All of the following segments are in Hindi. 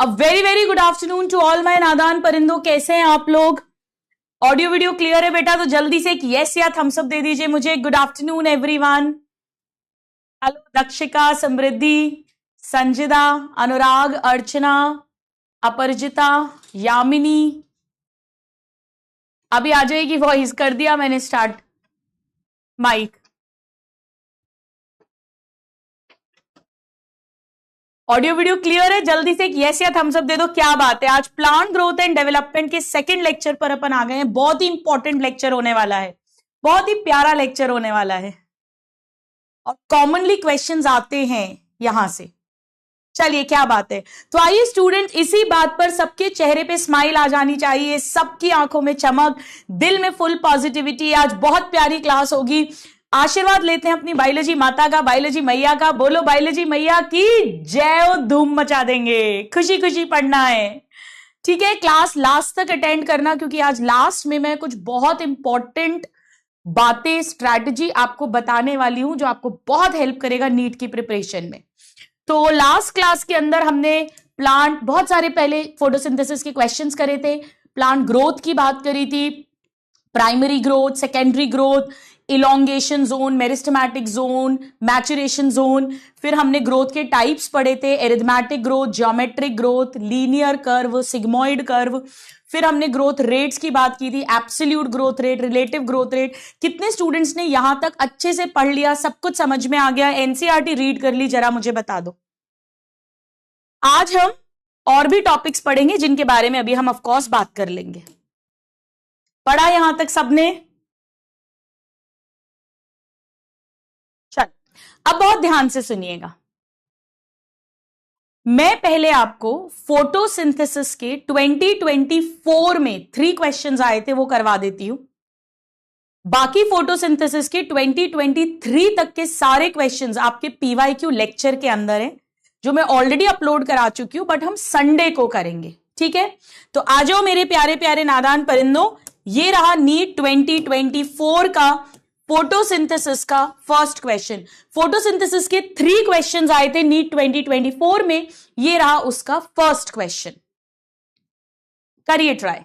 A very very good afternoon to all my नादान परिंदों। कैसे हैं आप लोग? ऑडियो वीडियो क्लियर है बेटा? तो जल्दी से एक यस या थम्स अप दे दीजिए मुझे। Good afternoon everyone. Hello Dakshika, Samriddhi, Sanjida, Anurag, Archana, Aparijita, Yamini. अभी आ जाएगी वॉइस। कर दिया मैंने start mic. Audio video clear है? जल्दी से एक यस या थम्स अप दे दो। क्या बात है, आज प्लांट ग्रोथ एंड डेवलपमेंट के सेकंड लेक्चर पर अपन आ गए हैं। बहुत ही इंपॉर्टेंट लेक्चर होने वाला है, बहुत ही प्यारा लेक्चर होने वाला है और कॉमनली क्वेश्चंस आते हैं यहां से। चलिए क्या बात है। तो आइए स्टूडेंट, इसी बात पर सबके चेहरे पे स्माइल आ जानी चाहिए, सबकी आंखों में चमक, दिल में फुल पॉजिटिविटी। आज बहुत प्यारी क्लास होगी। आशीर्वाद लेते हैं अपनी बायोलॉजी माता का, बायोलॉजी मैया का। बोलो बायोलॉजी मैया की जय। धूम मचा देंगे, खुशी खुशी पढ़ना है। ठीक है, क्लास लास्ट तक अटेंड करना, क्योंकि आज लास्ट में मैं कुछ बहुत इंपॉर्टेंट बातें, स्ट्रैटेजी आपको बताने वाली हूं जो आपको बहुत हेल्प करेगा नीट की प्रिपरेशन में। तो लास्ट क्लास के अंदर हमने प्लांट, बहुत सारे पहले फोटोसिंथेसिस के क्वेश्चंस करे थे, प्लांट ग्रोथ की बात करी थी, primary growth, secondary growth, elongation zone, meristematic zone, maturation zone. फिर हमने ग्रोथ के टाइप्स पढ़े थे, arithmetic growth, geometric growth, linear curve, sigmoid curve. फिर हमने ग्रोथ रेट्स की बात की थी, absolute growth rate, relative growth rate. कितने स्टूडेंट्स ने यहां तक अच्छे से पढ़ लिया, सब कुछ समझ में आ गया, एनसीईआरटी रीड कर ली, जरा मुझे बता दो। आज हम और भी टॉपिक्स पढ़ेंगे जिनके बारे में अभी हम ऑफ कोर्स बात कर लेंगे। पढ़ा यहां तक सबने? चल, अब बहुत ध्यान से सुनिएगा। मैं पहले आपको फोटोसिंथेसिस के 2024 में 3 क्वेश्चंस आए थे वो करवा देती हूं। बाकी फोटोसिंथेसिस के 2023 तक के सारे क्वेश्चंस आपके पीवाईक्यू लेक्चर के अंदर हैं, जो मैं ऑलरेडी अपलोड करा चुकी हूं, बट हम संडे को करेंगे। ठीक है, तो आ जाओ मेरे प्यारे प्यारे नादान परिंदों। ये रहा नीट 2024 का फोटोसिंथेसिस का फर्स्ट क्वेश्चन। फोटोसिंथेसिस के 3 क्वेश्चंस आए थे नीट 2024 में, ये रहा उसका फर्स्ट क्वेश्चन। करिए ट्राई।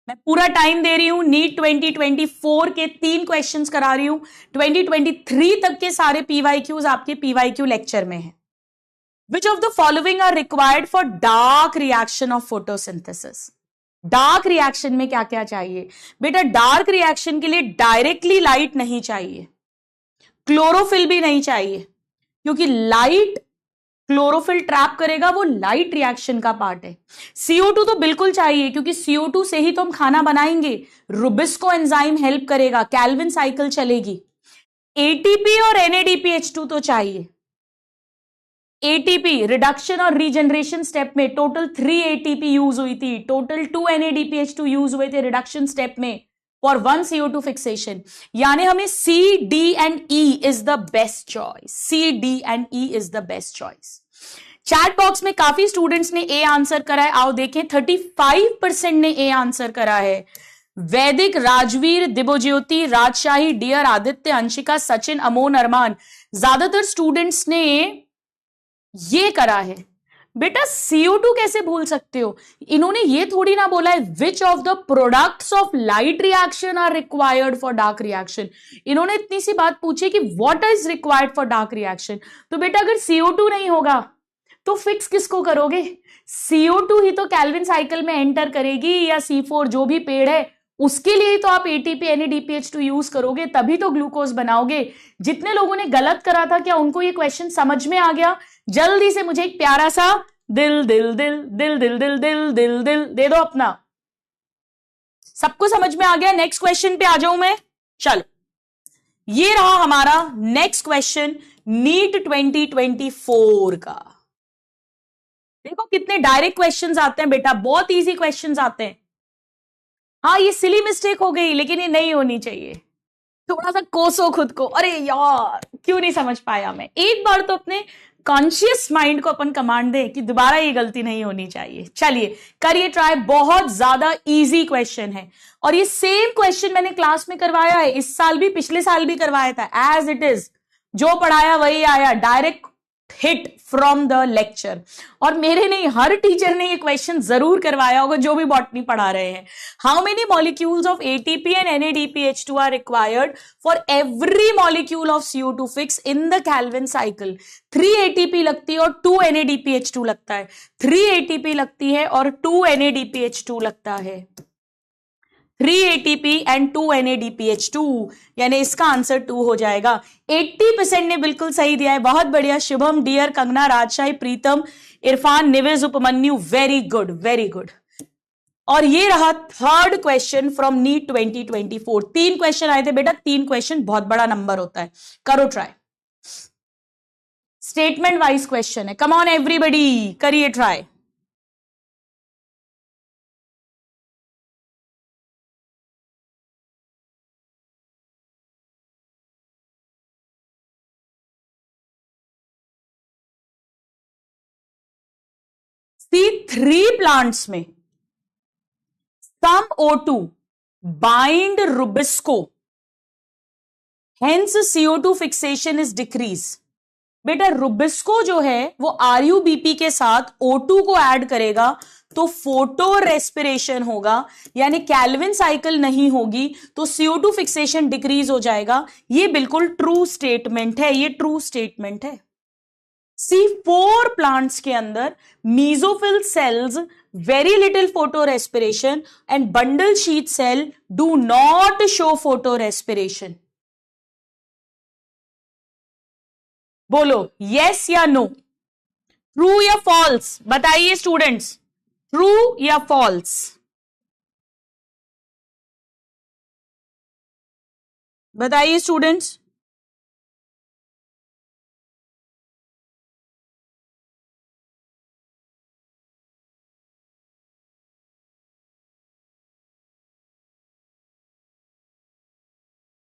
मैं पूरा टाइम दे रही हूं, नीट 2024 के 3 क्वेश्चंस करा रही हूं। 2023 तक के सारे पीवाईक्यूज आपके पीवाईक्यू लेक्चर में है। Which of the following are required for dark reaction of photosynthesis? Dark reaction में क्या क्या चाहिए बेटा? डार्क रिएक्शन के लिए डायरेक्टली लाइट नहीं चाहिए, क्लोरोफिल भी नहीं चाहिए, क्योंकि लाइट क्लोरोफिल ट्रैप करेगा, वो लाइट रिएक्शन का पार्ट है। CO2 तो बिल्कुल चाहिए, क्योंकि CO2 से ही तो हम खाना बनाएंगे। रुबिस्को एंजाइम हेल्प करेगा, कैल्विन साइकिल चलेगी। ATP और NADPH2 तो चाहिए। ATP रिडक्शन और रीजनरेशन स्टेप में टोटल 3 ATP यूज हुई थी, टोटल 2 NADPH2 यूज हुए थे रिडक्शन स्टेप में फॉर 1 CO2 फिक्सेशन। यानी हमें C, D and E is the best choice. C, D and E is the best choice. Chat box में काफी स्टूडेंट्स ने A आंसर करा है, आओ देखें। 35% ने A आंसर करा है। वैदिक, राजवीर, दिव्यज्योति, राजशाही, डियर आदित्य, अंशिका, सचिन, अमोन, अरमान, ज्यादातर स्टूडेंट्स ने ये करा है। बेटा CO2 कैसे भूल सकते हो? इन्होंने ये थोड़ी ना बोला है which of the products of light reaction are required for dark reaction. इन्होंने इतनी सी बात पूछी कि what is required for dark reaction. तो बेटा अगर CO2 नहीं होगा तो फिक्स किसको करोगे? CO2 ही तो कैल्विन साइकिल में एंटर करेगी, या C4 जो भी पेड़ है उसके लिए तो आप ATP NADPH2 यूज करोगे, तभी तो ग्लूकोज बनाओगे। जितने लोगों ने गलत करा था, क्या उनको ये क्वेश्चन समझ में आ गया? जल्दी से मुझे एक प्यारा सा दिल दिल दिल दिल दिल दिल दिल दिल दिल दे दो अपना। सबको समझ में आ गया? नेक्स्ट क्वेश्चन पे आ जाऊं मैं। चलो, ये रहा हमारा नेक्स्ट क्वेश्चन नीट 2024 का। देखो कितने डायरेक्ट क्वेश्चंस आते हैं बेटा, बहुत इजी क्वेश्चंस आते हैं। हाँ, ये सिली मिस्टेक हो गई, लेकिन ये नहीं होनी चाहिए। थोड़ा सा कोसो खुद को, अरे यार क्यों नहीं समझ पाया मैं। एक बार तो अपने कॉन्शियस माइंड को अपन कमांड दे कि दोबारा ये गलती नहीं होनी चाहिए। चलिए करिए ट्राई, बहुत ज्यादा इजी क्वेश्चन है और ये सेम क्वेश्चन मैंने क्लास में करवाया है, इस साल भी, पिछले साल भी करवाया था। एज इट इज जो पढ़ाया वही आया, direct hit from the lecture. और मेरे नहीं, हर टीचर ने ये क्वेश्चन जरूर करवाया होगा जो भी बॉटनी पढ़ा रहे हैं। How many molecules of ATP and NADPH2 are required for every molecule of CO2 fix in the Calvin cycle? 3 ATP लगती है और 2 NADPH2 लगता है। 3 ATP लगती है और 2 NADPH2 लगता है। 3 ATP एंड 2 NADPH2, यानी इसका आंसर 2 हो जाएगा। 80% ने बिल्कुल सही दिया है, बहुत बढ़िया। शुभम, डियर, कंगना, राजशाही, प्रीतम, इरफान, निवेज, Upmanyu, very good, very good. और ये रहा third question from NEET 2024। 3 question आए थे बेटा, 3 क्वेश्चन बहुत बड़ा नंबर होता है। करो ट्राई, स्टेटमेंट वाइज क्वेश्चन है। कम ऑन एवरीबडी, करिए ट्राई। C3 प्लांट्स में some O2 bind rubisco, hence CO2 fixation is decrease। बेटा रुबिस्को जो है वो RUBP के साथ O2 को ऐड करेगा तो फोटो रेस्पिरेशन होगा, यानी कैल्विन साइकिल नहीं होगी, तो CO2 फिक्सेशन डिक्रीज हो जाएगा। ये बिल्कुल ट्रू स्टेटमेंट है, ये ट्रू स्टेटमेंट है। C4 प्लांट्स के अंदर mesophyll cells very little photorespiration and bundle sheath cell do not show photorespiration। बोलो yes या no, ट्रू या फॉल्स, बताइए स्टूडेंट्स, ट्रू या फॉल्स, बताइए स्टूडेंट्स।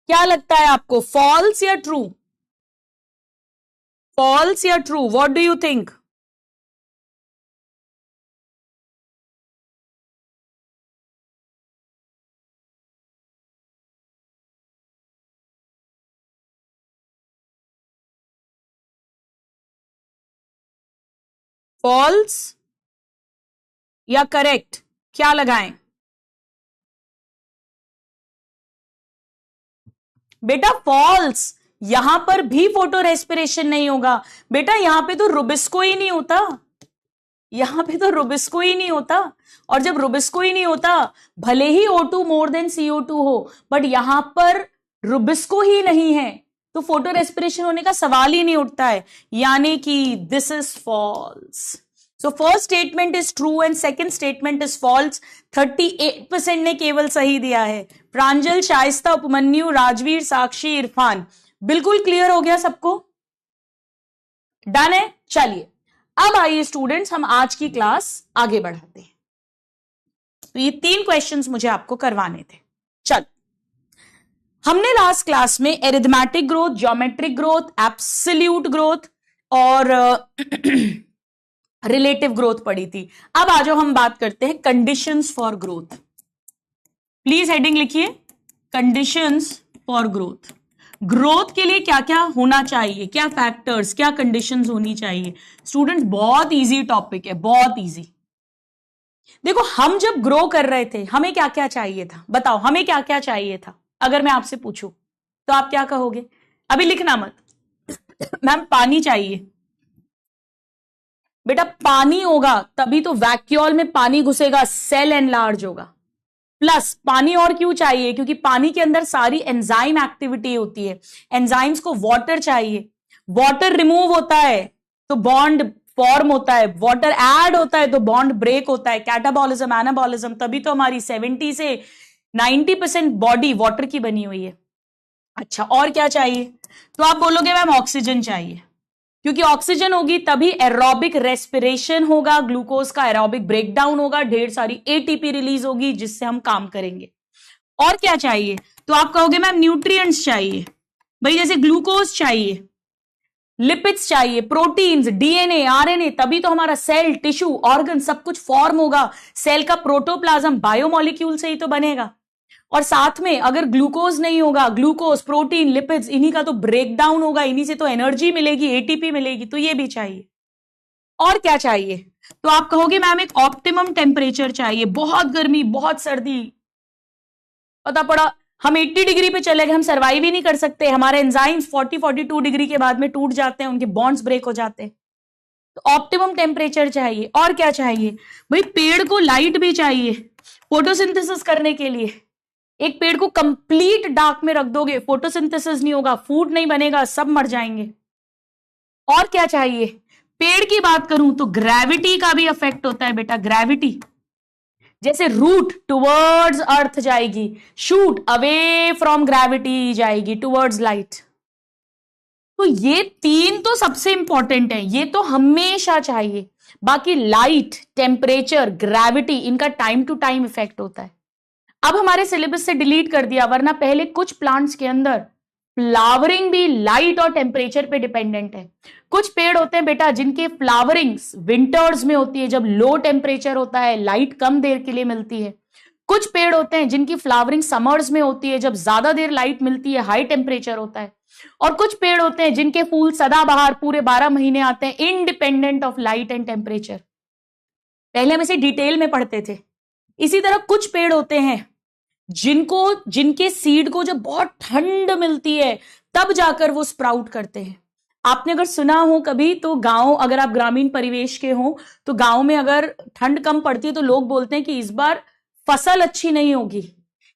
क्या लगता है आपको, फॉल्स या ट्रू? फॉल्स या true, what do you think? False या करेक्ट, क्या लगाएं? बेटा फॉल्स, यहां पर भी फोटो रेस्पिरेशन नहीं होगा। बेटा यहां पे तो रुबिस्को ही नहीं होता, यहां पे तो रुबिस्को ही नहीं होता। और जब रुबिस्को ही नहीं होता, भले ही O2 मोर देन CO2 हो, बट यहां पर रुबिस्को ही नहीं है, तो फोटो रेस्पिरेशन होने का सवाल ही नहीं उठता है, यानी कि this is false. So first statement is true and second statement is false. 38% ने केवल सही दिया है। प्रांजल, शाइस्ता, उपमन्यु, राजवीर, साक्षी, इरफान, बिल्कुल क्लियर हो गया सबको? डन है। चलिए अब आइए स्टूडेंट्स, हम आज की क्लास आगे बढ़ाते हैं। तो ये 3 क्वेश्चंस मुझे आपको करवाने थे। चल, हमने लास्ट क्लास में arithmetic growth, geometric growth, absolute growth और रिलेटिव ग्रोथ पढ़ी थी। अब आ जाओ हम बात करते हैं conditions for growth. Please heading लिखिए, कंडीशंस फॉर ग्रोथ। ग्रोथ के लिए क्या क्या होना चाहिए, क्या फैक्टर्स, क्या कंडीशंस होनी चाहिए। स्टूडेंट्स बहुत इजी टॉपिक है, बहुत इजी। देखो हम जब ग्रो कर रहे थे हमें क्या क्या चाहिए था, बताओ हमें क्या क्या चाहिए था? अगर मैं आपसे पूछूं तो आप क्या कहोगे? अभी लिखना मत। मैम पानी चाहिए। बेटा पानी होगा तभी तो वैक्यूल में पानी घुसेगा, सेल एनलार्ज होगा। प्लस पानी और क्यों चाहिए? क्योंकि पानी के अंदर सारी एंजाइम एक्टिविटी होती है, एंजाइम्स को वाटर चाहिए। वाटर रिमूव होता है तो बॉन्ड फॉर्म होता है, वाटर ऐड होता है तो बॉन्ड ब्रेक होता है, कैटाबॉलिज्म, एनाबॉलिज्म। तभी तो हमारी 70 से 90% बॉडी वाटर की बनी हुई है। अच्छा और क्या चाहिए? तो आप बोलोगे मैम ऑक्सीजन चाहिए, क्योंकि ऑक्सीजन होगी तभी एरोबिक रेस्पिरेशन होगा, ग्लूकोज का एरोबिक ब्रेकडाउन होगा, ढेर सारी एटीपी रिलीज होगी जिससे हम काम करेंगे। और क्या चाहिए? तो आप कहोगे मैम न्यूट्रिएंट्स चाहिए, भाई जैसे ग्लूकोज चाहिए, लिपिड्स चाहिए, प्रोटीन्स, डीएनए, आरएनए, तभी तो हमारा सेल, टिश्यू, ऑर्गन सब कुछ फॉर्म होगा। सेल का प्रोटोप्लाज्म बायोमोलिक्यूल से ही तो बनेगा। और साथ में अगर ग्लूकोज नहीं होगा, ग्लूकोज, प्रोटीन, लिपिड्स, इन्हीं का तो ब्रेकडाउन होगा, इन्हीं से तो एनर्जी मिलेगी, एटीपी मिलेगी, तो ये भी चाहिए। और क्या चाहिए? तो आप कहोगे मैम एक ऑप्टिमम टेम्परेचर चाहिए, बहुत गर्मी, बहुत सर्दी, पता पड़ा हम 80 डिग्री पे चले गए, हम सर्वाइव ही नहीं कर सकते, हमारे एंजाइम्स 40-42 डिग्री के बाद में टूट जाते हैं, उनके बॉन्ड्स ब्रेक हो जाते हैं। तो ऑप्टिमम टेम्परेचर चाहिए। और क्या चाहिए भाई? पेड़ को लाइट भी चाहिए फोटोसिंथेसिस करने के लिए। एक पेड़ को कंप्लीट डार्क में रख दोगे, फोटोसिंथेसिस नहीं होगा, फूड नहीं बनेगा, सब मर जाएंगे। और क्या चाहिए? पेड़ की बात करूं तो ग्रेविटी का भी इफेक्ट होता है बेटा, ग्रेविटी। जैसे रूट टुवर्ड्स अर्थ जाएगी, शूट अवे फ्रॉम ग्रेविटी जाएगी टुवर्ड्स लाइट। तो ये तीन तो सबसे इंपॉर्टेंट है, ये तो हमेशा चाहिए। बाकी लाइट, टेम्परेचर, ग्रेविटी, इनका टाइम टू टाइम इफेक्ट होता है। अब हमारे सिलेबस से डिलीट कर दिया, वरना पहले कुछ प्लांट्स के अंदर फ्लावरिंग भी लाइट और टेम्परेचर पे डिपेंडेंट है। कुछ पेड़ होते हैं बेटा जिनके फ्लावरिंग्स विंटर्स में होती है, जब लो टेम्परेचर होता है, लाइट कम देर के लिए मिलती है। कुछ पेड़ होते हैं जिनकी फ्लावरिंग समर्स में होती है, जब ज्यादा देर लाइट मिलती है, हाई टेम्परेचर होता है। और कुछ पेड़ होते हैं जिनके फूल सदाबहार पूरे 12 महीने आते हैं, independent of light and temperature. पहले हम इसे डिटेल में पढ़ते थे। इसी तरह कुछ पेड़ होते हैं जिनके सीड को जब बहुत ठंड मिलती है तब जाकर वो स्प्राउट करते हैं। आपने अगर सुना हो कभी तो गांव, अगर आप ग्रामीण परिवेश के हो तो गांव में अगर ठंड कम पड़ती है तो लोग बोलते हैं कि इस बार फसल अच्छी नहीं होगी,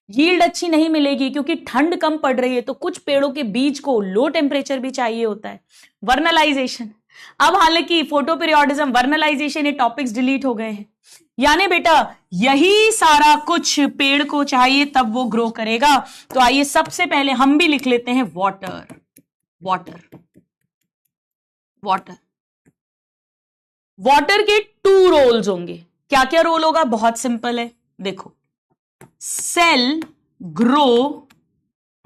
यील्ड अच्छी नहीं मिलेगी क्योंकि ठंड कम पड़ रही है। तो कुछ पेड़ों के बीज को लो टेम्परेचर भी चाहिए होता है। वर्नलाइजेशन, अब हालांकि फोटो पीरियोडिज्म, वर्नलाइजेशन, ये टॉपिक्स डिलीट हो गए हैं। यानी बेटा यही सारा कुछ पेड़ को चाहिए तब वो ग्रो करेगा। तो आइए सबसे पहले हम भी लिख लेते हैं वाटर। वाटर वाटर वाटर के 2 रोल्स होंगे। क्या क्या रोल होगा? बहुत सिंपल है, देखो। Cell grow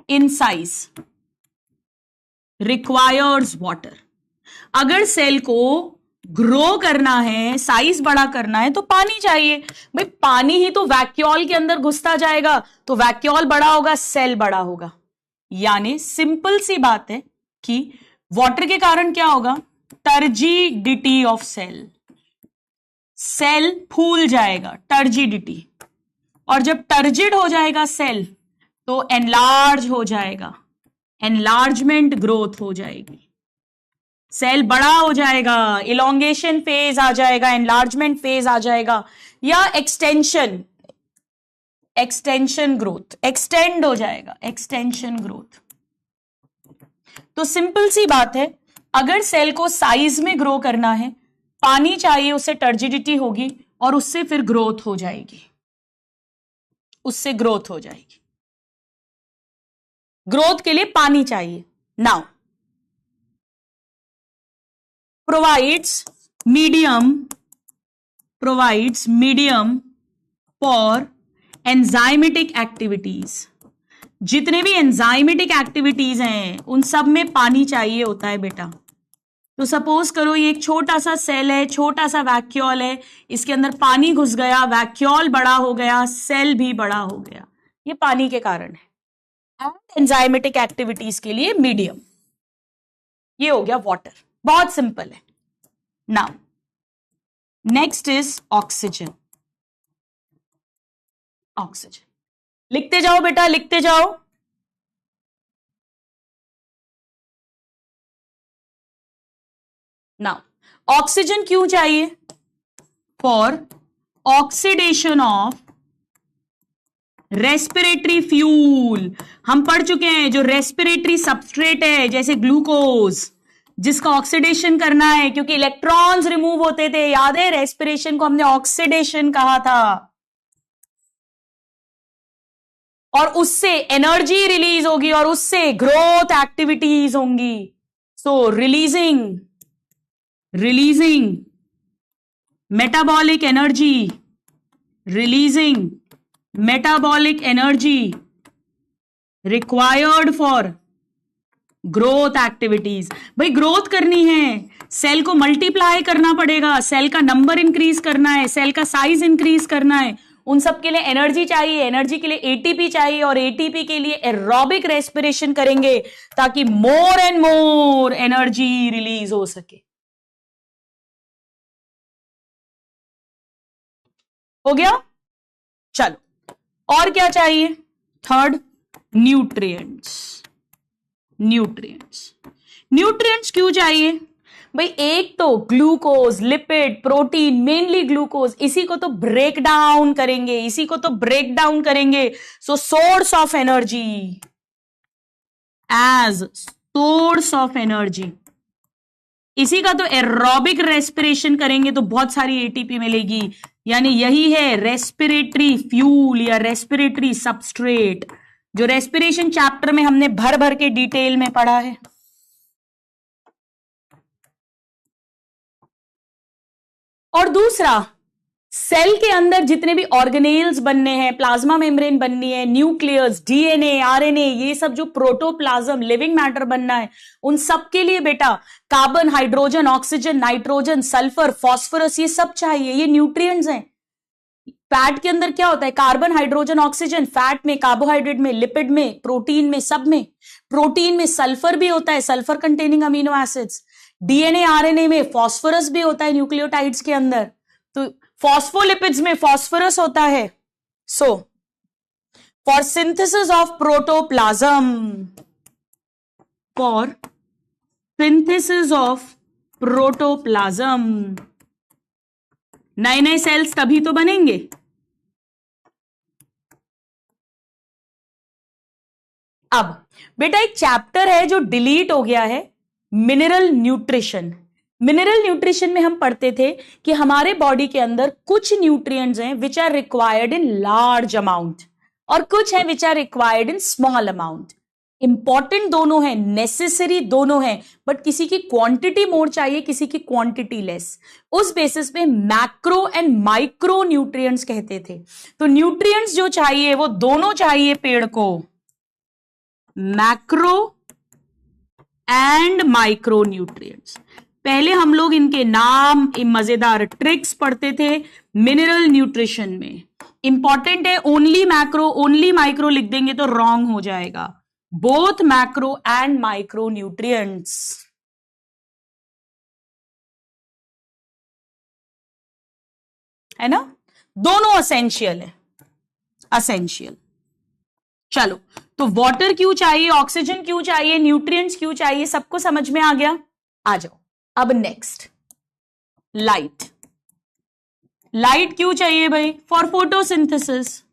in size requires water. अगर सेल को ग्रो करना है, साइज बड़ा करना है, तो पानी चाहिए। भाई पानी ही तो वैक्यूल के अंदर घुसता जाएगा, तो वैक्यूल बड़ा होगा, सेल बड़ा होगा। यानी सिंपल सी बात है कि वाटर के कारण क्या होगा? Turgidity of cell. सेल फूल जाएगा, टर्जिडिटी। और जब टर्जिड हो जाएगा सेल तो एनलार्ज हो जाएगा, एनलार्जमेंट ग्रोथ हो जाएगी। सेल बड़ा हो जाएगा, इलोंगेशन फेज आ जाएगा, एनलार्जमेंट फेज आ जाएगा, या एक्सटेंशन, एक्सटेंशन ग्रोथ, एक्सटेंड हो जाएगा, एक्सटेंशन ग्रोथ। तो सिंपल सी बात है, अगर सेल को साइज में ग्रो करना है, पानी चाहिए, उससे टर्जिडिटी होगी और उससे फिर ग्रोथ हो जाएगी, उससे ग्रोथ हो जाएगी। ग्रोथ के लिए पानी चाहिए। Now provides medium for enzymatic activities। जितने भी एंजाइमेटिक एक्टिविटीज हैं उन सब में पानी चाहिए होता है बेटा। तो सपोज करो ये एक छोटा सा सेल है, छोटा सा वैक्यूल है, इसके अंदर पानी घुस गया, वैक्यूल बड़ा हो गया, सेल भी बड़ा हो गया, ये पानी के कारण है। एंजाइमेटिक एक्टिविटीज के लिए मीडियम, ये हो गया वाटर। बहुत सिंपल है। Now next is oxygen. Oxygen लिखते जाओ बेटा, लिखते जाओ। नाउ ऑक्सीजन क्यों चाहिए? For oxidation of respiratory fuel. हम पढ़ चुके हैं जो रेस्पिरेटरी सबस्ट्रेट है, जैसे ग्लूकोज, जिसका ऑक्सीडेशन करना है क्योंकि इलेक्ट्रॉन्स रिमूव होते थे। याद है, रेस्पिरेशन को हमने ऑक्सीडेशन कहा था। और उससे एनर्जी रिलीज होगी और उससे ग्रोथ एक्टिविटीज होंगी। So releasing metabolic energy, releasing metabolic energy required for growth activities. भाई ग्रोथ करनी है, सेल को मल्टीप्लाई करना पड़ेगा, सेल का नंबर इंक्रीज करना है, सेल का साइज इंक्रीज करना है, उन सब के लिए एनर्जी चाहिए, एनर्जी के लिए एटीपी चाहिए, और एटीपी के लिए एरोबिक रेस्पिरेशन करेंगे ताकि more and more energy release हो सके। हो गया? चलो, और क्या चाहिए? Third, nutrients. न्यूट्रिएंट्स, न्यूट्रिएंट्स क्यों चाहिए भाई? एक तो glucose, lipid, protein, mainly glucose, इसी को तो ब्रेक डाउन करेंगे, इसी को तो ब्रेक डाउन करेंगे। So source of energy, as source of energy, इसी का तो एरोबिक रेस्पिरेशन करेंगे तो बहुत सारी एटीपी मिलेगी, यानी यही है रेस्पिरेटरी फ्यूल या रेस्पिरेटरी सबस्ट्रेट, जो रेस्पिरेशन चैप्टर में हमने भर भर के डिटेल में पढ़ा है। और दूसरा, सेल के अंदर जितने भी ऑर्गेनेल्स बनने हैं, प्लाज्मा मेम्ब्रेन बननी है, न्यूक्लियस, डीएनए, आरएनए, ये सब जो प्रोटोप्लाज्म, लिविंग मैटर बनना है, उन सब के लिए बेटा carbon, hydrogen, oxygen, nitrogen, sulphur, phosphorus, ये सब चाहिए, ये न्यूट्रिएंट्स हैं। फैट के अंदर क्या होता है? कार्बन, हाइड्रोजन, ऑक्सीजन, फैट में, कार्बोहाइड्रेट में, लिपिड में, प्रोटीन में, सब में। प्रोटीन में सल्फर भी होता है, sulphur containing amino acids. DNA, RNA में फास्फोरस भी होता है न्यूक्लियोटाइड्स के अंदर, तो फॉस्फोलिपिड्स में फास्फोरस होता है। So for synthesis of protoplasm, for synthesis of protoplasm, नए नए सेल्स तभी तो बनेंगे। अब बेटा एक चैप्टर है जो डिलीट हो गया है, मिनरल न्यूट्रिशन। मिनरल न्यूट्रिशन में हम पढ़ते थे कि हमारे बॉडी के अंदर कुछ न्यूट्रिएंट्स हैं which are required in large amount, और कुछ हैं which are required in small amount. Important दोनों हैं, नेसेसरी दोनों हैं, बट किसी की क्वांटिटी मोर चाहिए, किसी की क्वांटिटी लेस। उस बेसिस पे मैक्रो एंड माइक्रो न्यूट्रिएंट्स कहते थे। तो न्यूट्रिएंट्स जो चाहिए वो दोनों चाहिए पेड़ को, मैक्रो एंड माइक्रो न्यूट्रिएंट्स। पहले हम लोग इनके नाम, मजेदार ट्रिक्स पढ़ते थे मिनरल न्यूट्रिशन में। इंपॉर्टेंट है, ओनली मैक्रो ओनली माइक्रो लिख देंगे तो रॉन्ग हो जाएगा। Both macro and micro nutrients, है ना, दोनों असेंशियल है, असेंशियल। चलो, तो वाटर क्यों चाहिए, ऑक्सीजन क्यों चाहिए, न्यूट्रिएंट्स क्यों चाहिए, सबको समझ में आ गया? आ जाओ अब नेक्स्ट, लाइट। लाइट क्यों चाहिए भाई? फॉर फोटोसिंथेसिस,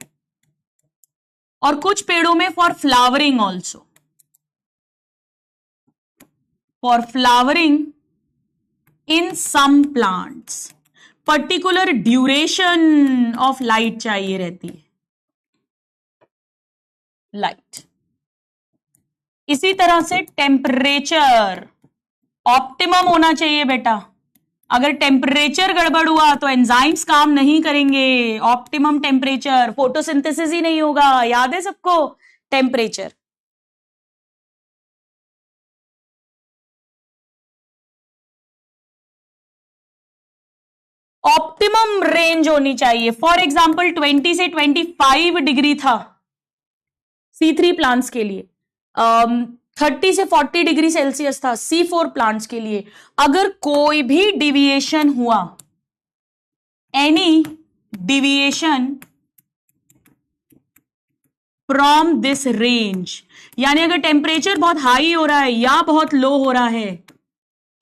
और कुछ पेड़ों में for flowering also, for flowering in some plants particular duration of light चाहिए रहती है, लाइट। इसी तरह से टेम्परेचर ऑप्टिमम होना चाहिए बेटा। अगर टेम्परेचर गड़बड़ हुआ तो एंजाइम्स काम नहीं करेंगे। ऑप्टिमम टेम्परेचर, फोटोसिंथेसिस ही नहीं होगा, याद है सबको टेम्परेचर। ऑप्टिमम रेंज होनी चाहिए। फॉर एग्जांपल 20 से 25 डिग्री था C3 प्लांट्स के लिए, 30 से 40 डिग्री सेल्सियस था C4 प्लांट्स के लिए। अगर कोई भी डिविएशन हुआ, any deviation from this range, यानी अगर टेम्परेचर बहुत हाई हो रहा है या बहुत लो हो रहा है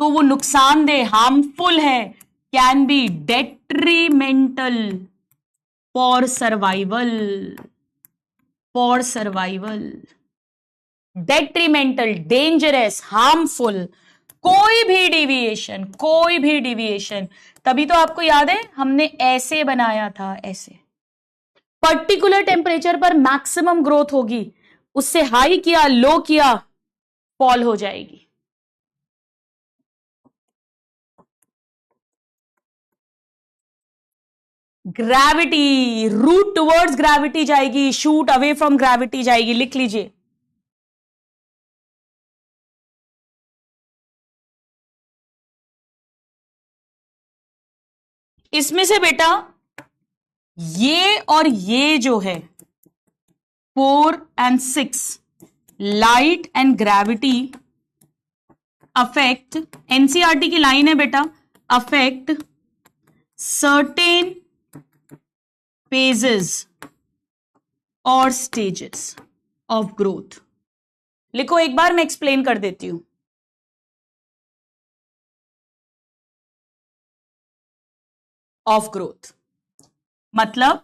तो वो नुकसानदेह, हार्मफुल है, can be detrimental for survival, for survival. Detrimental, dangerous, harmful, कोई भी डिविएशन, कोई भी डिविएशन। तभी तो आपको याद है हमने ऐसे बनाया था, ऐसे पर्टिकुलर टेम्परेचर पर मैक्सिमम ग्रोथ होगी, उससे हाई किया, लो किया, फॉल हो जाएगी। ग्रेविटी, रूट टुवर्ड्स ग्रेविटी जाएगी, शूट अवे फ्रॉम ग्रेविटी जाएगी, लिख लीजिए। इसमें से बेटा ये और ये जो है 4 and 6, light and gravity affect, NCERT की लाइन है बेटा, अफेक्ट सर्टेन phases और स्टेजेस ऑफ ग्रोथ। लिखो एक बार, मैं एक्सप्लेन कर देती हूं। ऑफ ग्रोथ मतलब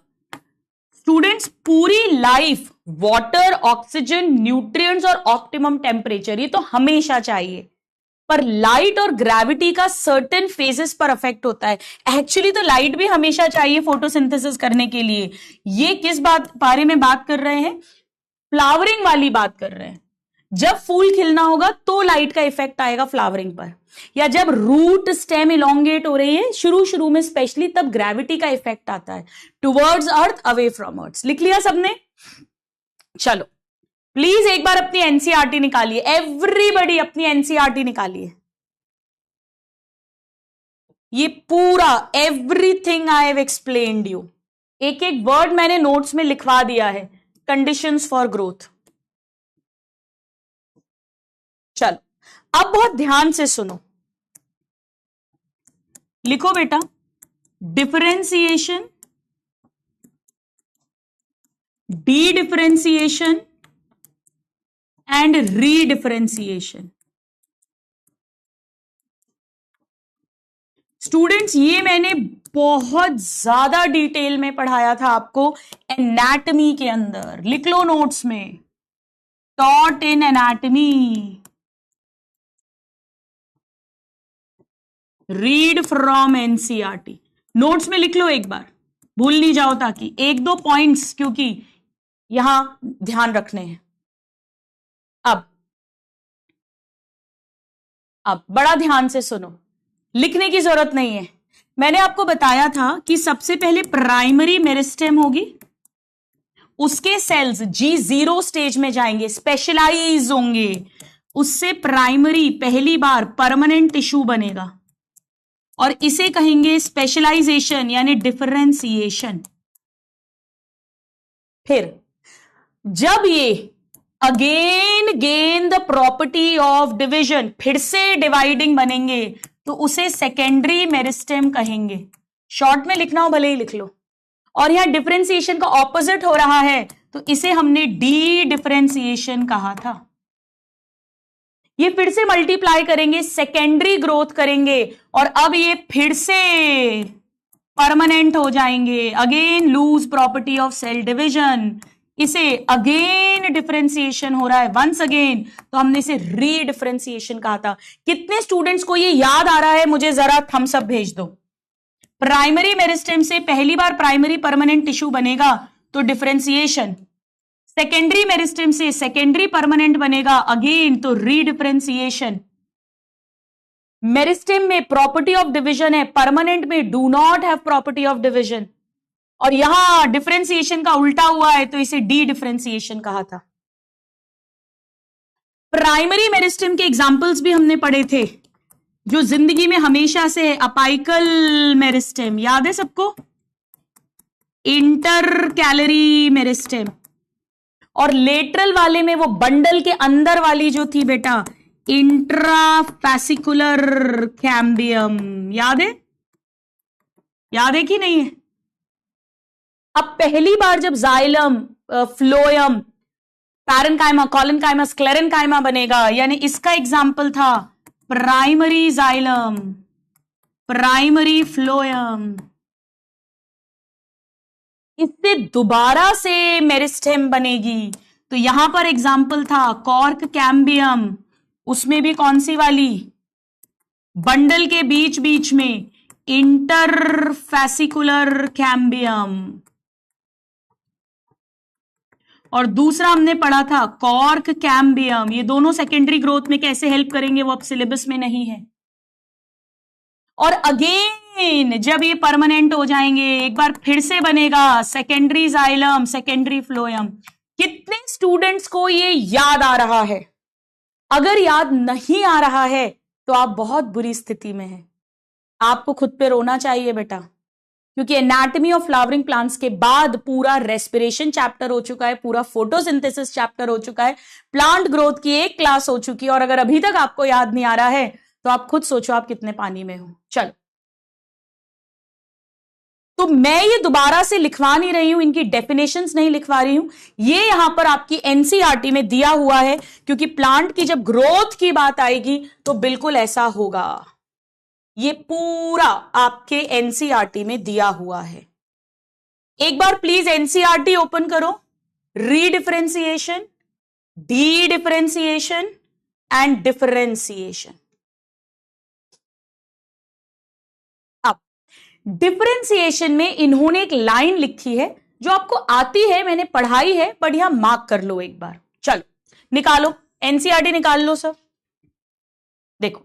स्टूडेंट्स पूरी लाइफ वाटर, ऑक्सीजन, न्यूट्रिएंट्स और ऑप्टिमम टेम्परेचर, ये तो हमेशा चाहिए, पर लाइट और ग्रेविटी का सर्टेन फेजेस पर अफेक्ट होता है। एक्चुअली तो लाइट भी हमेशा चाहिए फोटोसिंथेसिस करने के लिए। ये किस बारे में बात कर रहे हैं? फ्लावरिंग वाली बात कर रहे हैं। जब फूल खिलना होगा तो लाइट का इफेक्ट आएगा फ्लावरिंग पर, या जब रूट स्टेम इलोंगेट हो रही है शुरू में स्पेशली, तब ग्रेविटी का इफेक्ट आता है टुवर्ड्स अर्थ, अवे फ्रॉम अर्थ। लिख लिया सबने? चलो प्लीज एक बार अपनी एनसीईआरटी निकालिए, एवरीबॉडी अपनी एनसीईआरटी निकालिए। ये पूरा everything I have explained you, एक एक वर्ड मैंने नोट्स में लिखवा दिया है। Conditions for growth. चलो अब बहुत ध्यान से सुनो, लिखो बेटा, differentiation, D differentiation and रीडिफरेंशिएशन। Students ये मैंने बहुत ज्यादा डिटेल में पढ़ाया था आपको एनाटॉमी के अंदर, लिख लो नोट्स में, taught in anatomy. Read from NCERT, notes में लिख लो एक बार, भूल नहीं जाओ, ताकि एक दो पॉइंट्स क्योंकि यहां ध्यान रखने हैं। अब बड़ा ध्यान से सुनो, लिखने की जरूरत नहीं है। मैंने आपको बताया था कि सबसे पहले प्राइमरी मेरिस्टेम होगी, उसके सेल्स G0 स्टेज में जाएंगे, स्पेशलाइज होंगे, उससे प्राइमरी पहली बार परमानेंट टिश्यू बनेगा और इसे कहेंगे स्पेशलाइजेशन यानी डिफरेंशिएशन। फिर जब ये again gain the property of division, फिर से डिवाइडिंग बनेंगे, तो उसे सेकेंडरी मेरिस्टेम कहेंगे। शॉर्ट में लिखना हो भले ही लिख लो। और यहां डिफरेंशिएशन का ऑपोजिट हो रहा है तो इसे हमने डी डिफरेंशिएशन कहा था। ये फिर से मल्टीप्लाई करेंगे, सेकेंडरी ग्रोथ करेंगे और अब ये फिर से परमानेंट हो जाएंगे, again lose property of cell division, इसे अगेन डिफरेंशिएशन हो रहा है वंस अगेन, तो हमने इसे रीडिफरेंशिएशन कहा था। कितने स्टूडेंट्स को ये याद आ रहा है? मुझे जरा थम्स अप भेज दो। प्राइमरी मेरिस्टेम से पहली बार प्राइमरी परमानेंट टिश्यू बनेगा तो डिफरेंशिएशन, सेकेंडरी मेरिस्टेम से सेकेंडरी परमानेंट बनेगा अगेन तो रीडिफरेंशिएशन। मेरिस्टेम में प्रॉपर्टी ऑफ डिवीजन है, परमानेंट में do not have property of division, और यहां डिफरेंशिएशन का उल्टा हुआ है तो इसे डी डिफरेंशिएशन कहा था। प्राइमरी मेरिस्टेम के एग्जाम्पल्स भी हमने पढ़े थे जो जिंदगी में हमेशा से, अपाइकल मेरिस्टेम याद है सबको, इंटर कैलरी मेरिस्टेम, और लेटरल वाले में वो बंडल के अंदर वाली जो थी बेटा इंट्राफैसिकुलर कैम्बियम, याद है? याद है कि नहीं है? अब पहली बार जब xylem, phloem, parenchyma, collenchyma, sclerenchyma बनेगा, यानी इसका एग्जाम्पल था प्राइमरी जाइलम, प्राइमरी फ्लोयम, इससे दोबारा से मेरिस्टेम बनेगी। तो यहां पर एग्जाम्पल था कॉर्क कैम्बियम, उसमें भी कौन सी वाली, बंडल के बीच बीच में इंटरफैसिकुलर कैम्बियम, और दूसरा हमने पढ़ा था कॉर्क कैम्बियम। ये दोनों सेकेंडरी ग्रोथ में कैसे हेल्प करेंगे वो अब सिलेबस में नहीं है। और अगेन जब ये परमानेंट हो जाएंगे एक बार फिर से बनेगा सेकेंडरी जाइलम, सेकेंडरी फ्लोयम। कितने स्टूडेंट्स को ये याद आ रहा है? अगर याद नहीं आ रहा है तो आप बहुत बुरी स्थिति में हैं, आपको खुद पे रोना चाहिए बेटा, क्योंकि एनाटॉमी ऑफ फ्लावरिंग प्लांट्स के बाद पूरा रेस्पिरेशन चैप्टर हो चुका है, पूरा फोटोसिंथेसिस चैप्टर हो चुका है, प्लांट ग्रोथ की एक क्लास हो चुकी है, और अगर अभी तक आपको याद नहीं आ रहा है तो आप खुद सोचो आप कितने पानी में हो। चलो, तो मैं ये दोबारा से लिखवा नहीं रही हूं, इनकी डेफिनेशंस नहीं लिखवा रही हूं, ये यहां पर आपकी एनसीईआरटी में दिया हुआ है, क्योंकि प्लांट की जब ग्रोथ की बात आएगी तो बिल्कुल ऐसा होगा। ये पूरा आपके एनसीईआरटी में दिया हुआ है। एक बार प्लीज एनसीईआरटी ओपन करो, रीडिफरेंशिएशन, D differentiation and differentiation. Differentiation में इन्होंने एक लाइन लिखी है जो आपको आती है, मैंने पढ़ाई है, बट यहां मार्क कर लो एक बार। चलो निकालो, एनसीईआरटी निकाल लो सब। देखो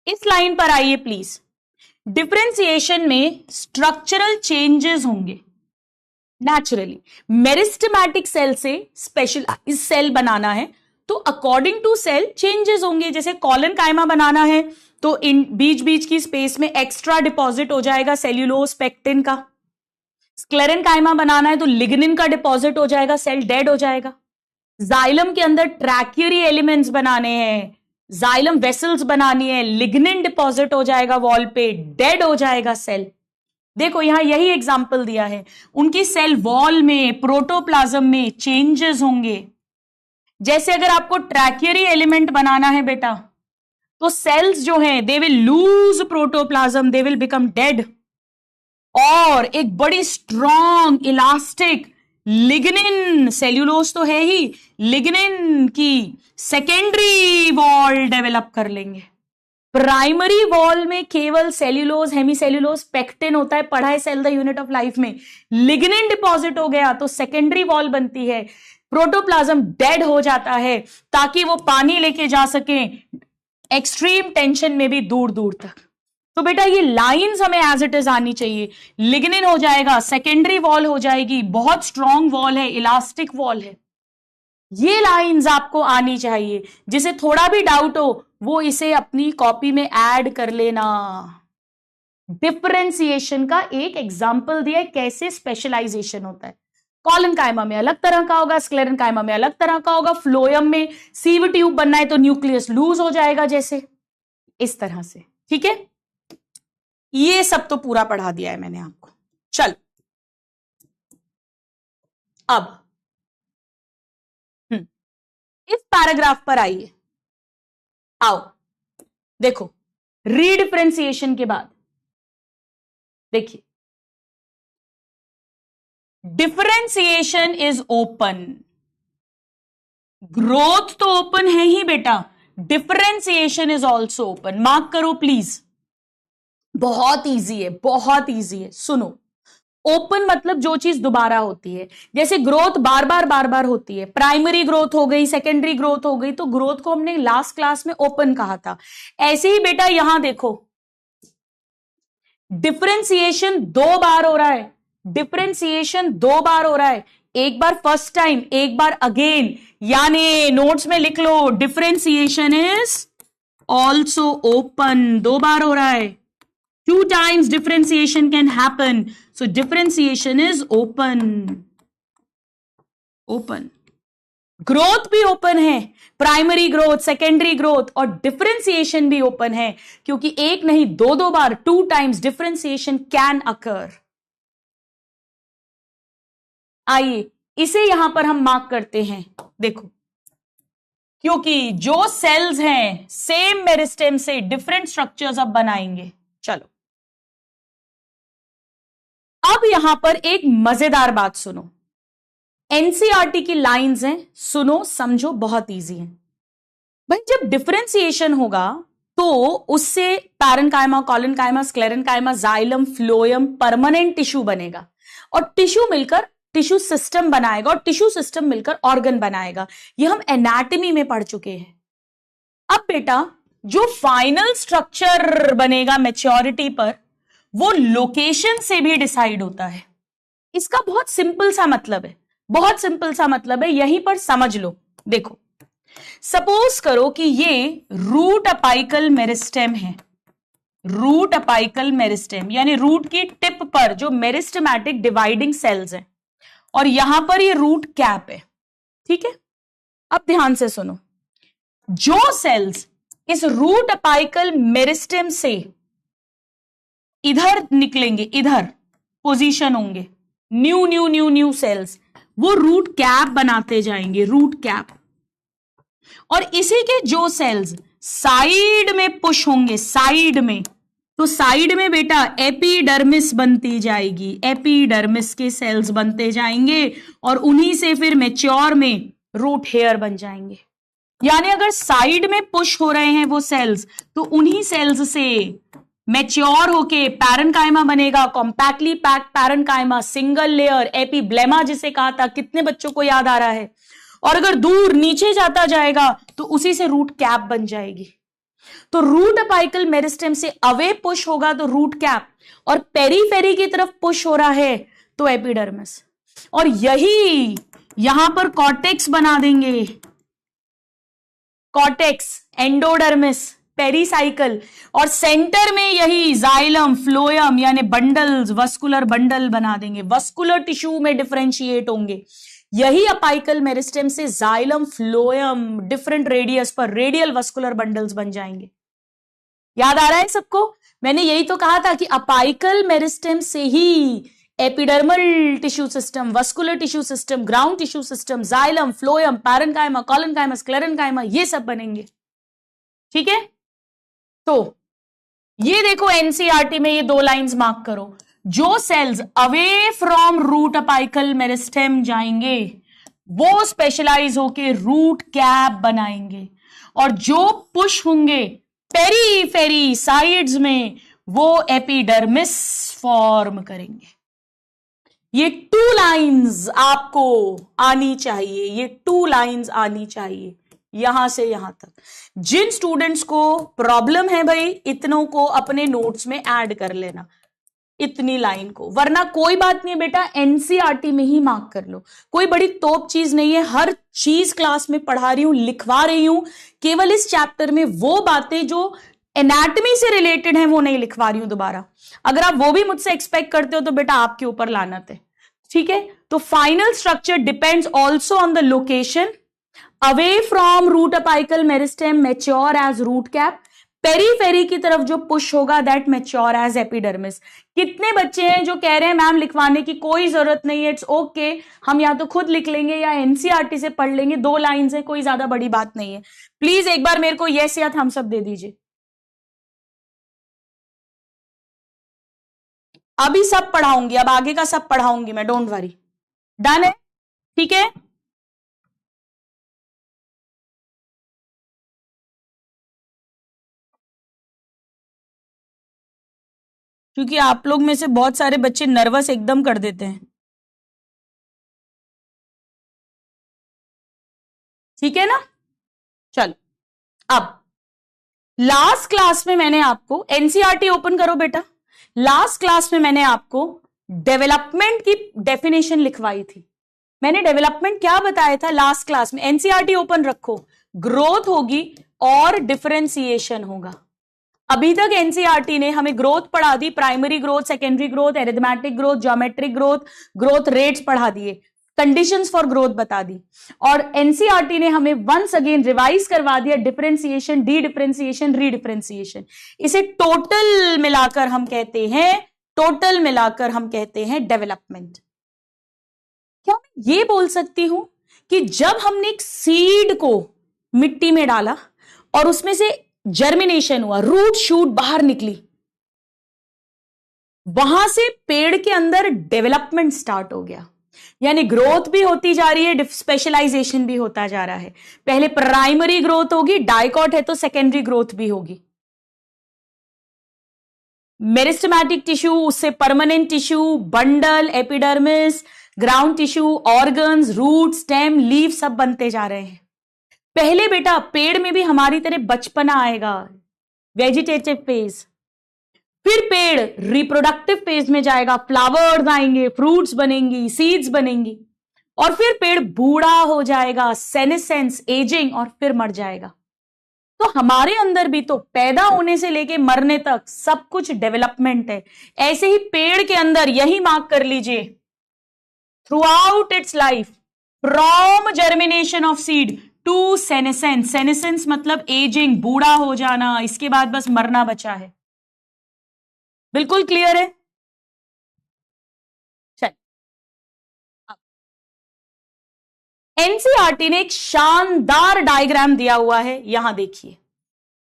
इस लाइन पर आइए प्लीज। डिफरेंशिएशन में स्ट्रक्चरल चेंजेस होंगे नेचुरली। मेरिस्टेमेटिक सेल से स्पेशलाइज्ड सेल बनाना है तो अकॉर्डिंग टू सेल चेंजेस होंगे। जैसे कॉलन कायमा बनाना है तो इन बीच बीच की स्पेस में एक्स्ट्रा डिपॉजिट हो जाएगा सेल्यूलोज पेक्टिन का। स्क्लेरन कायमा बनाना है तो लिग्निन का डिपॉजिट हो जाएगा, सेल डेड हो जाएगा। जाइलम के अंदर ट्रैक्यूरी एलिमेंट्स बनाने हैं, जाइलम वेसल्स बनानी है, लिग्निन डिपॉजिट हो जाएगा वॉल पे, डेड हो जाएगा सेल। देखो यहां यही एग्जांपल दिया है, उनकी सेल वॉल में, प्रोटोप्लाज्म में चेंजेस होंगे। जैसे अगर आपको ट्रैक्यूरी एलिमेंट बनाना है बेटा तो सेल्स जो हैं they will lose protoplasm, they will become dead, और एक बड़ी स्ट्रॉन्ग इलास्टिक लिग्निन, सेल्यूलोज तो है ही, लिग्निन की सेकेंडरी वॉल डेवलप कर लेंगे। प्राइमरी वॉल में केवल सेल्यूलोज, हेमीसेल्यूलोज, पेक्टिन होता है, पढ़ा है cell the unit of life में। लिग्निन डिपॉजिट हो गया तो सेकेंडरी वॉल बनती है, प्रोटोप्लाज्म डेड हो जाता है ताकि वो पानी लेके जा सके एक्सट्रीम टेंशन में भी दूर दूर तक। तो बेटा ये लाइंस हमें एज इट इज आनी चाहिए। लिग्निन हो जाएगा, सेकेंडरी वॉल हो जाएगी, बहुत स्ट्रॉन्ग वॉल है, इलास्टिक वॉल है, ये लाइंस आपको आनी चाहिए। जिसे थोड़ा भी डाउट हो वो इसे अपनी कॉपी में ऐड कर लेना। डिफरेंशिएशन का एक एग्जाम्पल दिया है कैसे स्पेशलाइजेशन होता है। कॉलन कायमा में अलग तरह का होगा, स्क्लेरन कायमा में अलग तरह का होगा, फ्लोएम में सीव ट्यूब बनना है तो न्यूक्लियस लूज हो जाएगा, जैसे इस तरह से। ठीक है, ये सब तो पूरा पढ़ा दिया है मैंने आपको। चल अब इस पैराग्राफ पर आइए, आओ देखो रीडिफरेंशिएशन के बाद देखिए, डिफरेंशिएशन इज ओपन, ग्रोथ तो ओपन है ही बेटा, differentiation is also open. Mark करो प्लीज, बहुत इजी है, बहुत इजी है। सुनो, ओपन मतलब जो चीज दोबारा होती है, जैसे ग्रोथ बार बार होती है, प्राइमरी ग्रोथ हो गई, सेकेंडरी ग्रोथ हो गई, तो ग्रोथ को हमने लास्ट क्लास में ओपन कहा था। ऐसे ही बेटा यहां देखो, डिफरेंशिएशन 2 बार हो रहा है, डिफरेंशिएशन 2 बार हो रहा है, एक बार फर्स्ट टाइम, एक बार अगेन, यानी नोट्स में लिख लो डिफरेंशिएशन इज ऑल्सो ओपन। 2 बार हो रहा है, 2 times differentiation can happen. So differentiation is open. Open. Growth भी ओपन है, प्राइमरी ग्रोथ, सेकेंडरी ग्रोथ, और डिफरेंशिएशन भी ओपन है, क्योंकि एक नहीं 2 बार, 2 times डिफरेंशिएशन कैन अकर। आइए इसे यहां पर हम मार्क करते हैं। देखो, क्योंकि जो सेल्स हैं सेम मेरिस्टेम से डिफरेंट स्ट्रक्चर्स अब बनाएंगे। चलो अब यहां पर एक मजेदार बात सुनो, एनसीईआरटी की लाइंस हैं, सुनो समझो, बहुत इजी है भाई। जब डिफरेंशिएशन होगा तो उससे पैरेन्काइमा, कॉलन कायमा, स्क्लेरन कायमा, जाइलम, फ्लोएम, परमानेंट टिश्यू बनेगा, और टिश्यू मिलकर टिश्यू सिस्टम बनाएगा, और टिश्यू सिस्टम मिलकर ऑर्गन बनाएगा। ये हम एनाटॉमी में पढ़ चुके हैं। अब बेटा जो फाइनल स्ट्रक्चर बनेगा मैच्योरिटी पर, वो लोकेशन से भी डिसाइड होता है। इसका बहुत सिंपल सा मतलब है, बहुत सिंपल सा मतलब है, यहीं पर समझ लो। देखो, सपोज करो कि ये रूट अपाइकल मेरिस्टेम है, रूट अपाइकल मेरिस्टेम, यानी रूट की टिप पर जो मेरिस्टेमेटिक डिवाइडिंग सेल्स हैं, और यहां पर ये रूट कैप है। ठीक है, अब ध्यान से सुनो, जो सेल्स इस रूट अपाइकल मेरिस्टेम से इधर निकलेंगे, इधर पोजीशन होंगे, new new new new sales, वो रूट कैप बनाते जाएंगे, रूट कैप। और इसी के जो सेल्स साइड में पुश होंगे, साइड में, तो साइड में बेटा एपिडर्मिस बनती जाएगी, एपिडर्मिस के सेल्स बनते जाएंगे और उन्हीं से फिर मैच्योर में रूट हेयर बन जाएंगे। यानी अगर साइड में पुश हो रहे हैं वो सेल्स, तो उन्हीं सेल्स से मैच्योर होके पैरेन्काइमा बनेगा, compactly packed parenchyma, single layer epiblema जिसे कहा था, कितने बच्चों को याद आ रहा है। और अगर दूर नीचे जाता जाएगा तो उसी से रूट कैप बन जाएगी। तो रूट अपाइकल मेरिस्टेम से अवे पुश होगा तो रूट कैप, और पेरीफेरी की तरफ पुश हो रहा है तो एपिडर्मिस, और यही यहां पर कॉर्टेक्स बना देंगे, कॉर्टेक्स, एंडोडर्मिस, पेरीसाइकल, और सेंटर में यही जाइलम, फ्लोएम यानी बंडल्स, वस्कुलर बंडल बना देंगे, वस्कुलर टिश्यू में डिफरेंशिएट होंगे। यही अपाइकल मेरिस्टेम से जाइलम, फ्लोएम, डिफरेंट रेडियस पर रेडियल वस्कुलर बंडल्स बन जाएंगे। याद आ रहा है सबको? मैंने यही तो कहा था कि अपाइकल मेरिस्टेम से ही epidermal tissue system, vascular tissue system, ground tissue system, xylem, phloem, parenchyma, collenchyma, sclerenchyma, ये सब बनेंगे। ठीक है, तो ये देखो एनसीईआरटी में ये 2 लाइंस मार्क करो, जो cells away from root apical meristem जाएंगे वो स्पेशलाइज होके रूट कैप बनाएंगे, और जो पुश होंगे पेरीफेरी साइड्स में वो एपिडर्मिस फॉर्म करेंगे। ये 2 लाइंस आपको आनी चाहिए, ये 2 लाइंस आनी चाहिए यहां से यहां तक। जिन स्टूडेंट्स को प्रॉब्लम है भाई, इतनों को अपने नोट्स में ऐड कर लेना, इतनी लाइन को, वरना कोई बात नहीं बेटा, एनसीईआरटी में ही मार्क कर लो, कोई बड़ी तोप चीज नहीं है। हर चीज क्लास में पढ़ा रही हूं, लिखवा रही हूं, केवल इस चैप्टर में वो बातें जो एनाटॉमी से रिलेटेड हैं वो नहीं लिखवा रही हूं दोबारा। अगर आप वो भी मुझसे एक्सपेक्ट करते हो तो बेटा आपके ऊपर लानत है। ठीक है, तो final structure depends also on the location, away from root apical meristem mature as root cap, periphery की तरफ जो पुश होगा दैट मैच्योर एज एपिडर्मिस। कितने बच्चे हैं जो कह रहे हैं मैम लिखवाने की कोई जरूरत नहीं है, इट्स ओके, हम या तो खुद लिख लेंगे या एनसीईआरटी से पढ़ लेंगे, 2 लाइंस है, कोई ज्यादा बड़ी बात नहीं है। प्लीज एक बार मेरे को यस या थम्स अप दे दीजिए। अभी सब पढ़ाऊंगी, अब आगे का सब पढ़ाऊंगी मैं, डोंट वरी। डन है? ठीक है, क्योंकि आप लोग में से बहुत सारे बच्चे नर्वस एकदम कर देते हैं। ठीक है ना, चलो। अब लास्ट क्लास में मैंने आपको, एनसीईआरटी ओपन करो बेटा, लास्ट क्लास में मैंने आपको डेवलपमेंट की डेफिनेशन लिखवाई थी। मैंने डेवलपमेंट क्या बताया था लास्ट क्लास में? एनसीईआरटी ओपन रखो, ग्रोथ होगी और डिफरेंशिएशन होगा। अभी तक एनसीईआरटी ने हमें ग्रोथ पढ़ा दी, primary growth, secondary growth, arithmetic growth, geometric growth, growth rates पढ़ा दिए, कंडीशंस फॉर ग्रोथ बता दी, और एनसीईआरटी ने हमें वंस अगेन रिवाइज करवा दिया डिफरेंशिएशन, डी डिफरेंशिएशन, रीडिफरेंशिएशन। इसे टोटल मिलाकर हम कहते हैं, टोटल मिलाकर हम कहते हैं डेवलपमेंट। क्या मैं ये बोल सकती हूं कि जब हमने एक सीड को मिट्टी में डाला और उसमें से जर्मिनेशन हुआ, रूट शूट बाहर निकली, वहां से पेड़ के अंदर डेवलपमेंट स्टार्ट हो गया, यानी ग्रोथ भी होती जा रही है, स्पेशलाइजेशन भी होता जा रहा है। पहले प्राइमरी ग्रोथ होगी, डाइकॉट है तो सेकेंडरी ग्रोथ भी होगी, मेरिस्टेमेटिक टिश्यू, उससे permanent tissue, bundle, epidermis, ground tissue, organs, root, stem, leave सब बनते जा रहे हैं। पहले बेटा पेड़ में भी हमारी तरह बचपना आएगा, वेजिटेटिव फेज, फिर पेड़ रिप्रोडक्टिव फेज में जाएगा, फ्लावर्स आएंगे, फ्रूट्स बनेंगी, सीड्स बनेंगी, और फिर पेड़ बूढ़ा हो जाएगा, सेनेसेंस, एजिंग, और फिर मर जाएगा। तो हमारे अंदर भी तो पैदा होने से लेके मरने तक सब कुछ डेवलपमेंट है। ऐसे ही पेड़ के अंदर यही मार्क कर लीजिए, throughout its life, from germination of seed to senescence, senescence मतलब एजिंग, बूढ़ा हो जाना, इसके बाद बस मरना बचा है। बिल्कुल क्लियर है? एनसीईआरटी ने एक शानदार डायग्राम दिया हुआ है, यहां देखिए।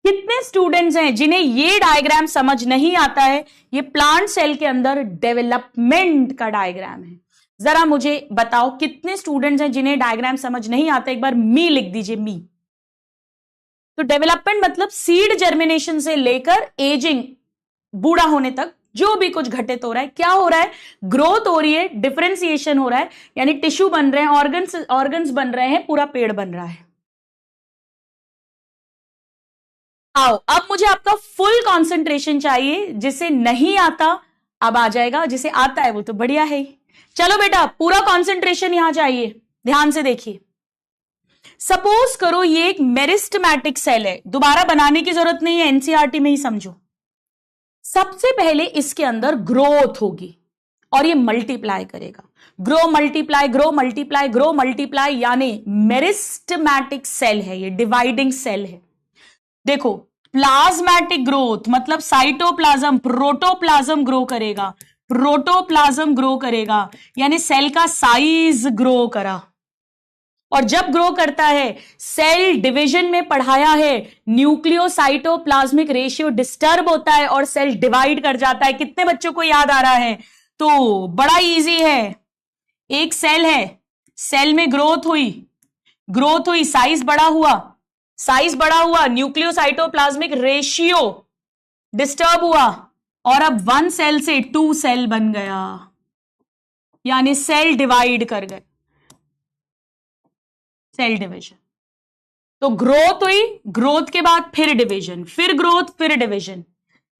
कितने स्टूडेंट्स हैं जिन्हें ये डायग्राम समझ नहीं आता है? ये प्लांट सेल के अंदर डेवलपमेंट का डायग्राम है। जरा मुझे बताओ कितने स्टूडेंट्स हैं जिन्हें डायग्राम समझ नहीं आता? एक बार मी लिख दीजिए, मी। तो डेवलपमेंट मतलब सीड जर्मिनेशन से लेकर एजिंग, बूढ़ा होने तक जो भी कुछ घटित हो रहा है, क्या हो रहा है? ग्रोथ हो रही है, डिफरेंशिएशन हो रहा है, यानी टिश्यू बन रहे हैं, ऑर्गन्स बन रहे हैं, पूरा पेड़ बन रहा है। आओ, अब मुझे आपका फुल कंसंट्रेशन चाहिए। जिसे नहीं आता अब आ जाएगा, जिसे आता है वो तो बढ़िया है ही। चलो बेटा, पूरा कंसंट्रेशन यहां चाहिए, ध्यान से देखिए। सपोज करो ये एक मेरिस्टेमेटिक सेल है, दोबारा बनाने की जरूरत नहीं है, एनसीईआरटी में ही समझो। सबसे पहले इसके अंदर ग्रोथ होगी और ये मल्टीप्लाई करेगा, grow multiply, grow multiply, grow multiply, यानी मेरिस्टेमेटिक सेल है, ये डिवाइडिंग सेल है। देखो, प्लाज्मेटिक ग्रोथ मतलब साइटोप्लाज्म, प्रोटोप्लाज्म ग्रो करेगा, प्रोटोप्लाज्म ग्रो करेगा, यानी सेल का साइज ग्रो करा। और जब ग्रो करता है, सेल डिवीजन में पढ़ाया है, न्यूक्लियोसाइटोप्लाज्मिक रेशियो डिस्टर्ब होता है और सेल डिवाइड कर जाता है। कितने बच्चों को याद आ रहा है? तो बड़ा इजी है। एक सेल है, सेल में ग्रोथ हुई, साइज बड़ा हुआ, न्यूक्लियोसाइटोप्लाज्मिक रेशियो डिस्टर्ब हुआ, और अब 1 सेल से 2 सेल बन गया, यानी सेल डिवाइड कर गए, सेल डिवीजन। तो ग्रोथ हुई, ग्रोथ के बाद फिर डिवीजन, फिर ग्रोथ, फिर डिवीजन।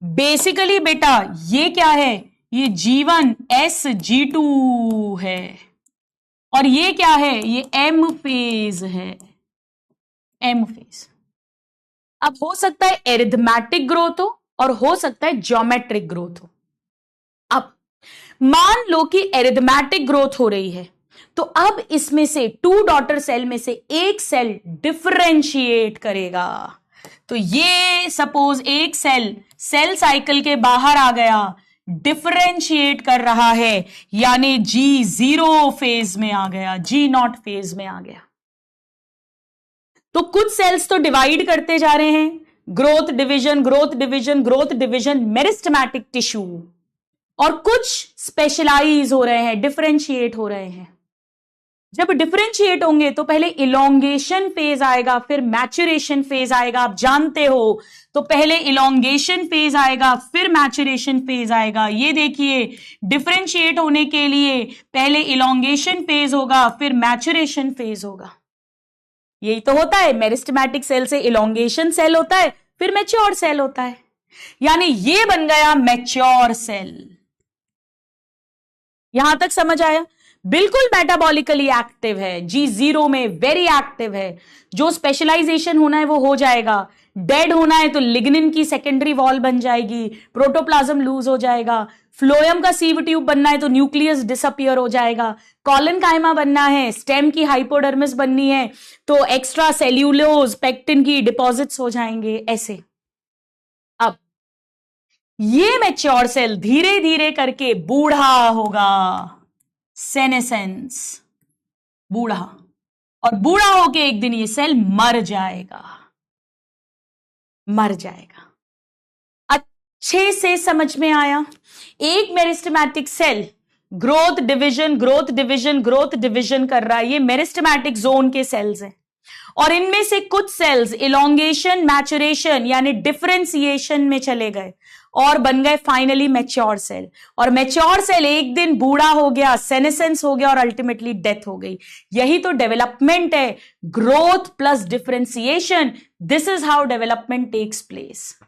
बेसिकली बेटा ये क्या है? ये G1 SG2 है, और ये क्या है? ये M फेज है, M फेज। अब हो सकता है एरिथमेटिक ग्रोथ हो और हो सकता है ज्योमेट्रिक ग्रोथ हो। अब मान लो कि एरिथमेटिक ग्रोथ हो रही है, तो अब इसमें से 2 डॉटर सेल में से एक सेल डिफरेंशिएट करेगा। तो ये सपोज एक सेल साइकिल के बाहर आ गया, डिफरेंशिएट कर रहा है, यानी G0 फेज में आ गया, G0 फेज में आ गया। तो कुछ सेल्स तो डिवाइड करते जा रहे हैं, growth division, growth division, growth division, meristematic tissue, और कुछ स्पेशलाइज हो रहे हैं, डिफरेंशिएट हो रहे हैं। जब डिफरेंशिएट होंगे तो पहले इलोंगेशन फेज आएगा, फिर मैचुरेशन फेज आएगा। आप जानते हो, तो पहले इलोंगेशन फेज आएगा, फिर मैचुरेशन फेज आएगा। ये देखिए, डिफरेंशिएट होने के लिए पहले इलोंगेशन फेज होगा, फिर मैचुरेशन फेज होगा। यही तो होता है, मेरिस्टेमेटिक सेल से इलोंगेशन सेल होता है, फिर मैच्योर सेल होता है, यानी ये बन गया मैच्योर सेल। यहां तक समझ आया? बिल्कुल मेटाबॉलिकली एक्टिव है, G0 में वेरी एक्टिव है। जो स्पेशलाइजेशन होना है वो हो जाएगा। डेड होना है तो लिग्निन की सेकेंडरी वॉल बन जाएगी, प्रोटोप्लाज्म लूज हो जाएगा। फ्लोएम का सीव ट्यूब बनना है तो न्यूक्लियस डिसअपियर हो जाएगा। कॉलन कायमा बनना है, स्टेम की हाइपोडर्मिस बननी है तो एक्स्ट्रा सेल्यूलोज, पेक्टिन की डिपॉजिट्स हो जाएंगे, ऐसे। अब ये मैच्योर सेल धीरे धीरे करके बूढ़ा होगा, सेनेसेंस, बूढ़ा, और बूढ़ा होके एक दिन ये सेल मर जाएगा, मर जाएगा। अच्छे से समझ में आया? एक meristematic cell growth division, growth division, growth division कर रहा है, ये मेरिस्टेमेटिक जोन के सेल्स हैं, और इनमें से कुछ सेल्स इलोंगेशन, मैचुरेशन यानी डिफरेंशिएशन में चले गए और बन गए फाइनली मैच्योर सेल। और मैच्योर सेल एक दिन बूढ़ा हो गया, सेनेसेंस हो गया, और अल्टीमेटली डेथ हो गई। यही तो डेवलपमेंट है, growth plus differentiation. This is how development takes place.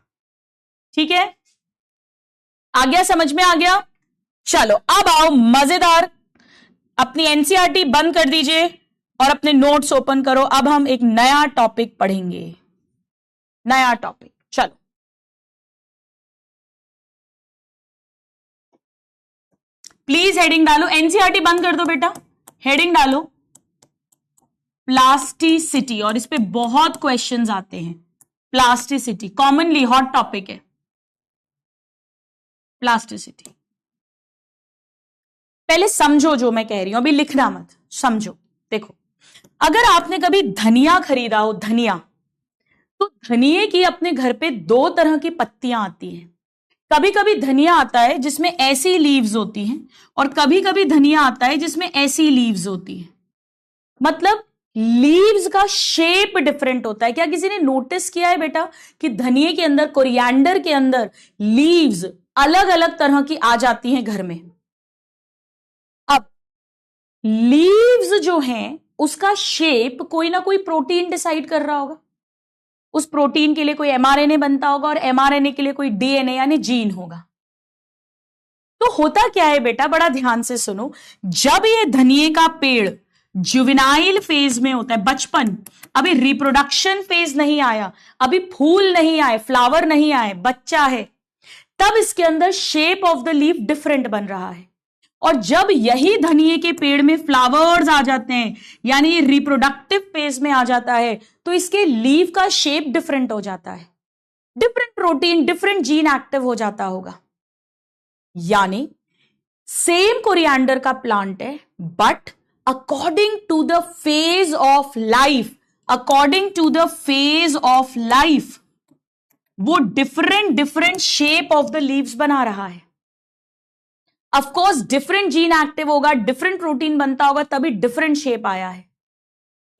ठीक है, आ गया? समझ में आ गया? चलो अब आओ, मजेदार, अपनी एनसीईआरटी बंद कर दीजिए और अपने नोट्स ओपन करो। अब हम एक नया टॉपिक पढ़ेंगे, नया टॉपिक। चलो प्लीज हेडिंग डालो, एनसीईआरटी बंद कर दो बेटा, हेडिंग डालो प्लास्टिसिटी, और इस पे बहुत क्वेश्चंस आते हैं। प्लास्टिसिटी कॉमनली हॉट टॉपिक है, प्लास्टिसिटी। पहले समझो जो मैं कह रही हूं, अभी लिखना मत, समझो। देखो, अगर आपने कभी धनिया खरीदा हो, धनिया, तो धनिये की अपने घर पे दो तरह की पत्तियां आती हैं। कभी कभी धनिया आता है जिसमें ऐसी लीव्स होती हैं, और कभी कभी धनिया आता है जिसमें ऐसी लीव्स होती हैं। मतलब लीव्स का शेप डिफरेंट होता है। क्या किसी ने नोटिस किया है बेटा कि धनिये के अंदर, कोरिएंडर के अंदर लीव्स अलग अलग तरह की आ जाती हैं घर में। अब लीव्स जो हैं उसका शेप कोई ना कोई प्रोटीन डिसाइड कर रहा होगा। उस प्रोटीन के लिए कोई एमआरएनए बनता होगा, और एमआरएनए के लिए कोई डीएनए यानी जीन होगा। तो होता क्या है बेटा, बड़ा ध्यान से सुनो। जब ये धनिये का पेड़ जुवेनाइल फेज में होता है, बचपन, अभी रिप्रोडक्शन फेज नहीं आया, अभी फूल नहीं आए, फ्लावर नहीं आए, बच्चा है, तब इसके अंदर shape of the leaf different बन रहा है। और जब यही धनिये के पेड़ में फ्लावर्स आ जाते हैं, यानी ये रिप्रोडक्टिव फेज में आ जाता है, तो इसके लीफ का शेप डिफरेंट हो जाता है। Different protein, different gene active हो जाता होगा। यानी सेम कोरिएंडर का प्लांट है, but according to the phase of life, according to the phase of life, वो different different shape of the leaves बना रहा है। Of course different gene active होगा, डिफरेंट प्रोटीन बनता होगा, तभी डिफरेंट शेप आया है।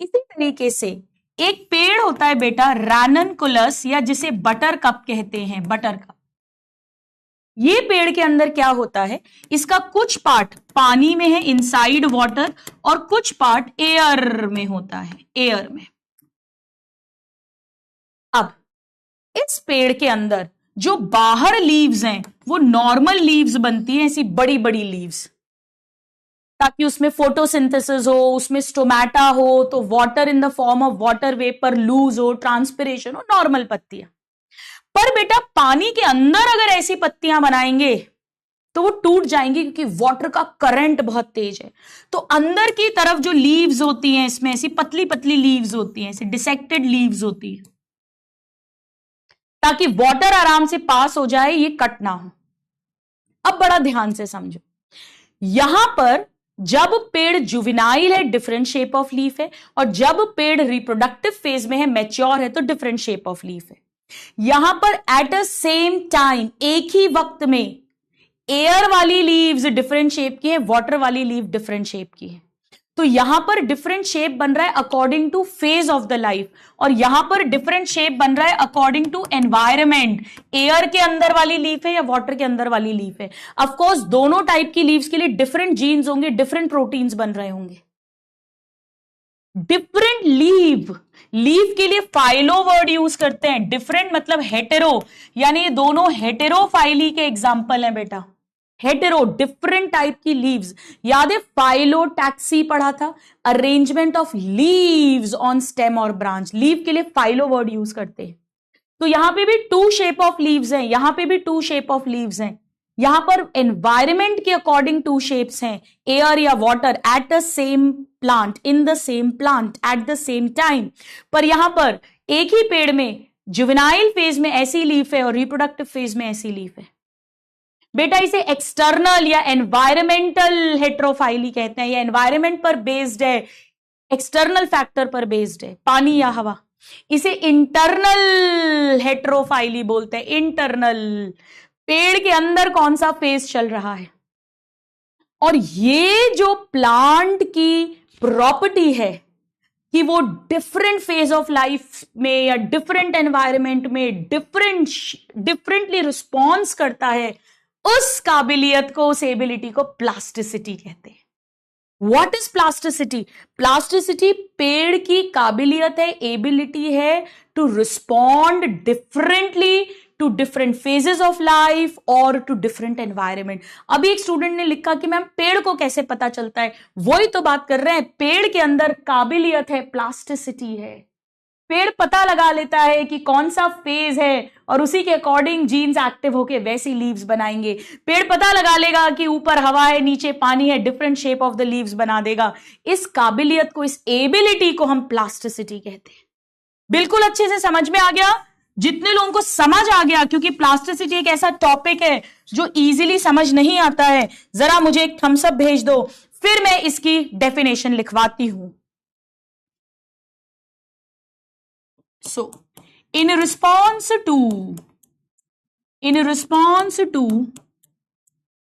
इसी तरीके से एक पेड़ होता है बेटा, रैननकुलस, या जिसे बटर कप कहते हैं, बटर कप। ये पेड़ के अंदर क्या होता है, इसका कुछ पार्ट पानी में है, इनसाइड वाटर, और कुछ पार्ट एयर में होता है, एयर में। अब इस पेड़ के अंदर जो बाहर लीव्स हैं वो नॉर्मल लीव्स बनती हैं, ऐसी बड़ी बड़ी लीव्स, ताकि उसमें फोटोसिंथेसिस हो, उसमें स्टोमेटा हो, तो water in the form of water vapour lose हो, ट्रांसपिरेशन हो, नॉर्मल पत्तियां। पर बेटा पानी के अंदर अगर ऐसी पत्तियां बनाएंगे तो वो टूट जाएंगी, क्योंकि वाटर का करंट बहुत तेज है। तो अंदर की तरफ जो लीव्स होती हैं, इसमें ऐसी पतली पतली लीव्स होती हैं, ऐसी डिसेक्टेड लीव्स होती है, ताकि वाटर आराम से पास हो जाए, ये कट ना हो। अब बड़ा ध्यान से समझो, यहां पर जब पेड़ जुवेनाइल है, डिफरेंट शेप ऑफ लीफ है, और जब पेड़ रिप्रोडक्टिव फेज में है, मैच्योर है, तो डिफरेंट शेप ऑफ लीफ है। यहां पर एट अ सेम टाइम, एक ही वक्त में, एयर वाली लीव्स डिफरेंट शेप की है, वाटर वाली लीव डिफरेंट शेप की है। तो यहां पर डिफरेंट शेप बन रहा है according two phase of the life, और यहां पर डिफरेंट शेप बन रहा है अकॉर्डिंग टू एनवायरमेंट। एयर के अंदर वाली लीफ है या वाटर के अंदर वाली लीफ है। ऑफ कोर्स दोनों टाइप की लीव्स के लिए डिफरेंट जीन्स होंगे, डिफरेंट प्रोटीन्स बन रहे होंगे। डिफरेंट लीव के लिए फाइलो वर्ड यूज करते हैं। डिफरेंट मतलब हेटेरो, यानी ये दोनों हेटेरोफाइली के एग्जाम्पल हैं बेटा। हेटेरो, डिफरेंट टाइप की लीव्स। याद है फाइलोटैक्सी पढ़ा था, arrangement of leaves on stem और ब्रांच। लीव के लिए फाइलो वर्ड यूज करते हैं। तो यहां पे भी टू शेप ऑफ लीव्स हैं, यहां पे भी टू शेप ऑफ लीव्स हैं। यहां पर एनवायरमेंट के अकॉर्डिंग टू शेप्स हैं, एयर या water, at the same plant, in the same plant, at the same time. पर यहां पर एक ही पेड़ में जुवेनाइल फेज में ऐसी लीफ है और रिप्रोडक्टिव फेज में ऐसी लीफ है। बेटा इसे एक्सटर्नल या एनवायरमेंटल हेट्रोफाइली कहते हैं। ये एनवायरमेंट पर बेस्ड है, एक्सटर्नल फैक्टर पर बेस्ड है, पानी या हवा। इसे इंटरनल हेट्रोफाइली बोलते हैं। इंटरनल, पेड़ के अंदर कौन सा फेज चल रहा है। और ये जो प्लांट की प्रॉपर्टी है कि वो डिफरेंट फेज ऑफ लाइफ में या डिफरेंट एनवायरमेंट में डिफरेंटली रिस्पॉन्स करता है, उस काबिलियत को, उस एबिलिटी को प्लास्टिसिटी कहते हैं। What is plasticity? प्लास्टिसिटी पेड़ की काबिलियत है, एबिलिटी है to respond differently to different phases of life और टू डिफरेंट एनवायरमेंट। अभी एक स्टूडेंट ने लिखा कि मैम पेड़ को कैसे पता चलता है, वही तो बात कर रहे हैं। पेड़ के अंदर काबिलियत है, प्लास्टिसिटी है। पेड़ पता लगा लेता है कि कौन सा फेज है और उसी के अकॉर्डिंग जीन्स एक्टिव होके वैसी लीव्स बनाएंगे। पेड़ पता लगा लेगा कि ऊपर हवा है नीचे पानी है, different shape of the leaves बना देगा। इस काबिलियत को, इस एबिलिटी को हम प्लास्टिसिटी कहते हैं। बिल्कुल अच्छे से समझ में आ गया? जितने लोगों को समझ आ गया, क्योंकि प्लास्टिसिटी एक ऐसा टॉपिक है जो इजीली समझ नहीं आता है, जरा मुझे एक थम्स अप भेज दो, फिर मैं इसकी डेफिनेशन लिखवाती हूं। So, in response to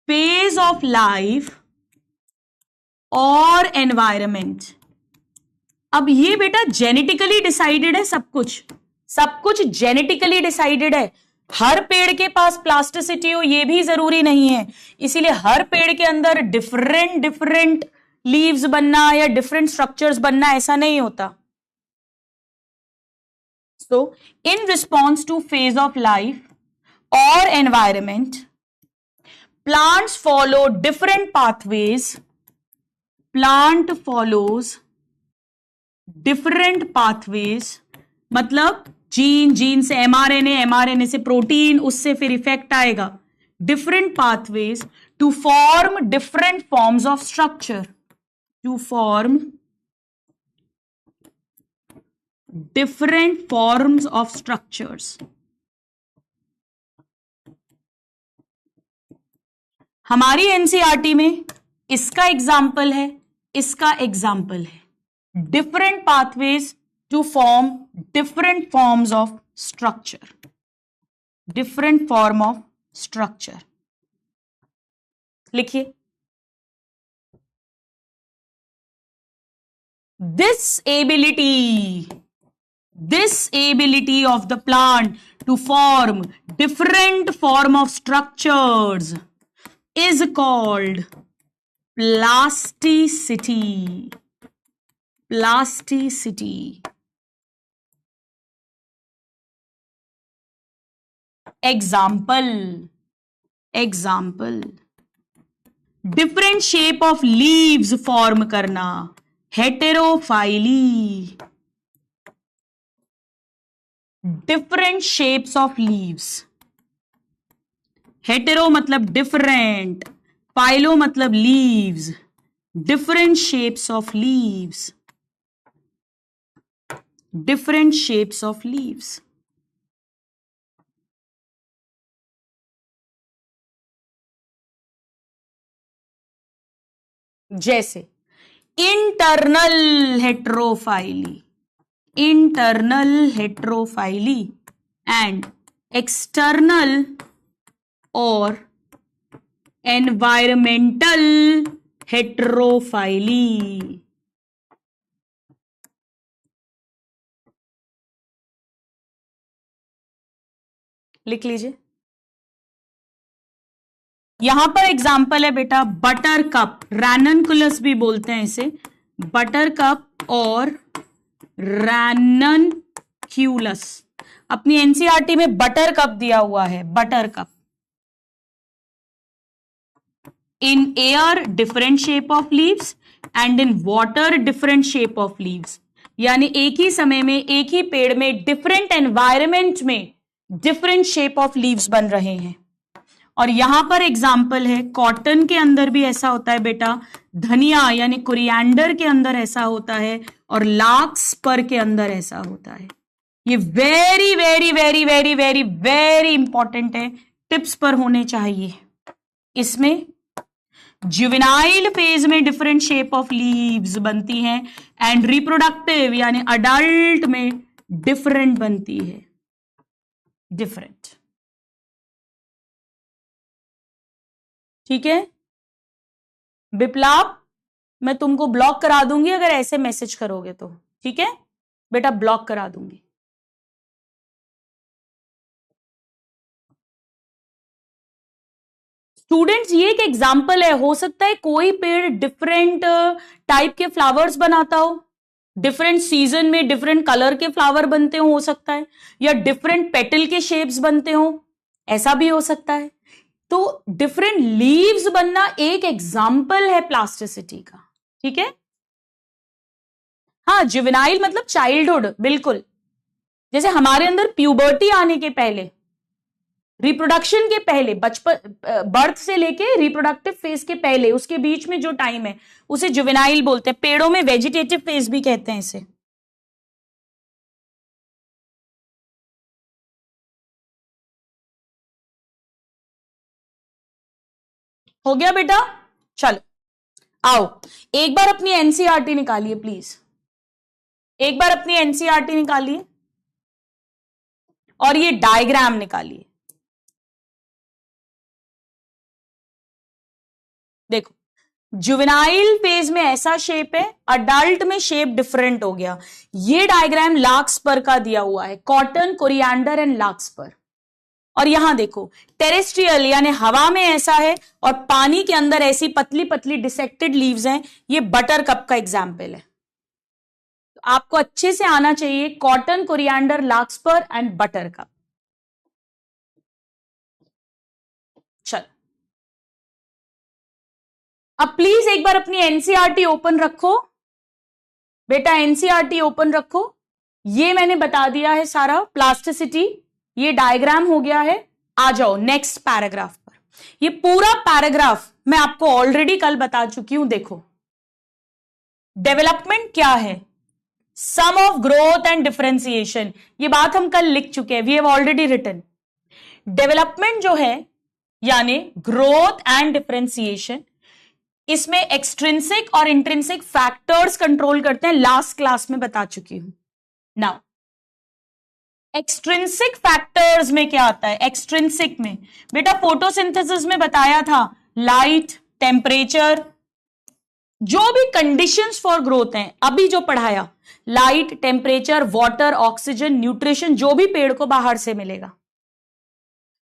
phase of life or environment, अब ये बेटा जेनेटिकली डिसाइडेड है, सब कुछ जेनेटिकली डिसाइडेड है। हर पेड़ के पास प्लास्टिसिटी हो ये भी जरूरी नहीं है, इसीलिए हर पेड़ के अंदर डिफरेंट लीव्स बनना या डिफरेंट स्ट्रक्चर्स बनना ऐसा नहीं होता। So, in response to phase of life or environment, plants follow different pathways. Plant follows different pathways. मतलब जीन से mRNA से प्रोटीन, उससे फिर इफेक्ट आएगा। Different pathways to form different forms of structure. To form different forms of structures. हमारी एनसीईआरटी में इसका एग्जाम्पल है, इसका एग्जाम्पल है। Different pathways to form different forms of structure, different form of structure. लिखिए, this ability of the plant to form different form of structures is called plasticity. Example, different shape of leaves form करना, heterophyly. Different shapes of leaves. Hetero मतलब different, philo मतलब leaves. Different shapes of leaves. Different shapes of leaves. जैसे internal heterophyly and external or environmental heterophyly. लिख लीजिए। यहां पर एग्जाम्पल है बेटा बटर कप, रैननकुलस भी बोलते हैं इसे, बटर कप और रैननक्यूलस। अपनी एनसीईआरटी में बटर कप दिया हुआ है, butter cup. In air different shape of leaves and in water different shape of leaves, यानी एक ही समय में एक ही पेड़ में डिफरेंट एनवायरमेंट में डिफरेंट शेप ऑफ लीव्स बन रहे हैं। और यहां पर एग्जाम्पल है कॉटन के अंदर भी ऐसा होता है बेटा, धनिया यानी कोरिएंडर के अंदर ऐसा होता है, और लार्कस्पर के अंदर ऐसा होता है। ये very very very very very very important है, टिप्स पर होने चाहिए। इसमें जुवेनाइल फेज में डिफरेंट शेप ऑफ लीव्स बनती हैं एंड रिप्रोडक्टिव यानी अडल्ट में डिफरेंट बनती है, डिफरेंट। ठीक है विप्लव, मैं तुमको ब्लॉक करा दूंगी अगर ऐसे मैसेज करोगे तो। ठीक है बेटा, ब्लॉक करा दूंगी। स्टूडेंट्स, ये एक एग्जाम्पल है, हो सकता है कोई पेड़ डिफरेंट टाइप के फ्लावर्स बनाता हो, डिफरेंट सीजन में डिफरेंट कलर के फ्लावर बनते हो सकता है, या डिफरेंट पेटल के शेप्स बनते हो, ऐसा भी हो सकता है। तो डिफरेंट लीव्स बनना एक एग्जाम्पल है प्लास्टिसिटी का। ठीक है, हाँ जुवेनाइल मतलब चाइल्डहुड, बिल्कुल जैसे हमारे अंदर प्यूबर्टी आने के पहले, रिप्रोडक्शन के पहले, बचपन बर्थ से लेके रिप्रोडक्टिव फेज के पहले, उसके बीच में जो टाइम है उसे जुवेनाइल बोलते हैं। पेड़ों में वेजिटेटिव फेज भी कहते हैं इसे। हो गया बेटा? चलो आओ एक बार अपनी एनसीईआरटी निकालिए प्लीज, एक बार अपनी एनसीईआरटी निकालिए और ये डायग्राम निकालिए। देखो जुवेनाइल फेज में ऐसा शेप है, अडल्ट में शेप डिफरेंट हो गया। ये डायग्राम लार्कस्पर का दिया हुआ है, कॉटन, कोरिएंडर एंड लार्कस्पर। और यहां देखो टेरेस्ट्रियल यानी हवा में ऐसा है और पानी के अंदर ऐसी पतली पतली डिसेक्टेड लीव्स हैं। ये बटर कप का एग्जाम्पल है। तो आपको अच्छे से आना चाहिए cotton, coriander, larkspur and buttercup. चल अब प्लीज एक बार अपनी एनसीईआरटी ओपन रखो बेटा, एनसीईआरटी ओपन रखो। ये मैंने बता दिया है सारा, प्लास्टिसिटी, ये डायग्राम हो गया है। आ जाओ नेक्स्ट पैराग्राफ पर। ये पूरा पैराग्राफ मैं आपको ऑलरेडी कल बता चुकी हूं। देखो डेवलपमेंट क्या है, sum of growth and differentiation, ये बात हम कल लिख चुके हैं, we have already written. Development जो है यानी ग्रोथ एंड डिफरेंशिएशन, इसमें एक्सट्रिंसिक और इंट्रिंसिक फैक्टर्स कंट्रोल करते हैं, लास्ट क्लास में बता चुकी हूं। नाउ एक्सट्रिंसिक फैक्टर्स में क्या आता है? एक्सट्रिंसिक में बेटा फोटोसिंथेसिस में बताया था, लाइट, टेम्परेचर, जो भी कंडीशंस फॉर ग्रोथ हैं अभी जो पढ़ाया, light, temperature, water, oxygen, nutrition, जो भी पेड़ को बाहर से मिलेगा।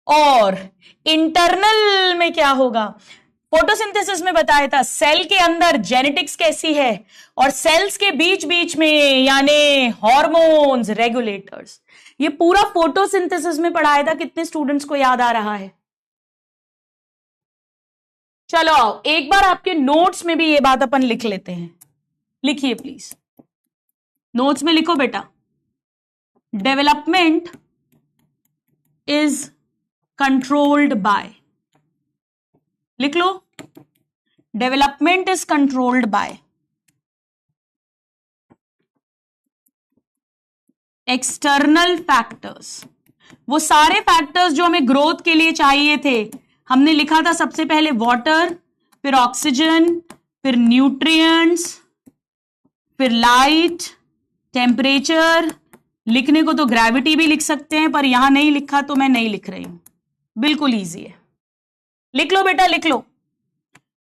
और इंटरनल में क्या होगा? फोटोसिंथेसिस में बताया था सेल के अंदर जेनेटिक्स कैसी है और सेल्स के बीच बीच में यानी हार्मोन्स, रेगुलेटर्स। ये पूरा फोटोसिंथेसिस में पढ़ाया था। कितने स्टूडेंट्स को याद आ रहा है? चलो आओ एक बार आपके नोट्स में भी ये बात अपन लिख लेते हैं। लिखिए प्लीज, नोट्स में लिखो बेटा, डेवलपमेंट इज कंट्रोल्ड बाय, लिख लो, development is controlled by external factors. वो सारे फैक्टर्स जो हमें ग्रोथ के लिए चाहिए थे, हमने लिखा था सबसे पहले वाटर, फिर ऑक्सीजन, फिर न्यूट्रिएंट्स, फिर लाइट, टेम्परेचर। लिखने को तो ग्रेविटी भी लिख सकते हैं, पर यहां नहीं लिखा तो मैं नहीं लिख रही हूं, बिल्कुल ईजी है। लिख लो बेटा, लिख लो।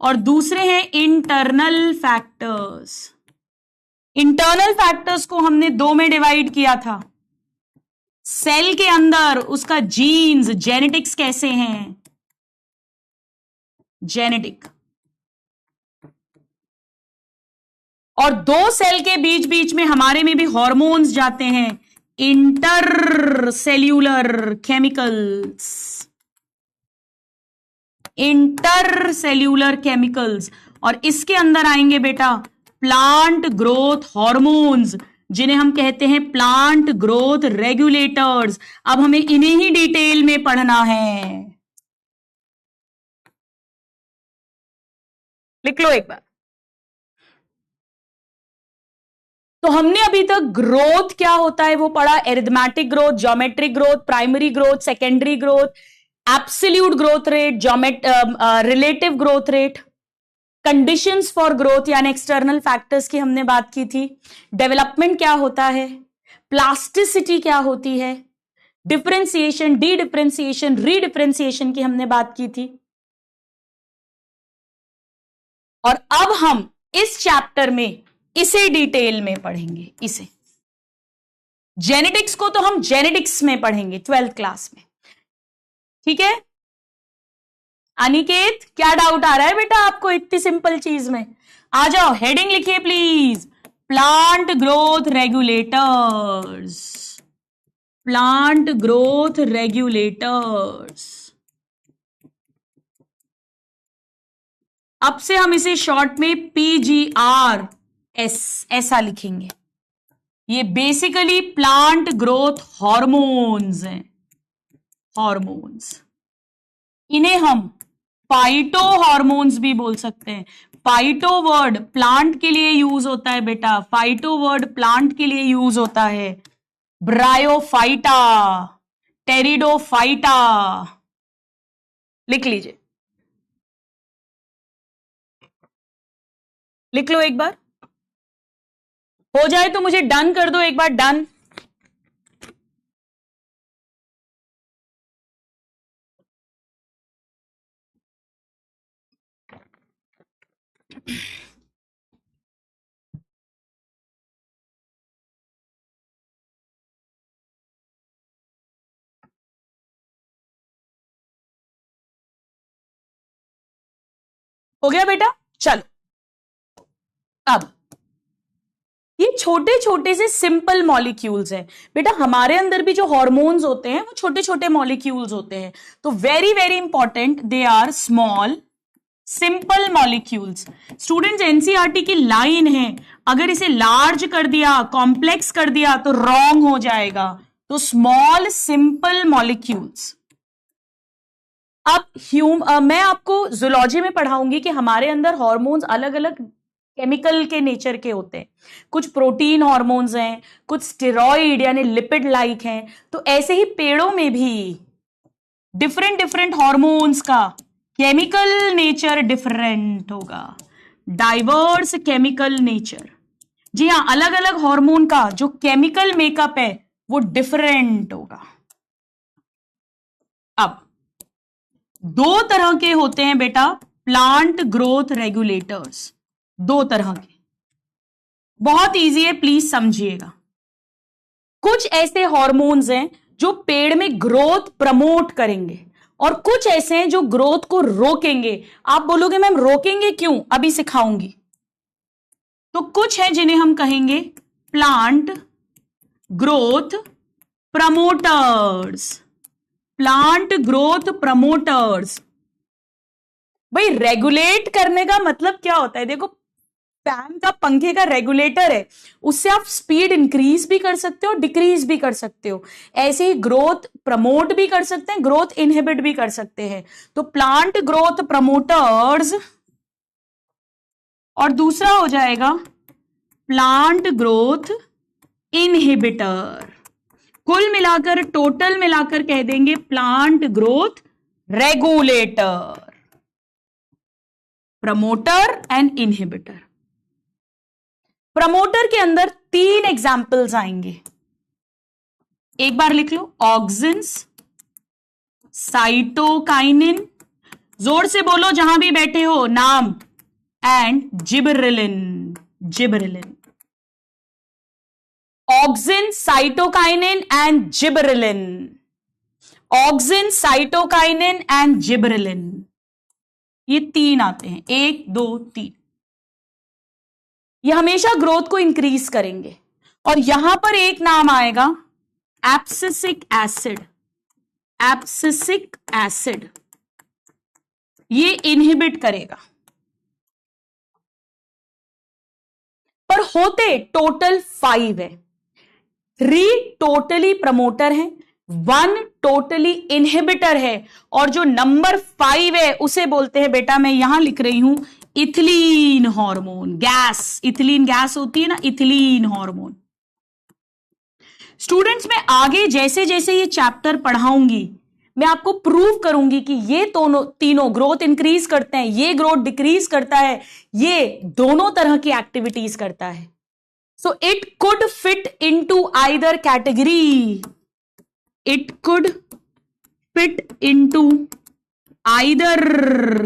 और दूसरे हैं इंटरनल फैक्टर्स। इंटरनल फैक्टर्स को हमने दो में डिवाइड किया था। सेल के अंदर उसका जीन्स, जेनेटिक्स कैसे हैं, जेनेटिक। और दो सेल के बीच बीच में हमारे में भी हार्मोन्स जाते हैं, inter cellular chemicals, inter cellular chemicals. और इसके अंदर आएंगे बेटा प्लांट ग्रोथ हार्मोन्स, जिन्हें हम कहते हैं प्लांट ग्रोथ रेगुलेटर्स। अब हमें इन्हें ही डिटेल में पढ़ना है। लिख लो एक बार। तो हमने अभी तक ग्रोथ क्या होता है वो पढ़ा, arithmetic growth, geometric growth, primary growth, secondary growth, absolute growth rate, relative growth rate, conditions for growth यानी एक्सटर्नल फैक्टर्स की हमने बात की थी। डेवलपमेंट क्या होता है, प्लास्टिसिटी क्या होती है, डिफरेंशिएशन, डी डिफरेंशिएशन, रीडिफरेंशिएशन की हमने बात की थी। और अब हम इस चैप्टर में इसे डिटेल में पढ़ेंगे। इसे जेनेटिक्स को तो हम जेनेटिक्स में पढ़ेंगे 12th क्लास में, ठीक है। अनिकेत क्या डाउट आ रहा है बेटा आपको इतनी सिंपल चीज में? आ जाओ, हेडिंग लिखिए please, plant growth regulators, plant growth regulators. अब से हम इसे शॉर्ट में PGRS ऐसा लिखेंगे। ये बेसिकली प्लांट ग्रोथ हॉर्मोन्स हैं, हॉर्मोन्स। इन्हें हम फाइटो हॉर्मोन्स भी बोल सकते हैं। फाइटो वर्ड प्लांट के लिए यूज होता है बेटा, फाइटो वर्ड प्लांट के लिए यूज होता है। ब्रायोफाइटा, टेरिडोफाइटा, लिख लीजिए, लिख लो एक बार। हो जाए तो मुझे डन कर दो एक बार, डन। हो गया बेटा, चलो। अब ये छोटे छोटे से सिंपल मॉलिक्यूल्स हैं बेटा। हमारे अंदर भी जो हॉर्मोन्स होते हैं वो छोटे छोटे मॉलिक्यूल्स होते हैं। तो very very important, they are small simple molecules. Students, NCERT की लाइन है, अगर इसे लार्ज कर दिया, कॉम्प्लेक्स कर दिया तो रॉन्ग हो जाएगा। तो स्मॉल सिंपल मॉलिक्यूल्स। अब मैं आपको जूलॉजी में पढ़ाऊंगी कि हमारे अंदर हॉर्मोन्स अलग अलग केमिकल के नेचर के होते हैं। कुछ प्रोटीन हॉर्मोन्स हैं, कुछ स्टेरॉइड यानी लिपिड लाइक हैं। तो ऐसे ही पेड़ों में भी डिफरेंट डिफरेंट हॉर्मोन्स का केमिकल नेचर डिफरेंट होगा, डाइवर्स केमिकल नेचर। जी हाँ, अलग अलग हार्मोन का जो केमिकल मेकअप है वो डिफरेंट होगा। अब दो तरह के होते हैं बेटा प्लांट ग्रोथ रेगुलेटर्स, दो तरह के। बहुत इजी है, प्लीज समझिएगा। कुछ ऐसे हार्मोन्स हैं जो पेड़ में ग्रोथ प्रमोट करेंगे और कुछ ऐसे हैं जो ग्रोथ को रोकेंगे। आप बोलोगे मैम रोकेंगे क्यों, अभी सिखाऊंगी। तो कुछ हैं जिन्हें हम कहेंगे plant growth promoters, plant growth promoters. भाई रेगुलेट करने का मतलब क्या होता है? देखो, फैन का, पंखे का रेगुलेटर है, उससे आप स्पीड इंक्रीज भी कर सकते हो, डिक्रीज भी कर सकते हो। ऐसे ही ग्रोथ प्रमोट भी कर सकते हैं, ग्रोथ इनहिबिट भी कर सकते हैं। तो प्लांट ग्रोथ प्रमोटर्स और दूसरा हो जाएगा प्लांट ग्रोथ इनहिबिटर। कुल मिलाकर, टोटल मिलाकर कह देंगे plant growth regulator, promoter and inhibitor. Promoter के अंदर तीन एग्जाम्पल्स आएंगे, एक बार लिख लो। ऑक्सिन्स, साइटोकाइनिन, जोर से बोलो जहां भी बैठे हो नाम, and gibberellin, gibberellin. Auxin, cytokinin and gibberellin, auxin, cytokinin and gibberellin. ये तीन आते हैं, 1 2 3। ये हमेशा ग्रोथ को इंक्रीज करेंगे। और यहां पर एक नाम आएगा एब्सिसिक एसिड, एब्सिसिक एसिड। ये इनहिबिट करेगा। पर होते टोटल 5 है। 3 टोटली प्रमोटर है, 1 टोटली इनहिबिटर है, और जो नंबर 5 है उसे बोलते हैं बेटा, मैं यहां लिख रही हूं, ethylene hormone, gas. Ethylene gas होती है ना, इथिलीन हार्मोन। स्टूडेंट्स, मैं आगे जैसे जैसे ये चैप्टर पढ़ाऊंगी मैं आपको प्रूव करूंगी कि ये तीनों ग्रोथ इंक्रीज करते हैं, ये ग्रोथ डिक्रीज करता है, ये दोनों तरह की एक्टिविटीज करता है। So it could fit into either category. It could fit into either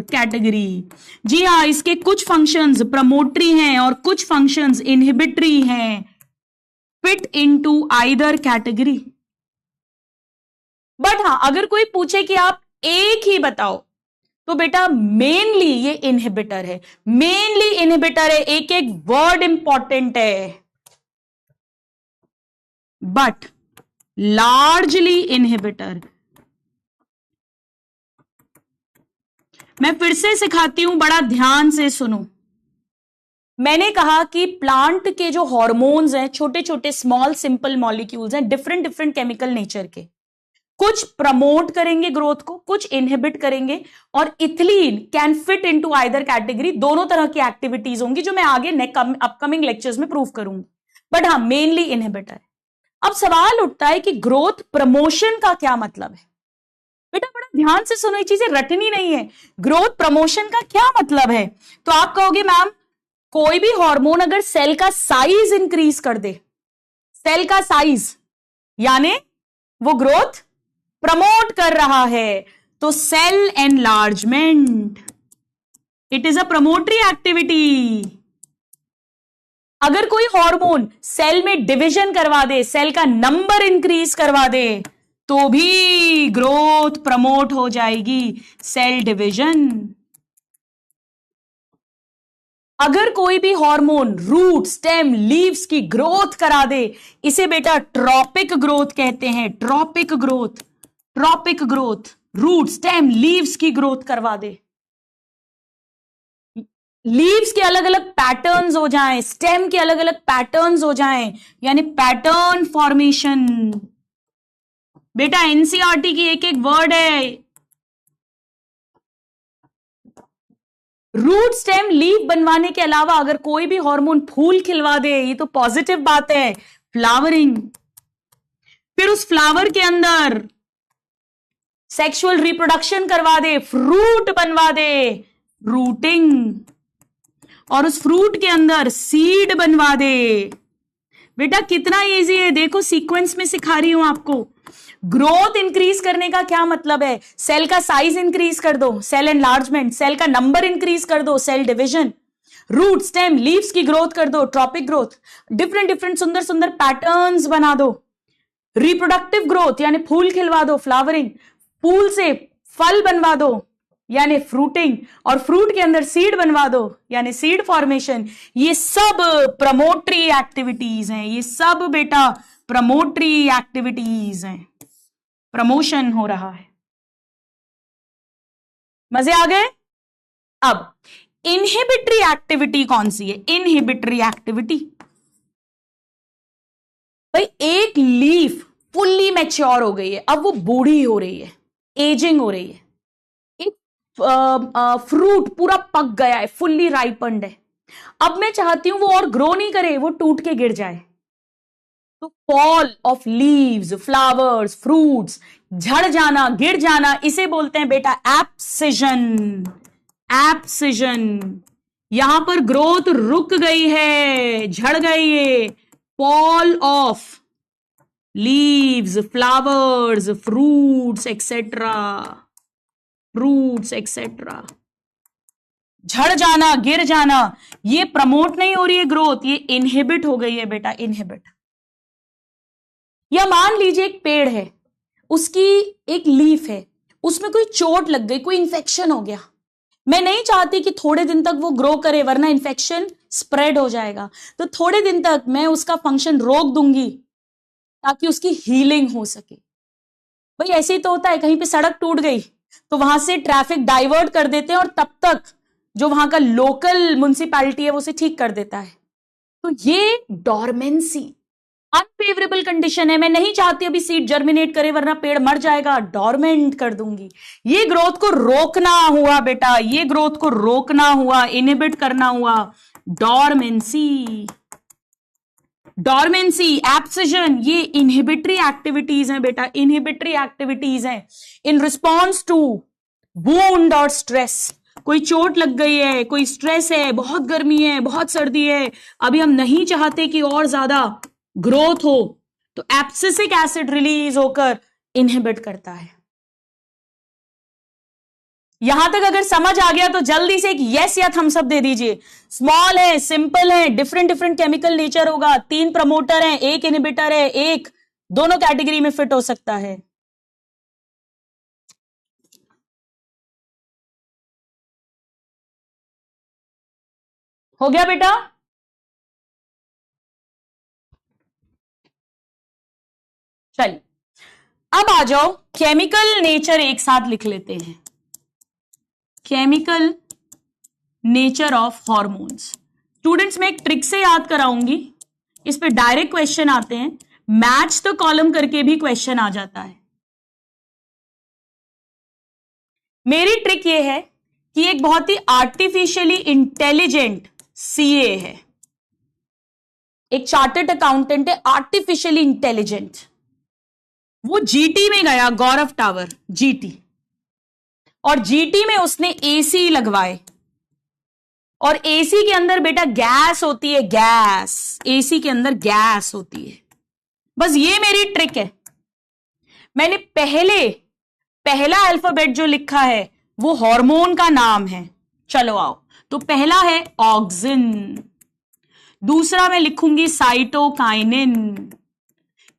category. जी हाँ, इसके कुछ फंक्शंस प्रमोटरी हैं और कुछ फंक्शंस इनहिबिटरी हैं। Fit into either category. But हाँ, अगर कोई पूछे कि आप एक ही बताओ, तो बेटा मेनली ये इनहिबिटर है, मेनली इनहिबिटर है। एक एक वर्ड इंपॉर्टेंट है, बट लार्जली इनहिबिटर। मैं फिर से सिखाती हूं, बड़ा ध्यान से सुनो। मैंने कहा कि प्लांट के जो हॉर्मोन्स हैं, छोटे छोटे स्मॉल सिंपल मॉलिक्यूल्स हैं, डिफरेंट डिफरेंट केमिकल नेचर के, कुछ प्रमोट करेंगे ग्रोथ को, कुछ इनहिबिट करेंगे, और ethylene can fit into either category. दोनों तरह की एक्टिविटीज होंगी जो मैं आगे अपकमिंग लेक्चर्स में प्रूव करूंगी, बट हाँ मेनली इनहिबिटर है। अब सवाल उठता है कि ग्रोथ प्रमोशन का क्या मतलब है। बेटा बड़ा ध्यान से सुनो, ये चीजें रटनी नहीं है। ग्रोथ प्रमोशन का क्या मतलब है? तो आप कहोगे मैम कोई भी हार्मोन अगर सेल का साइज इंक्रीज कर दे, सेल का साइज यानी वो ग्रोथ प्रमोट कर रहा है, तो cell enlargement, it is a promotory activity. अगर कोई हार्मोन सेल में डिवीजन करवा दे, सेल का नंबर इंक्रीज करवा दे, तो भी ग्रोथ प्रमोट हो जाएगी, सेल डिवीजन। अगर कोई भी हार्मोन रूट, स्टेम, लीव्स की ग्रोथ करा दे, इसे बेटा ट्रॉपिक ग्रोथ कहते हैं। Tropic growth, tropic growth, root, stem, leaves की ग्रोथ करवा दे, लीव्स के अलग अलग पैटर्न्स हो जाएं, स्टेम के अलग अलग पैटर्न्स हो जाएं, यानी पैटर्न फॉर्मेशन। बेटा एनसीईआरटी की एक एक वर्ड है। रूट, स्टेम, लीफ बनवाने के अलावा अगर कोई भी हार्मोन फूल खिलवा दे, ये तो पॉजिटिव बात है, फ्लावरिंग। फिर उस फ्लावर के अंदर सेक्सुअल रिप्रोडक्शन करवा दे, फ्रूट बनवा दे, फ्रूटिंग। और उस फ्रूट के अंदर सीड बनवा दे। बेटा कितना इजी है, देखो सीक्वेंस में सिखा रही हूं आपको। ग्रोथ इंक्रीज करने का क्या मतलब है? सेल का साइज इंक्रीज कर दो, सेल एनलार्जमेंट, सेल का नंबर इंक्रीज कर दो, cell division, root, stem, leaves की ग्रोथ कर दो, ट्रॉपिक ग्रोथ, डिफरेंट डिफरेंट सुंदर सुंदर पैटर्न्स बना दो, रिप्रोडक्टिव ग्रोथ यानी फूल खिलवा दो, फ्लावरिंग, फूल से फल बनवा दो यानी फ्रूटिंग, और फ्रूट के अंदर सीड बनवा दो यानी सीड फॉर्मेशन। ये सब प्रमोटरी एक्टिविटीज हैं, ये सब बेटा प्रमोटरी एक्टिविटीज हैं, प्रमोशन हो रहा है। मजे आ गए? अब इनहिबिटरी एक्टिविटी कौन सी है? इनहिबिटरी एक्टिविटी, भाई एक लीफ फुल्ली मैच्योर हो गई है, अब वो बूढ़ी हो रही है, एजिंग हो रही है। एक फ्रूट पूरा पक गया है, फुल्ली राइपन्ड है, अब मैं चाहती हूं वो और ग्रो नहीं करे, वो टूट के गिर जाए। तो fall of leaves, flowers, fruits, झड़ जाना, गिर जाना, इसे बोलते हैं बेटा एब्सिजन। एब्सिजन, यहां पर ग्रोथ रुक गई है, झड़ गई है। Fall of leaves, flowers, fruits etcetera, fruits etcetera, झड़ जाना, गिर जाना, ये प्रमोट नहीं हो रही है ग्रोथ, ये इनहिबिट हो गई है बेटा, इनहिबिट। या मान लीजिए एक पेड़ है, उसकी एक लीफ है, उसमें कोई चोट लग गई, कोई इंफेक्शन हो गया, मैं नहीं चाहती कि थोड़े दिन तक वो ग्रो करे वरना इंफेक्शन स्प्रेड हो जाएगा, तो थोड़े दिन तक मैं उसका फंक्शन रोक दूंगी ताकि उसकी हीलिंग हो सके। भाई ऐसे ही तो होता है, कहीं पे सड़क टूट गई तो वहां से ट्रैफिक डाइवर्ट कर देते हैं और तब तक जो वहां का लोकल म्युनिसिपैलिटी है वो उसे ठीक कर देता है। तो ये डॉर्मेंसी, अनफेवरेबल कंडीशन है, मैं नहीं चाहती अभी सीड जर्मिनेट करे वरना पेड़ मर जाएगा, डॉर्मेंट कर दूंगी। ये ग्रोथ को रोकना हुआ बेटा, ये ग्रोथ को रोकना हुआ, इनहिबिट करना हुआ, डॉर्मेंसी। डॉर्मेंसी, एब्सिजन, ये इनहिबिटरी एक्टिविटीज हैं बेटा, इनहिबिटरी एक्टिविटीज हैं इन रिस्पॉन्स टू वुंड और स्ट्रेस। कोई चोट लग गई है, कोई स्ट्रेस है, बहुत गर्मी है, बहुत सर्दी है, अभी हम नहीं चाहते कि और ज्यादा ग्रोथ हो, तो एब्सिसिक एसिड रिलीज होकर इनहिबिट करता है। यहां तक अगर समझ आ गया तो जल्दी से एक यस या थम्स अप दे दीजिए। स्मॉल है, सिंपल है, डिफरेंट डिफरेंट केमिकल नेचर होगा, 3 प्रमोटर है, 1 इनहिबिटर है, एक दोनों कैटेगरी में फिट हो सकता है। हो गया बेटा? चलिए अब आ जाओ, केमिकल नेचर एक साथ लिख लेते हैं। Chemical nature of hormones, students मैं एक ट्रिक से याद कराऊंगी, इस पे डायरेक्ट क्वेश्चन आते हैं, मैच द कॉलम करके भी क्वेश्चन आ जाता है। मेरी ट्रिक ये है कि एक बहुत ही आर्टिफिशियली इंटेलिजेंट सीए है, एक चार्टर्ड अकाउंटेंट है, आर्टिफिशियली इंटेलिजेंट। वो जीटी में गया, गौरव टावर जीटी, और जीटी में उसने एसी लगवाए, और एसी के अंदर बेटा गैस होती है, गैस, एसी के अंदर गैस होती है। बस ये मेरी ट्रिक है। मैंने पहला अल्फाबेट जो लिखा है वो हार्मोन का नाम है। चलो आओ, तो पहला है ऑक्सिन, दूसरा मैं लिखूंगी साइटोकाइनिन,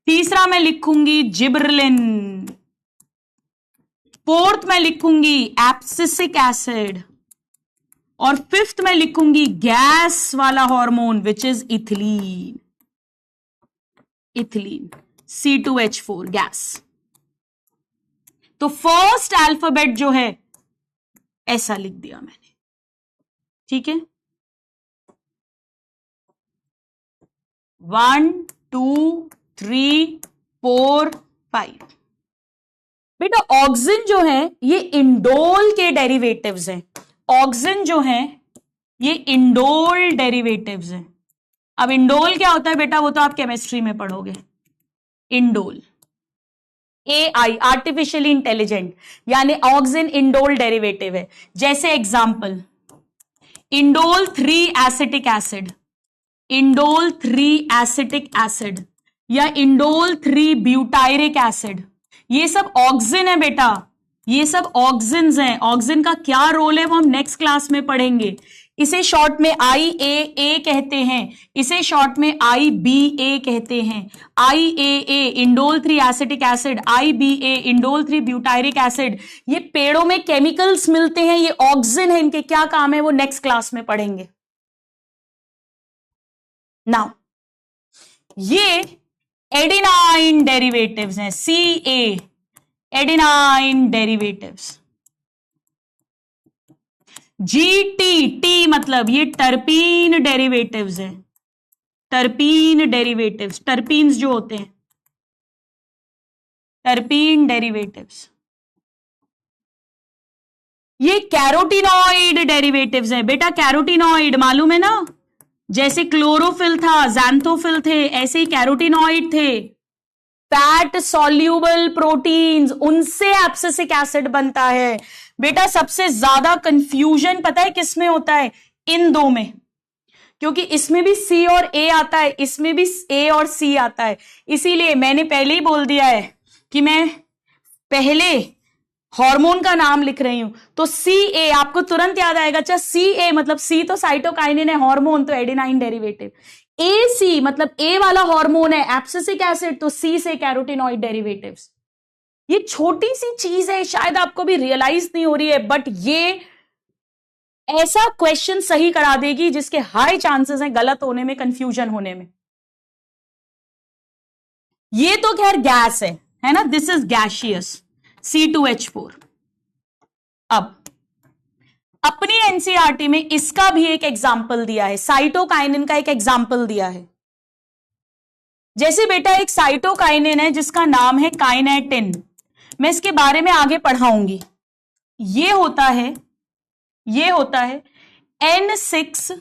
तीसरा मैं लिखूंगी जिबरलिन, फोर्थ मैं लिखूंगी एब्सिसिक एसिड, और फिफ्थ में लिखूंगी गैस वाला hormone which is ethylene, ethylene C2H4 gas. तो फर्स्ट अल्फाबेट जो है ऐसा लिख दिया मैंने, ठीक है। 1 2 3 4 5। बेटा ऑक्सिन जो है ये इंडोल के डेरिवेटिव्स हैं, ऑक्सिन जो है ये इंडोल डेरिवेटिव्स हैं। अब इंडोल क्या होता है बेटा, वो तो आप केमिस्ट्री में पढ़ोगे। इंडोल AI आर्टिफिशियली इंटेलिजेंट, यानी ऑक्सिन इंडोल डेरिवेटिव है। जैसे example indole 3 acetic acid, indole 3 acetic acid, या इंडोल 3 ब्यूटायरिक एसिड, ये सब ऑक्सिन है बेटा, ये सब ऑक्सिन्स हैं। ऑक्सिन का क्या रोल है वो हम नेक्स्ट क्लास में पढ़ेंगे। इसे शॉर्ट में IAA कहते हैं, इसे शॉर्ट में IBA कहते हैं। IAA indole 3 acetic acid, IBA indole 3 butyric acid, ये पेड़ों में केमिकल्स मिलते हैं, ये ऑक्सिन है, इनके क्या काम है वो नेक्स्ट क्लास में पढ़ेंगे। नाउ ये एडिनाइन डेरिवेटिव्स हैं, CA एडिनाइन डेरिवेटिव्स। GT मतलब ये टर्पीन डेरिवेटिव्स है, टर्पीन डेरिवेटिव्स, टर्पीन्स जो होते हैं, टर्पीन डेरिवेटिव्स। ये कैरोटीनॉइड डेरिवेटिव्स है बेटा, कैरोटीनॉइड मालूम है ना, जैसे क्लोरोफिल था, ज़ैंथोफिल थे, ऐसे ही कैरोटीनॉइड थे। फैट सॉल्यूबल प्रोटीन्स, उनसे एब्सिसिक एसिड बनता है। बेटा सबसे ज्यादा कंफ्यूजन पता है किसमें होता है, इन दो में, क्योंकि इसमें भी C और A आता है, इसमें भी A और C आता है। इसीलिए मैंने पहले ही बोल दिया है कि मैं पहले हार्मोन का नाम लिख रही हूं, तो CA आपको तुरंत याद आएगा। अच्छा CA मतलब C तो साइटोकाइनिन है, हार्मोन तो एडिनाइन डेरिवेटिव। AC मतलब A वाला हार्मोन है एब्सिसिक एसिड, तो C से कैरोटीनॉइड डेरिवेटिव्स। ये छोटी सी चीज है, शायद आपको भी रियलाइज नहीं हो रही है, बट ये ऐसा क्वेश्चन सही करा देगी जिसके हाई चांसेस हैं गलत होने में, कंफ्यूजन होने में। ये तो खैर गैस है ना, दिस इज गैशियस C2H4। अब अपनी एनसीईआरटी में इसका भी एक एग्जाम्पल दिया है, साइटोकाइनिन का एक एग्जाम्पल दिया है। जैसे बेटा एक साइटोकाइनिन है जिसका नाम है काइनेटिन, मैं इसके बारे में आगे पढ़ाऊंगी। ये होता है N6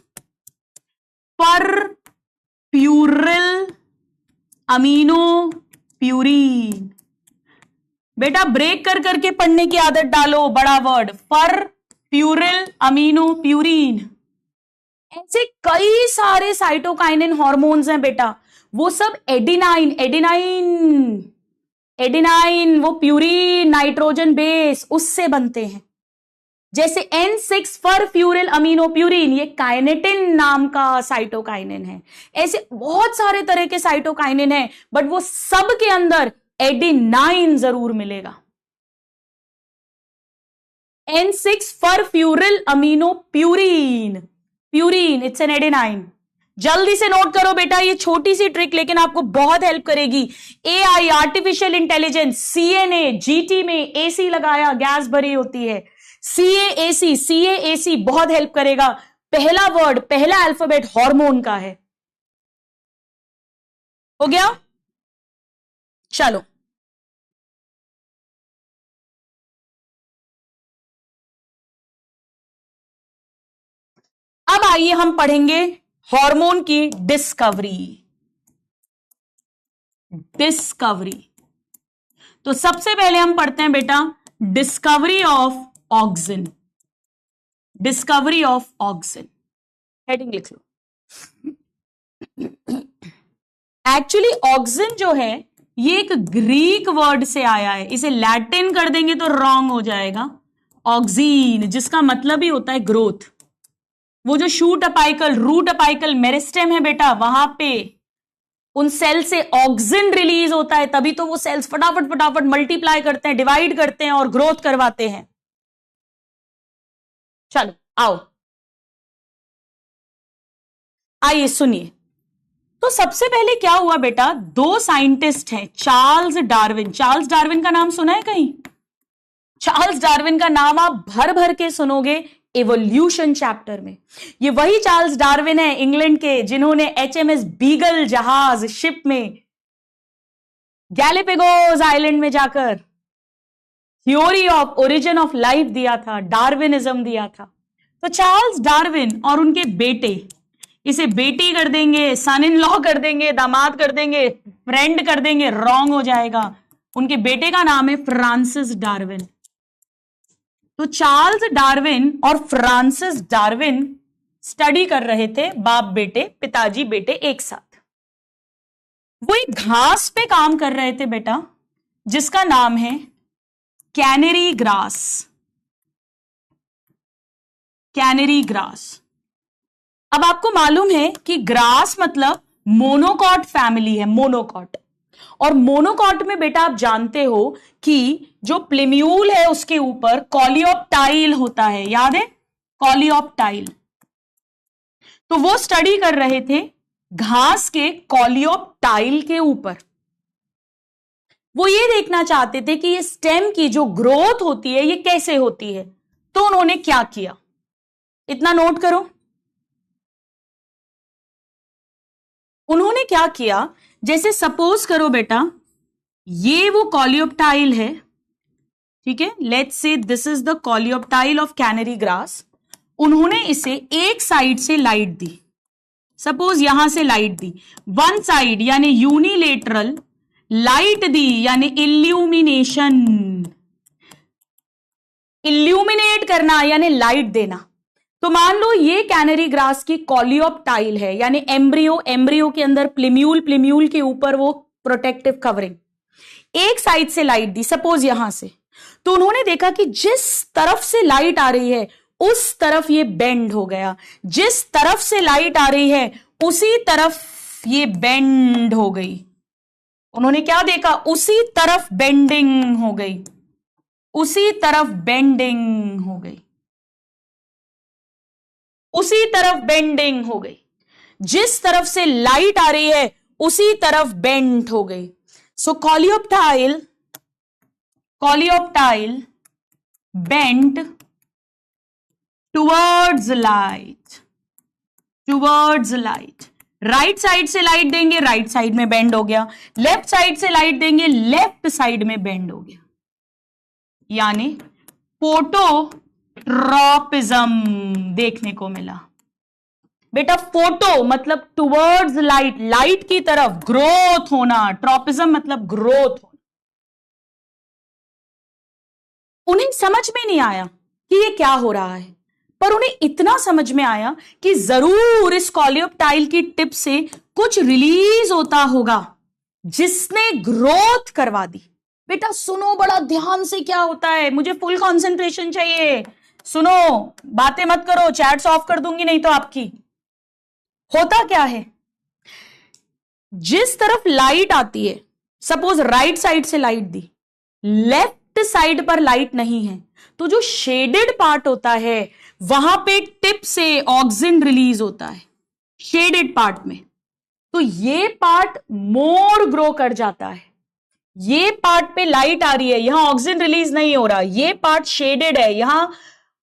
परप्यूरिल अमीनो प्यूरिन। बेटा ब्रेक कर करके पढ़ने की आदत डालो, बड़ा वर्ड, परप्यूरिल अमीनो प्यूरिन। ऐसे कई सारे साइटोकाइनिन हार्मोन्स हैं बेटा, वो सब एडिनाइन वो प्यूरिन नाइट्रोजन बेस उससे बनते हैं। जैसे N6 परफ्यूरिल अमीनो प्यूरिन, ये काइनेटिन नाम का साइटोकाइनिन है। ऐसे बहुत सारे तरह के साइटोकाइनिन है, बट वो सब के अंदर एडिनाइन जरूर मिलेगा। N6 furfuryl amino purine, it's an adenine. जल्दी से नोट करो बेटा, ये छोटी सी ट्रिक लेकिन आपको बहुत हेल्प करेगी। AI artificial intelligence, CNA GT में AC लगाया, गैस भरी होती है, CAAC बहुत हेल्प करेगा। पहला वर्ड, पहला अल्फाबेट हार्मोन का है। हो गया? चलो, अब आइए हम पढ़ेंगे हार्मोन की डिस्कवरी। डिस्कवरी, तो सबसे पहले हम पढ़ते हैं बेटा discovery of auxin. Discovery of auxin, heading लिख लो। एक्चुअली ऑक्सिन जो है ये एक ग्रीक वर्ड से आया है, इसे लैटिन कर देंगे तो रॉन्ग हो जाएगा। ऑक्सीन जिसका मतलब ही होता है ग्रोथ। वो जो shoot apical, root apical, meristem है बेटा, वहां पे उन सेल से ऑक्सिन रिलीज होता है, तभी तो वो सेल्स फटाफट फटाफट मल्टीप्लाई करते हैं, डिवाइड करते हैं और ग्रोथ करवाते हैं। चलो आओ, आइए सुनिए। तो सबसे पहले क्या हुआ बेटा, दो साइंटिस्ट हैं, चार्ल्स डार्विन। चार्ल्स डार्विन का नाम सुना है कहीं? चार्ल्स डार्विन का नाम आप भर भर के सुनोगे एवोल्यूशन चैप्टर में। ये वही चार्ल्स डार्विन है इंग्लैंड के, जिन्होंने HMS बीगल जहाज शिप में गैलिपेगोस आइलैंड में जाकर theory of origin of life दिया था, डार्विनिज्म दिया था। तो चार्ल्स डार्विन और उनके बेटे, इसे बेटी कर देंगे, सन इन लॉ कर देंगे, दामाद कर देंगे, फ्रेंड कर देंगे, रॉन्ग हो जाएगा। उनके बेटे का नाम है फ्रांसिस डार्विन। तो चार्ल्स डार्विन और फ्रांसिस डार्विन स्टडी कर रहे थे, बाप बेटे, पिताजी बेटे एक साथ। वो एक घास पे काम कर रहे थे बेटा, जिसका नाम है कैनरी ग्रास। Canary grass. अब आपको मालूम है कि ग्रास मतलब मोनोकॉट फैमिली है, मोनोकॉट। और मोनोकॉट में बेटा आप जानते हो कि जो प्लेम्यूल है उसके ऊपर कॉलियोप्टाइल होता है, याद है? कॉलियोप्टाइल। तो वो स्टडी कर रहे थे घास के कॉलियोप्टाइल के ऊपर। वो ये देखना चाहते थे कि ये स्टेम की जो ग्रोथ होती है ये कैसे होती है। तो उन्होंने क्या किया, इतना नोट करो। उन्होंने क्या किया, जैसे सपोज करो बेटा ये वो कॉलियोप्टाइल है, ठीक है, let's say this is the coleoptile of canary grass. उन्होंने इसे एक साइड से लाइट दी, सपोज यहां से लाइट दी, वन साइड यानी यूनिलेटरल लाइट दी, यानी इल्यूमिनेशन, इल्यूमिनेट करना यानी लाइट देना। तो मान लो ये कैनरी ग्रास की कॉलियोप्टाइल है, यानी एम्ब्रियो, एम्ब्रियो के अंदर प्लेम्यूल, प्लेम्यूल के ऊपर वो प्रोटेक्टिव कवरिंग। एक साइड से लाइट दी, सपोज यहां से। तो उन्होंने देखा कि जिस तरफ से लाइट आ रही है उस तरफ ये बेंड हो गया, जिस तरफ से लाइट आ रही है उसी तरफ ये बेंड हो गई। उन्होंने क्या देखा, उसी तरफ बेंडिंग हो गई, उसी तरफ बेंडिंग हो गई, उसी तरफ बेंडिंग हो गई। जिस तरफ से लाइट आ रही है उसी तरफ बेंड हो गई। So coleoptile, coleoptile bend towards light, towards light. Right side से लाइट देंगे, राइट साइड में बेंड हो गया। लेफ्ट साइड से लाइट देंगे, लेफ्ट साइड में बेंड हो गया, यानी फोटोट्रॉपिज्म देखने को मिला। बेटा फोटो मतलब टुवर्ड्स लाइट, लाइट की तरफ ग्रोथ होना, ट्रॉपिज्म मतलब ग्रोथ होना। उन्हें समझ में नहीं आया कि ये क्या हो रहा है, पर उन्हें इतना समझ में आया कि जरूर इस कॉलियोप्टाइल की टिप से कुछ रिलीज होता होगा जिसने ग्रोथ करवा दी। बेटा सुनो बड़ा ध्यान से, क्या होता है, मुझे फुल कंसंट्रेशन चाहिए, सुनो, बातें मत करो, चैट्स ऑफ कर दूंगी नहीं तो आपकी। होता क्या है, जिस तरफ लाइट आती है, सपोज राइट साइड से लाइट दी, लेफ्ट साइड पर लाइट नहीं है, तो जो शेडेड पार्ट होता है वहां पे टिप से ऑक्सिन रिलीज होता है, शेडेड पार्ट में। तो ये पार्ट मोर ग्रो कर जाता है। ये पार्ट पे लाइट आ रही है, यहां ऑक्सिन रिलीज नहीं हो रहा, ये पार्ट शेडेड है, यहां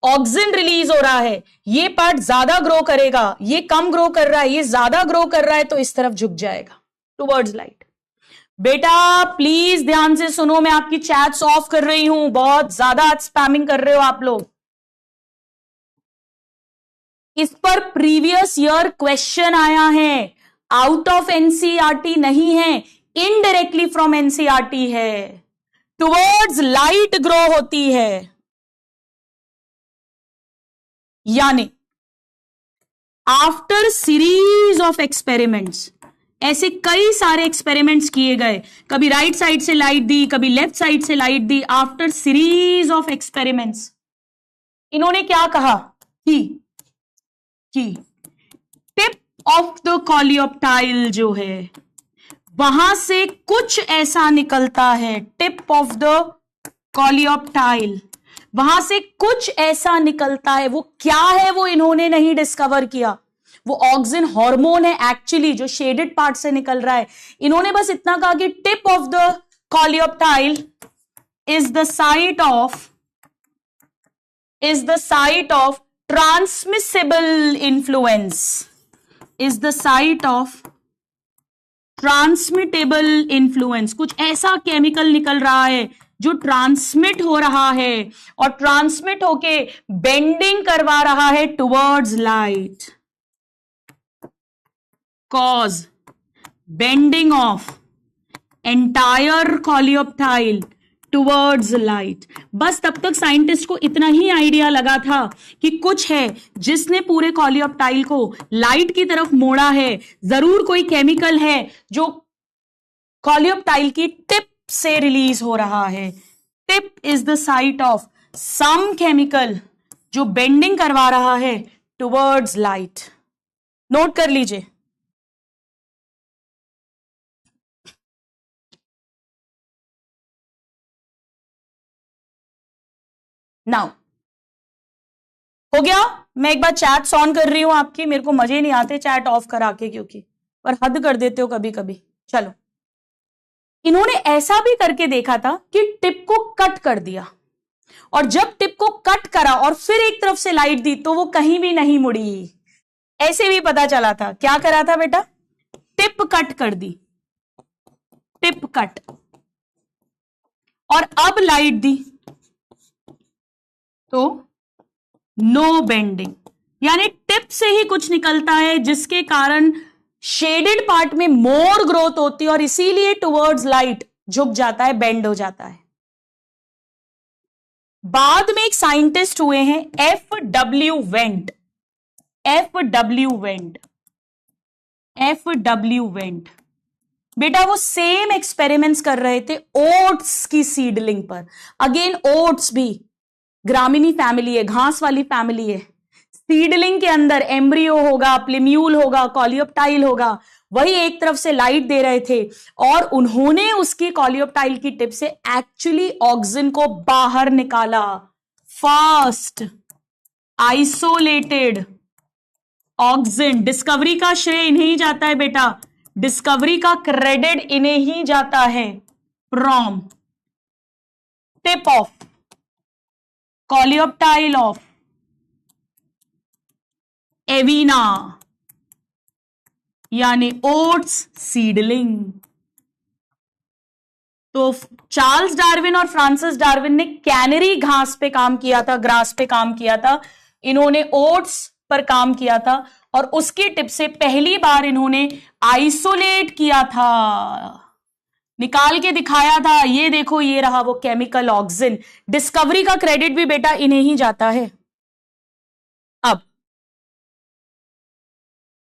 ऑक्सिन रिलीज हो रहा है, ये पार्ट ज्यादा ग्रो करेगा, ये कम ग्रो कर रहा है, ये ज्यादा ग्रो कर रहा है, तो इस तरफ झुक जाएगा टुवर्ड्स लाइट। बेटा प्लीज ध्यान से सुनो, मैं आपकी चैट्स ऑफ कर रही हूं, बहुत ज्यादा स्पैमिंग कर रहे हो आप लोग। इस पर प्रीवियस ईयर क्वेश्चन आया है, आउट ऑफ एनसीईआरटी नहीं है, इनडायरेक्टली फ्रॉम एनसीईआरटी है। टुवर्ड्स लाइट ग्रो होती है, यानी आफ्टर सीरीज ऑफ एक्सपेरिमेंट्स, ऐसे कई सारे एक्सपेरिमेंट्स किए गए, कभी राइट साइड से लाइट दी, कभी लेफ्ट साइड से light the. After series of experiments इन्होंने क्या कहा कि टिप ऑफ द कॉलियोप्टाइल जो है वहां से कुछ ऐसा निकलता है, टिप ऑफ द कॉलियोप्टाइल वहां से कुछ ऐसा निकलता है। वो क्या है वो इन्होंने नहीं डिस्कवर किया, वो ऑक्सिन हार्मोन है एक्चुअली जो शेडेड पार्ट से निकल रहा है। इन्होंने बस इतना कहा कि tip of the coleoptile is the site of transmissible influence, is the site of transmittable influence. कुछ ऐसा केमिकल निकल रहा है जो ट्रांसमिट हो रहा है और ट्रांसमिट होके बेंडिंग करवा रहा है towards light, cause bending of entire coleoptile towards light। बस तब तक साइंटिस्ट को इतना ही आइडिया लगा था कि कुछ है जिसने पूरे कॉलियोप्टाइल को लाइट की तरफ मोड़ा है, जरूर कोई केमिकल है जो कॉलियोप्टाइल की टिप से रिलीज हो रहा है। Tip is the site of some chemical जो बेंडिंग करवा रहा है टुवर्ड्स लाइट। नोट कर लीजिए। नाउ हो गया। मैं एक बार चैट ऑन कर रही हूं आपकी, मेरे को मजे नहीं आते चैट ऑफ करा के, क्योंकि पर हद कर देते हो कभी कभी। चलो, इन्होंने ऐसा भी करके देखा था कि टिप को कट कर दिया, और जब टिप को कट करा और फिर एक तरफ से लाइट दी तो वो कहीं भी नहीं मुड़ी। ऐसे भी पता चला था। क्या करा था बेटा? टिप कट कर दी, टिप कट, और अब लाइट दी तो नो बेंडिंग, यानी टिप से ही कुछ निकलता है जिसके कारण शेडेड पार्ट में मोर ग्रोथ होती है और इसीलिए टुवर्ड्स लाइट झुक जाता है, बेंड हो जाता है। बाद में एक साइंटिस्ट हुए हैं FW वेंट, FW वेंट। बेटा वो सेम एक्सपेरिमेंट्स कर रहे थे ओट्स की सीडलिंग पर। अगेन ओट्स भी ग्रामीनी फैमिली है, घास वाली फैमिली है। सीडलिंग के अंदर एम्ब्रियो होगा, प्लिम्यूल होगा, कॉलियोप्टाइल होगा, वही एक तरफ से लाइट दे रहे थे और उन्होंने उसकी कॉलियोप्टाइल की टिप से एक्चुअली ऑक्सिन को बाहर निकाला। Fast isolated auxin. डिस्कवरी का श्रेय इन्हें ही जाता है बेटा, डिस्कवरी का क्रेडिट इन्हें ही जाता है। From tip of coleoptile of एविना, यानी ओट्स सीडलिंग। तो चार्ल्स डार्विन और फ्रांसिस डार्विन ने कैनरी घास पे काम किया था, ग्रास पे काम किया था, इन्होंने ओट्स पर काम किया था और उसकी टिप से पहली बार इन्होंने आइसोलेट किया था, निकाल के दिखाया था। ये देखो, ये रहा वो केमिकल ऑक्सिन। डिस्कवरी का क्रेडिट भी बेटा इन्हें ही जाता है। अब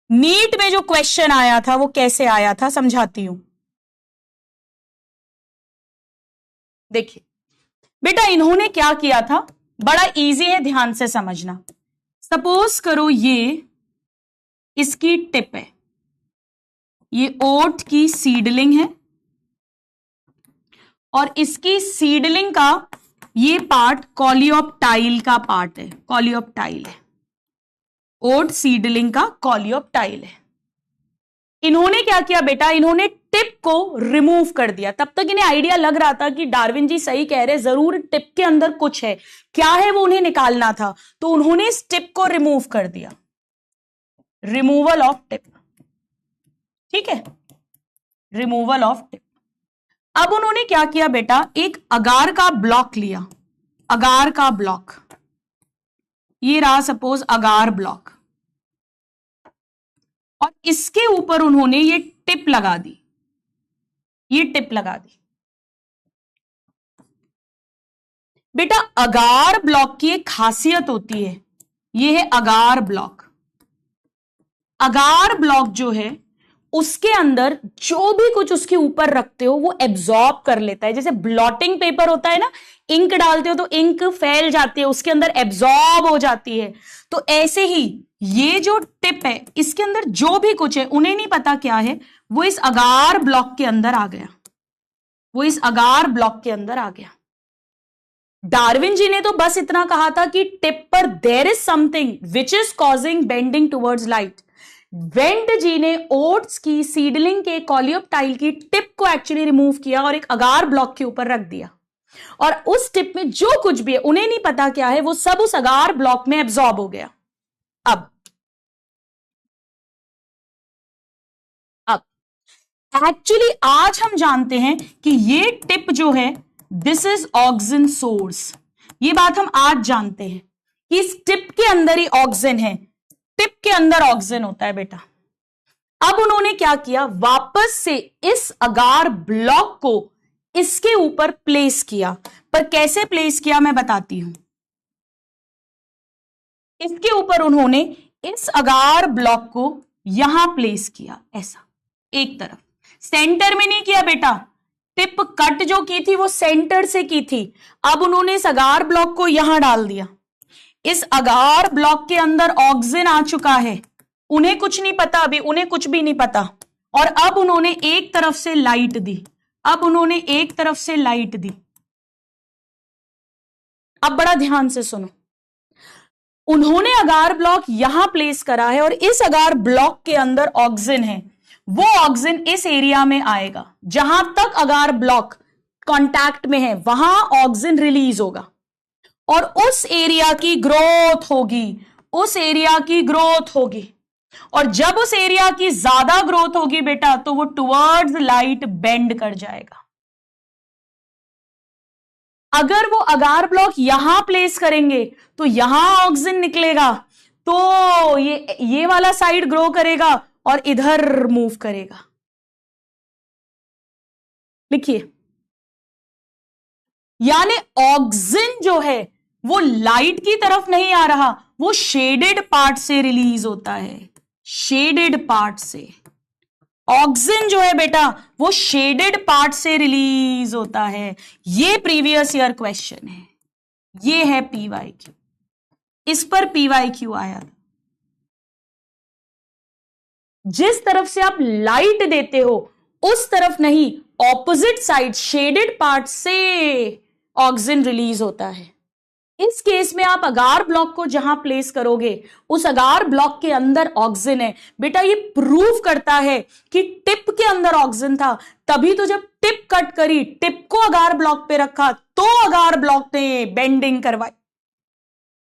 नीट में जो क्वेश्चन आया था वो कैसे आया था समझाती हूं। देखिए बेटा, इन्होंने क्या किया था, बड़ा इजी है, ध्यान से समझना। सपोज करो ये इसकी टिप है, ये ओट की सीडलिंग है और इसकी सीडलिंग का ये पार्ट कॉलियोप्टाइल का पार्ट है, कॉलियोप्टाइल है, ओट सीडलिंग का कॉलियोप्टाइल है। इन्होंने क्या किया बेटा, इन्होंने टिप को रिमूव कर दिया। तब तक इन्हें आइडिया लग रहा था कि डार्विन जी सही कह रहे, जरूर टिप के अंदर कुछ है, क्या है वो उन्हें निकालना था, तो उन्होंने इस टिप को रिमूव कर दिया, रिमूवल ऑफ टिप। ठीक है, रिमूवल ऑफ टिप। अब उन्होंने क्या किया बेटा, एक अगार का ब्लॉक लिया, अगार का ब्लॉक, ये रहा सपोज अगार ब्लॉक, और इसके ऊपर उन्होंने ये टिप लगा दी, ये टिप लगा दी। बेटा अगार ब्लॉक की एक खासियत होती है, ये है अगार ब्लॉक। अगार ब्लॉक जो है उसके अंदर जो भी कुछ उसके ऊपर रखते हो वो एब्जॉर्ब कर लेता है। जैसे ब्लॉटिंग पेपर होता है ना, इंक डालते हो तो इंक फैल जाती है, उसके अंदर एब्जॉर्ब हो जाती है। तो ऐसे ही ये जो टिप है इसके अंदर जो भी कुछ है, उन्हें नहीं पता क्या है, वो इस अगार ब्लॉक के अंदर आ गया, वो इस अगार ब्लॉक के अंदर आ गया। डार्विन जी ने तो बस इतना कहा था कि टिप पर there is something which is causing bending towards light. Went ji ने ओट्स की सीडलिंग के कॉलियोप्टाइल की टिप को एक्चुअली रिमूव किया और एक अगार ब्लॉक के ऊपर रख दिया, और उस टिप में जो कुछ भी है उन्हें नहीं पता क्या है, वो सब उस अगार ब्लॉक में एब्जॉर्ब हो गया। अब एक्चुअली आज हम जानते हैं कि ये टिप जो है दिस इज ऑक्सिन सोर्स। ये बात हम आज जानते हैं कि इस टिप के अंदर ही ऑक्सिन है, टिप के अंदर ऑक्सिन होता है बेटा। अब उन्होंने क्या किया, वापस से इस अगार ब्लॉक को इसके ऊपर प्लेस किया, पर कैसे प्लेस किया मैं बताती हूं। इसके ऊपर उन्होंने इस अगार ब्लॉक को यहां प्लेस किया, ऐसा एक तरफ, सेंटर में नहीं किया बेटा। टिप कट जो की थी वो सेंटर से की थी। अब उन्होंने इस अगार ब्लॉक को यहां डाल दिया। इस अगार ब्लॉक के अंदर ऑक्सिन आ चुका है, उन्हें कुछ नहीं पता, अभी उन्हें कुछ भी नहीं पता। और अब उन्होंने एक तरफ से लाइट दी, अब उन्होंने एक तरफ से लाइट दी। अब बड़ा ध्यान से सुनो, उन्होंने अगार ब्लॉक यहां प्लेस करा है और इस अगार ब्लॉक के अंदर ऑक्सिन है। वो ऑक्सिन इस एरिया में आएगा, जहां तक अगार ब्लॉक कांटेक्ट में है वहां ऑक्सिन रिलीज होगा और उस एरिया की ग्रोथ होगी, उस एरिया की ग्रोथ होगी। और जब उस एरिया की ज्यादा ग्रोथ होगी बेटा तो वो टुवर्ड्स लाइट बेंड कर जाएगा। अगर वो अगार ब्लॉक यहां प्लेस करेंगे तो यहां ऑक्सिन निकलेगा, तो ये वाला साइड ग्रो करेगा और इधर मूव करेगा। लिखिए, यानी ऑक्सिन जो है वो लाइट की तरफ नहीं आ रहा, वो शेडेड पार्ट से रिलीज होता है, शेडेड पार्ट से। ऑक्सिन जो है बेटा वो शेडेड पार्ट से रिलीज होता है। ये प्रीवियस ईयर क्वेश्चन है, ये है पीवाईक्यू, इस पर पीवाईक्यू आया था। जिस तरफ से आप लाइट देते हो उस तरफ नहीं, ऑपोजिट साइड शेडेड पार्ट से ऑक्सिन रिलीज होता है। इस केस में आप अगार ब्लॉक को जहां प्लेस करोगे उस अगार ब्लॉक के अंदर ऑक्सिन है। बेटा ये प्रूव करता है कि टिप के अंदर ऑक्सिन था, तभी तो जब टिप कट करी, टिप को अगार ब्लॉक पे रखा तो अगार ब्लॉक ने बेंडिंग करवाई।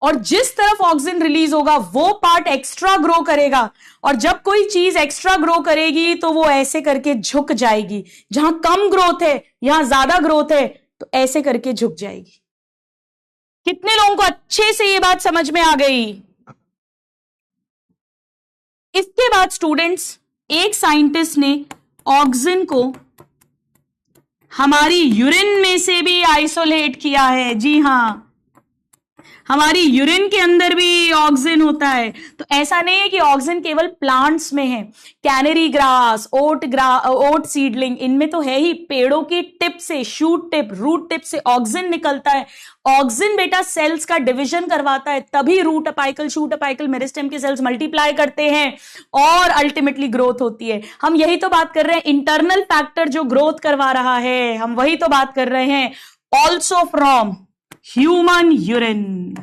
और जिस तरफ ऑक्सिन रिलीज होगा वो पार्ट एक्स्ट्रा ग्रो करेगा, और जब कोई चीज एक्स्ट्रा ग्रो करेगी तो वो ऐसे करके झुक जाएगी। जहां कम ग्रोथ है यहां ज्यादा ग्रोथ है तो ऐसे करके झुक जाएगी। कितने लोगों को अच्छे से ये बात समझ में आ गई? इसके बाद स्टूडेंट्स, एक साइंटिस्ट ने ऑक्सिन को हमारी यूरिन में से भी आइसोलेट किया है। जी हां, हमारी यूरिन के अंदर भी ऑक्सिन होता है। तो ऐसा नहीं है कि ऑक्सिन केवल प्लांट्स में है, कैनरी ग्रास, ओट सीडलिंग, इनमें तो है ही। पेड़ों की टिप से, शूट टिप, रूट टिप से ऑक्सिन निकलता है। ऑक्सिन बेटा सेल्स का डिवीजन करवाता है, तभी root apical, shoot apical, meristem के सेल्स मल्टीप्लाई करते हैं और अल्टीमेटली ग्रोथ होती है। हम यही तो बात कर रहे हैं, इंटरनल फैक्टर जो ग्रोथ करवा रहा है, हम वही तो बात कर रहे हैं। Also from human urine,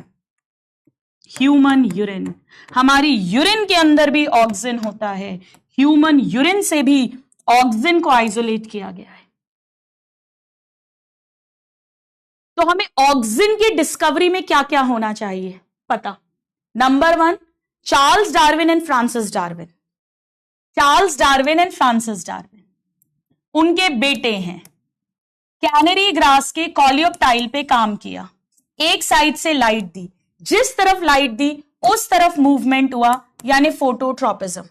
human urine, हमारी यूरिन के अंदर भी ऑक्सिन होता है। ह्यूमन यूरिन से भी ऑक्सिन को आइसोलेट किया गया है। तो हमें ऑक्सिन की डिस्कवरी में क्या क्या होना चाहिए पता। Number 1, Charles Darwin and Francis Darwin. Charles Darwin and Francis Darwin, उनके बेटे हैं। कैनरी ग्रास के कॉलियोप्टाइल पे काम किया, एक साइड से लाइट दी, जिस तरफ लाइट दी उस तरफ मूवमेंट हुआ, यानी फोटोट्रोपिज्म।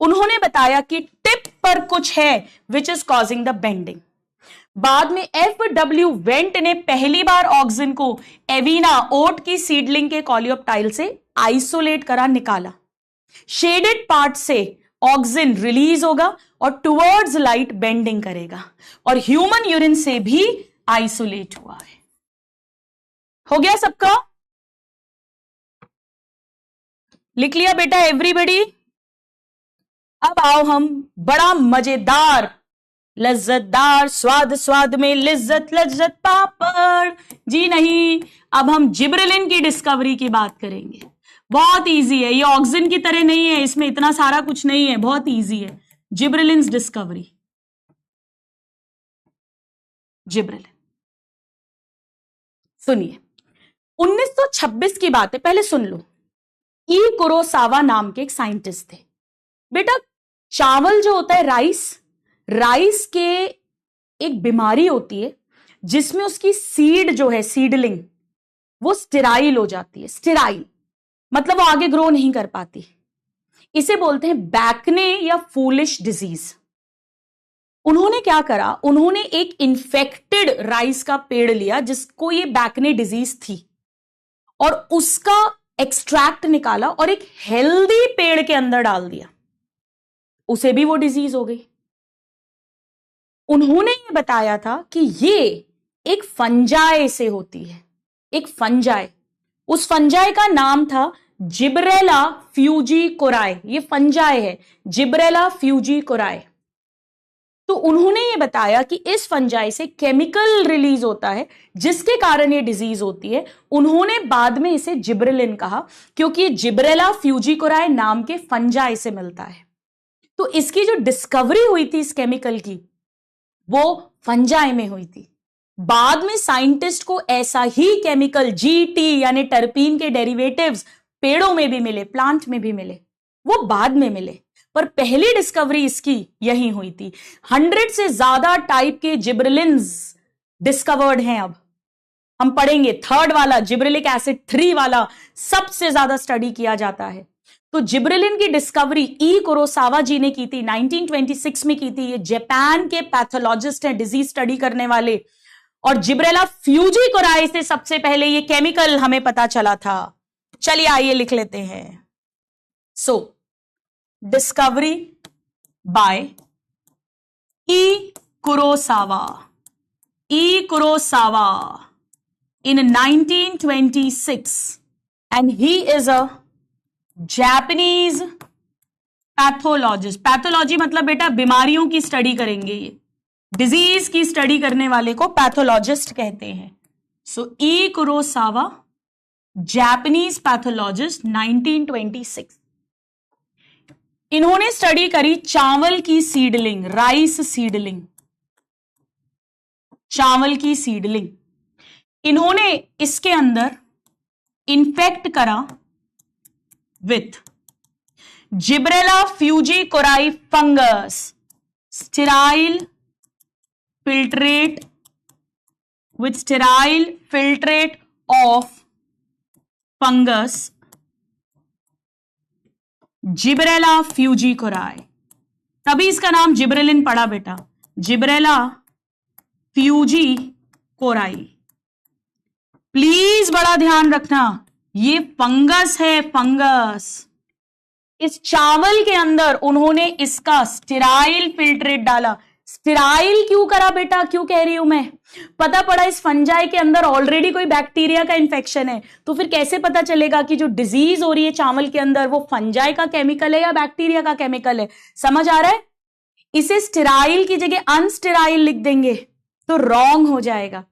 उन्होंने बताया कि टिप पर कुछ है विच इज कॉजिंग द बेंडिंग। बाद में FW वेंट ने पहली बार ऑक्सिन को एविना ओट की सीडलिंग के कॉलियोप्टाइल से आइसोलेट करा, निकाला। शेडेड पार्ट से ऑक्सिन रिलीज होगा और टुवर्ड्स लाइट बेंडिंग करेगा, और ह्यूमन यूरिन से भी आइसोलेट हुआ है। हो गया सबका? लिख लिया बेटा एवरीबडी? अब आओ हम बड़ा मजेदार, लज्जतदार, स्वाद स्वाद में लिज्जत लज्जत पापड़, जी नहीं, अब हम जिब्रेलिन की डिस्कवरी की बात करेंगे। बहुत इजी है, ये ऑक्सिन की तरह नहीं है, इसमें इतना सारा कुछ नहीं है, बहुत इजी है। Gibberellin discovery, gibberellin. सुनिए, 1926 की बात है, पहले सुन लो। ई कुरोसावा नाम के एक साइंटिस्ट थे। बेटा, चावल जो होता है, राइस के एक बीमारी होती है जिसमें उसकी सीड जो है, सीडलिंग, वो स्टेराइल हो जाती है। स्टेराइल मतलब वो आगे ग्रो नहीं कर पाती। इसे बोलते हैं बैकने या फूलिश डिजीज। उन्होंने क्या करा, उन्होंने एक इन्फेक्टेड राइस का पेड़ लिया जिसको ये बैकने डिजीज थी, और उसका एक्सट्रैक्ट निकाला और एक हेल्दी पेड़ के अंदर डाल दिया, उसे भी वो डिजीज हो गई। उन्होंने ये बताया था कि ये एक फंजाई से होती है, एक फंजाई। उस फंजाई का नाम था जिब्रेला फ्यूजिकोराई। ये फंजाई है, जिब्रेला फ्यूजिकोराई। तो उन्होंने ये बताया कि इस फंजाई से केमिकल रिलीज होता है जिसके कारण ये डिजीज होती है। उन्होंने बाद में इसे जिब्रेलिन कहा, क्योंकि जिब्रेला फ्यूजिकोराई नाम के फंजाई से मिलता है। तो इसकी जो डिस्कवरी हुई थी इस केमिकल की, वो फंजाई में हुई थी। बाद में साइंटिस्ट को ऐसा ही केमिकल GT यानी टर्पीन के डेरिवेटिव्स पेड़ों में भी मिले, प्लांट में भी मिले, वो बाद में मिले, पर पहली डिस्कवरी इसकी यही हुई थी। 100 से ज्यादा टाइप के जिब्रेलिन्स डिस्कवर्ड हैं। अब हम पढ़ेंगे थर्ड वाला, जिब्रेलिक एसिड 3 वाला सबसे ज्यादा स्टडी किया जाता है। तो जिब्रेलिन की डिस्कवरी ई कुरोसावा जी ने की थी, 1926 में की थी। ये जापान के पैथोलॉजिस्ट हैं, डिजीज स्टडी करने वाले। और जिब्रेला फ्यूजिकोराई से सबसे पहले ये केमिकल हमें पता चला था। चलिए आइए लिख लेते हैं। So discovery by E Kurosawa in 1926, and he is a Japanese pathologist. Pathology मतलब बेटा बीमारियों की स्टडी करेंगे, ये डिजीज की स्टडी करने वाले को पैथोलॉजिस्ट कहते हैं। सो ई कुरोसावा, जापानीज पैथोलॉजिस्ट, 1926। इन्होंने स्टडी करी चावल की सीडलिंग, राइस सीडलिंग, चावल की सीडलिंग। इन्होंने इसके अंदर इन्फेक्ट करा with Gibberella fujikuroi fungus, sterile filtrate, with sterile filtrate of fungus Gibberella fujikuroi. तभी इसका नाम जिब्रेलिन पड़ा बेटा, जिब्रेला फ्यूजिकोराई। प्लीज बड़ा ध्यान रखना, ये फंगस है, फंगस। इस चावल के अंदर उन्होंने इसका स्टेराइल फिल्ट्रेट डाला। स्टेराइल क्यों करा बेटा, क्यों कह रही हूं मैं? पता पड़ा इस फंजाई के अंदर ऑलरेडी कोई बैक्टीरिया का इंफेक्शन है, तो फिर कैसे पता चलेगा कि जो डिजीज हो रही है चावल के अंदर वो फंजाई का केमिकल है या बैक्टीरिया का केमिकल है? समझ आ रहा है? इसे स्टेराइल की जगह अनस्टेराइल लिख देंगे तो रॉन्ग हो जाएगा।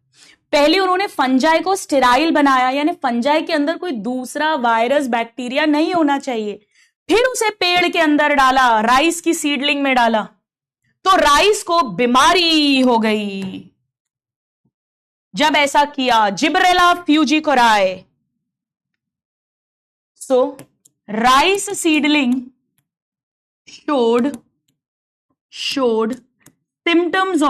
पहले उन्होंने फंजाई को स्टेराइल बनाया, यानी फंजाई के अंदर कोई दूसरा वायरस बैक्टीरिया नहीं होना चाहिए। फिर उसे पेड़ के अंदर डाला, राइस की सीडलिंग में डाला, तो राइस को बीमारी हो गई जब ऐसा किया, Gibberella fujikuroi. So rice seedling showed symptoms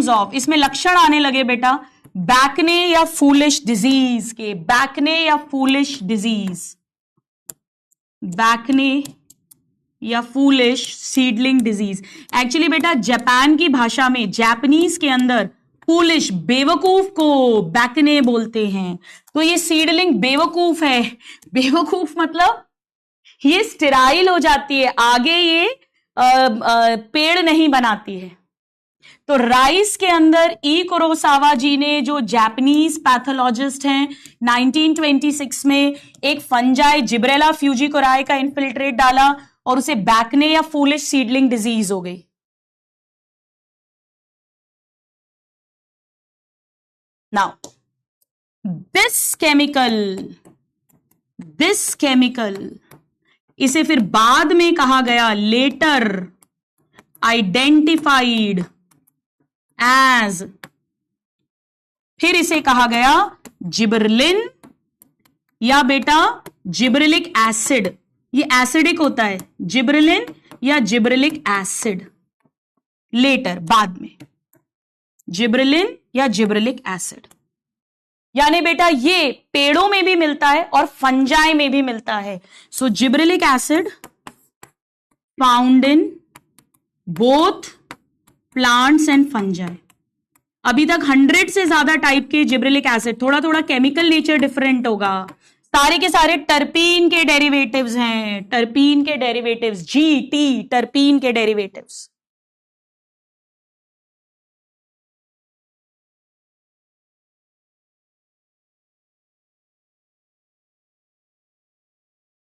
of, इसमें लक्षण आने लगे बेटा बैकने या फूलिश डिजीज के, बैकने या फूलिश डिजीज, बैकने या फूलिश सीडलिंग डिजीज। एक्चुअली बेटा जापान की भाषा में, जापानीज के अंदर फूलिश, बेवकूफ को बैकने बोलते हैं। तो ये सीडलिंग बेवकूफ है। बेवकूफ मतलब ये स्टेराइल हो जाती है, आगे ये पेड़ नहीं बनाती है। तो राइस के अंदर ई कुरोसावा जी ने, जो जापानीज पैथोलॉजिस्ट हैं, 1926 में एक फंजाई जिब्रेला फ्यूजिकोराई का इन्फिल्ट्रेट डाला और उसे बैकने या फूलिश सीडलिंग डिजीज हो गई। नाउ दिस केमिकल इसे फिर बाद में कहा गया, लेटर आइडेंटिफाइड एज, फिर इसे कहा गया जिबरलिन या बेटा जिब्रेलिक एसिड। ये एसिडिक होता है, जिब्रेलिन या जिब्रेलिक एसिड। लेटर, बाद में, जिब्रेलिन या जिब्रेलिक एसिड। यानी बेटा ये पेड़ों में भी मिलता है और फंजाई में भी मिलता है। So gibberellic acid found in both plants and fungi. अभी तक 100 से ज्यादा टाइप के जिब्रेलिक एसिड, थोड़ा थोड़ा केमिकल नेचर डिफरेंट होगा, सारे के सारे टर्पीन के डेरिवेटिव्स हैं, टर्पीन के डेरिवेटिव्स, GT, टर्पीन के डेरिवेटिव्स।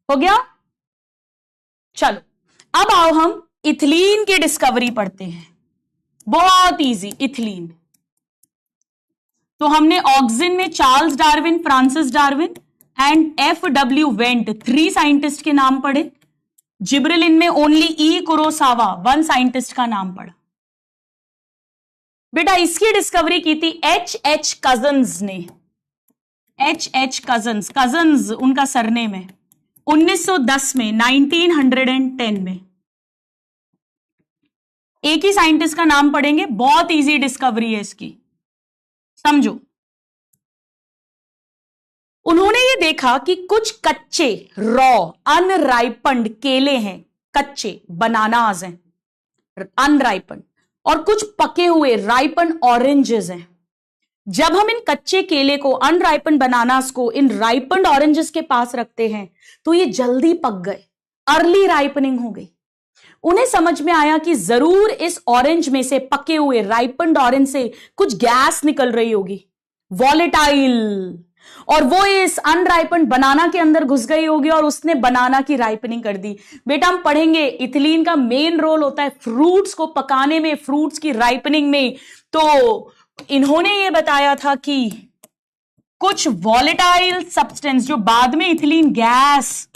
हो गया? चलो अब आओ हम इथिलीन की डिस्कवरी पढ़ते हैं। बहुत इजी, इथिलीन। तो हमने ऑक्सिन में Charles Darwin, Francis Darwin and FW went, 3 scientist के नाम पढ़े। जिब्रेलिन में ओनली ई कुरोसावा, 1 साइंटिस्ट का नाम पढ़ा। बेटा इसकी डिस्कवरी की थी H कजन्स ने, H कजन्स उनका सरनेम है, 1910 में, 1910 में। एक ही साइंटिस्ट का नाम पढ़ेंगे, बहुत इजी डिस्कवरी है इसकी, समझो। उन्होंने ये देखा कि कुछ कच्चे रॉ अनराइपन्ड केले हैं, कच्चे बनानास हैं अनराइपन्ड, और कुछ पके हुए राइपन ऑरेंजेस हैं। जब हम इन कच्चे केले को, अनराइपन बनानास को इन राइपन्ड ऑरेंजेस के पास रखते हैं तो ये जल्दी पक गए, अर्ली राइपनिंग हो गई। उन्हें समझ में आया कि जरूर इस ऑरेंज में से, पके हुए राइपन्ड ऑरेंज से कुछ गैस निकल रही होगी, वॉलेटाइल, और वो इस अनराइपन्ड बनाना के अंदर घुस गई होगी और उसने बनाना की राइपनिंग कर दी। बेटा हम पढ़ेंगे इथिलीन का मेन रोल होता है फ्रूट्स को पकाने में, फ्रूट्स की राइपनिंग में। तो इन्होंने ये बताया था कि कुछ वॉलेटाइल सब्सटेंस, जो बाद में इथिलीन गैस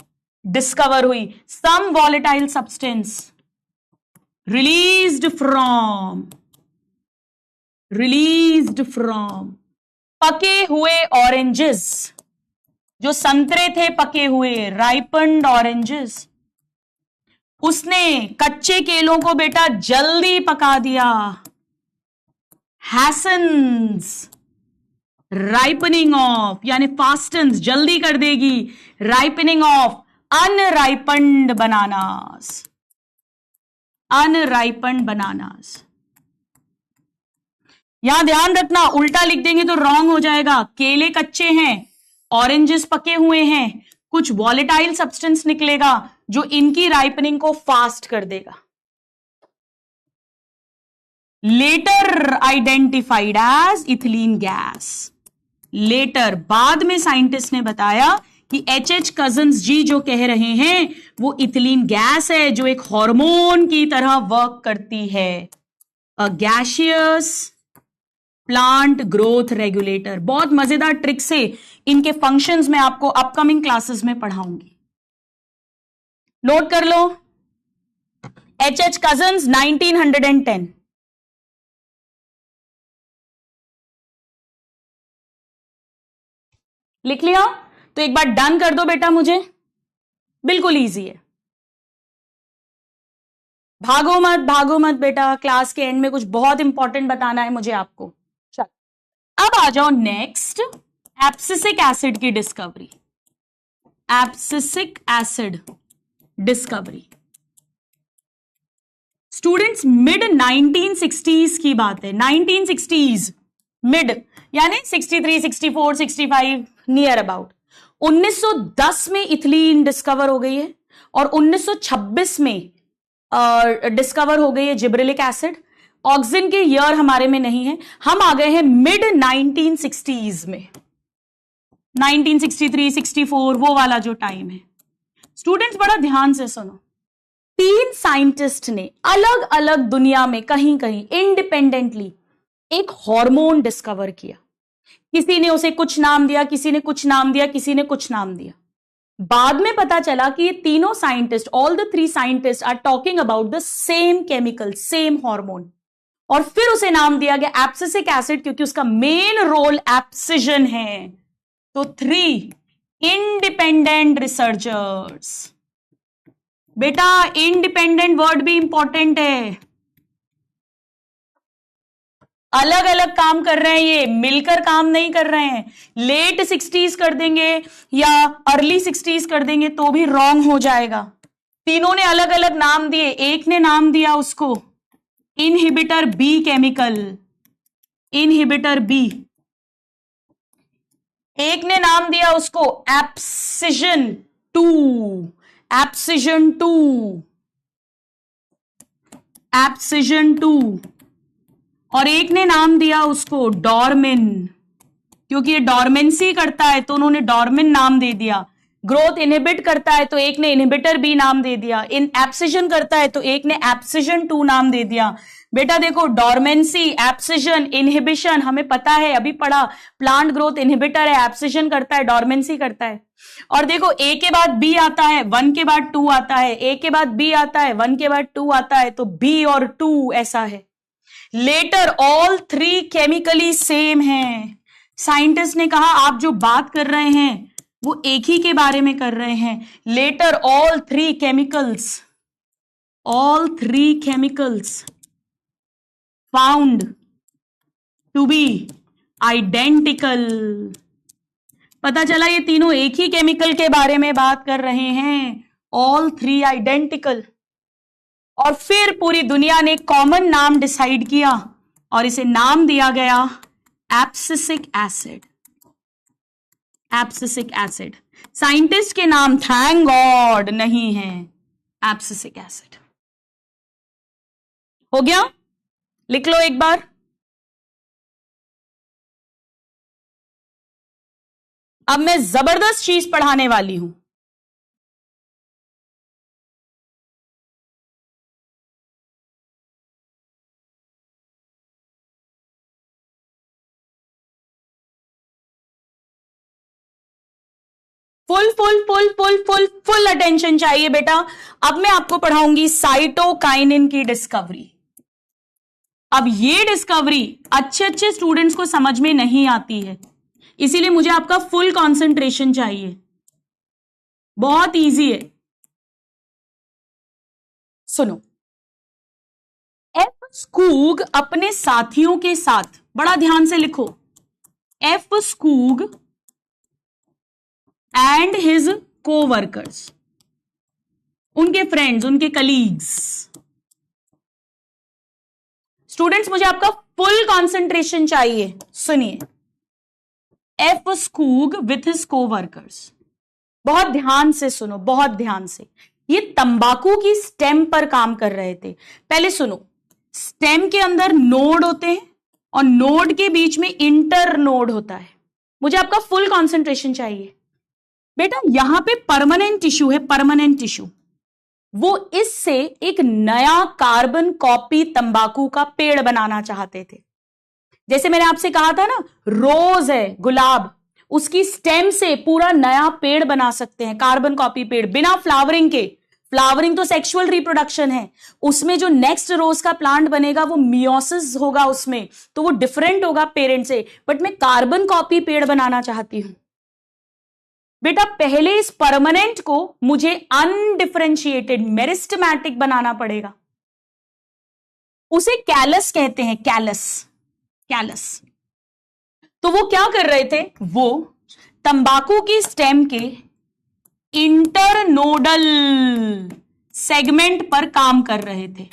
डिस्कवर हुई, सम वॉलेटाइल सब्सटेंस released from पके हुए ऑरेंजेस, जो संतरे थे पके हुए, राइपन्ड ऑरेंजेस, उसने कच्चे केलों को बेटा जल्दी पका दिया। हैसन्स राइपनिंग ऑफ, यानी फास्टन्स, जल्दी कर देगी राइपनिंग ऑफ अनराइपन्ड बनानास, अनराइपन्ड बनानास। यहां ध्यान रखना, उल्टा लिख देंगे तो रॉन्ग हो जाएगा। केले कच्चे हैं, ऑरेंजेस पके हुए हैं, कुछ वॉलेटाइल सब्सटेंस निकलेगा जो इनकी राइपनिंग को फास्ट कर देगा। Later identified as ethylene gas. Later, बाद में साइंटिस्ट ने बताया कि H कजन्स जी जो कह रहे हैं वो इथिलीन गैस है, जो एक हार्मोन की तरह वर्क करती है, अ गैसियस प्लांट ग्रोथ रेगुलेटर। बहुत मजेदार ट्रिक से इनके फंक्शंस में आपको अपकमिंग क्लासेस में पढ़ाऊंगी, नोट कर लो। H Cousins 1910। लिख लिया? तो एक बार डन कर दो बेटा मुझे, बिल्कुल इजी है। भागो मत बेटा, क्लास के एंड में कुछ बहुत इंपॉर्टेंट बताना है मुझे आपको। चल अब आ जाओ नेक्स्ट, एब्सिसिक एसिड की discovery. Abscisic acid discovery students mid 1960s की बात है। 1960s मिड यानी 63, 64, 65 नियर अबाउट। 1910 में इथिलीन डिस्कवर हो गई है और 1926 में डिस्कवर हो गई है जिब्रेलिक एसिड। ऑक्सिन के ईयर हमारे में नहीं है, हम आ गए हैं मिड 1960s में। 1963, 64 वो वाला जो टाइम है। स्टूडेंट्स बड़ा ध्यान से सुनो, 3 साइंटिस्ट ने अलग अलग दुनिया में कहीं कहीं इंडिपेंडेंटली एक हार्मोन डिस्कवर किया। किसी ने उसे कुछ नाम दिया, किसी ने कुछ नाम दिया, किसी ने कुछ नाम दिया। बाद में पता चला कि ये तीनों scientist, all the 3 scientist are talking about the same chemical, same hormone, और फिर उसे नाम दिया गया एब्सिसिक एसिड क्योंकि उसका मेन रोल एब्सिजन है। तो 3 इंडिपेंडेंट रिसर्चर्स। बेटा इंडिपेंडेंट वर्ड भी इंपॉर्टेंट है, अलग अलग काम कर रहे हैं, ये मिलकर काम नहीं कर रहे हैं। लेट 60s कर देंगे या अर्ली 60s कर देंगे तो भी रॉन्ग हो जाएगा। तीनों ने अलग अलग नाम दिए। एक ने नाम दिया उसको inhibitor B chemical, inhibitor B. एक ने नाम दिया उसको एब्सिजन 2, एब्सिजन 2, एब्सिजन 2। और एक ने नाम दिया उसको डॉर्मिन, क्योंकि ये डॉर्मेंसी करता है तो उन्होंने डॉर्मिन नाम दे दिया। ग्रोथ इनहिबिट करता है तो एक ने इनहिबिटर बी नाम दे दिया। इन एब्सिजन करता है तो एक ने एब्सिजन 2 नाम दे दिया। बेटा देखो, डॉर्मेंसी, एब्सिजन, इनहिबिशन हमें पता है, अभी पढ़ा। प्लांट ग्रोथ इनहिबिटर है, एब्सिजन करता है, डॉर्मेंसी करता है। और देखो ए के बाद बी आता है, 1 के बाद 2 आता है, ए के बाद बी आता है, 1 के बाद 2 आता है, तो बी और 2 ऐसा है। लेटर ऑल 3 केमिकली सेम हैं। साइंटिस्ट ने कहा आप जो बात कर रहे हैं वो एक ही के बारे में कर रहे हैं। Later all 3 chemicals found to be identical. पता चला ये तीनों एक ही केमिकल के बारे में बात कर रहे हैं, ऑल 3 आइडेंटिकल। और फिर पूरी दुनिया ने कॉमन नाम डिसाइड किया और इसे नाम दिया गया abscisic acid. Abscisic acid scientist के नाम थैंक गॉड नहीं है, एब्सिसिक एसिड। हो गया? लिख लो एक बार। अब मैं जबरदस्त चीज पढ़ाने वाली हूं। फुल अटेंशन चाहिए बेटा। अब मैं आपको पढ़ाऊंगी साइटोकाइनिन की डिस्कवरी। अब ये डिस्कवरी अच्छे स्टूडेंट्स को समझ में नहीं आती है, इसीलिए मुझे आपका फुल कंसंट्रेशन चाहिए। बहुत इजी है, सुनो। एफ स्कूग अपने साथियों के साथ, बड़ा ध्यान से लिखो, F Skoog and his coworkers, उनके फ्रेंड्स, उनके कलीग्स। स्टूडेंट्स मुझे आपका फुल कंसंट्रेशन चाहिए, सुनिए। F Skoog with his coworkers, बहुत ध्यान से सुनो, बहुत ध्यान से। ये तंबाकू की स्टेम पर काम कर रहे थे। पहले सुनो, स्टेम के अंदर नोड होते हैं और नोड के बीच में इंटर नोड होता है। मुझे आपका फुल कंसंट्रेशन चाहिए बेटा। यहां पे परमानेंट टिश्यू है, परमानेंट टिश्यू। वो इससे एक नया कार्बन कॉपी तंबाकू का पेड़ बनाना चाहते थे। जैसे मैंने आपसे कहा था ना, रोज है, गुलाब, उसकी स्टेम से पूरा नया पेड़ बना सकते हैं, कार्बन कॉपी पेड़, बिना फ्लावरिंग के। फ्लावरिंग तो सेक्सुअल रिप्रोडक्शन है, उसमें जो नेक्स्ट रोज का प्लांट बनेगा वो मियोसिस होगा उसमें, तो वो डिफरेंट होगा पेरेंट से। बट मैं कार्बन कॉपी पेड़ बनाना चाहती हूं। बेटा पहले इस परमानेंट को मुझे अनडिफरेंशिएटेड मेरिस्टेमेटिक बनाना पड़ेगा। उसे कैलस कहते हैं, कैलस, कैलस। तो वो क्या कर रहे थे, वो तंबाकू की स्टेम के इंटरनोडल सेगमेंट पर काम कर रहे थे।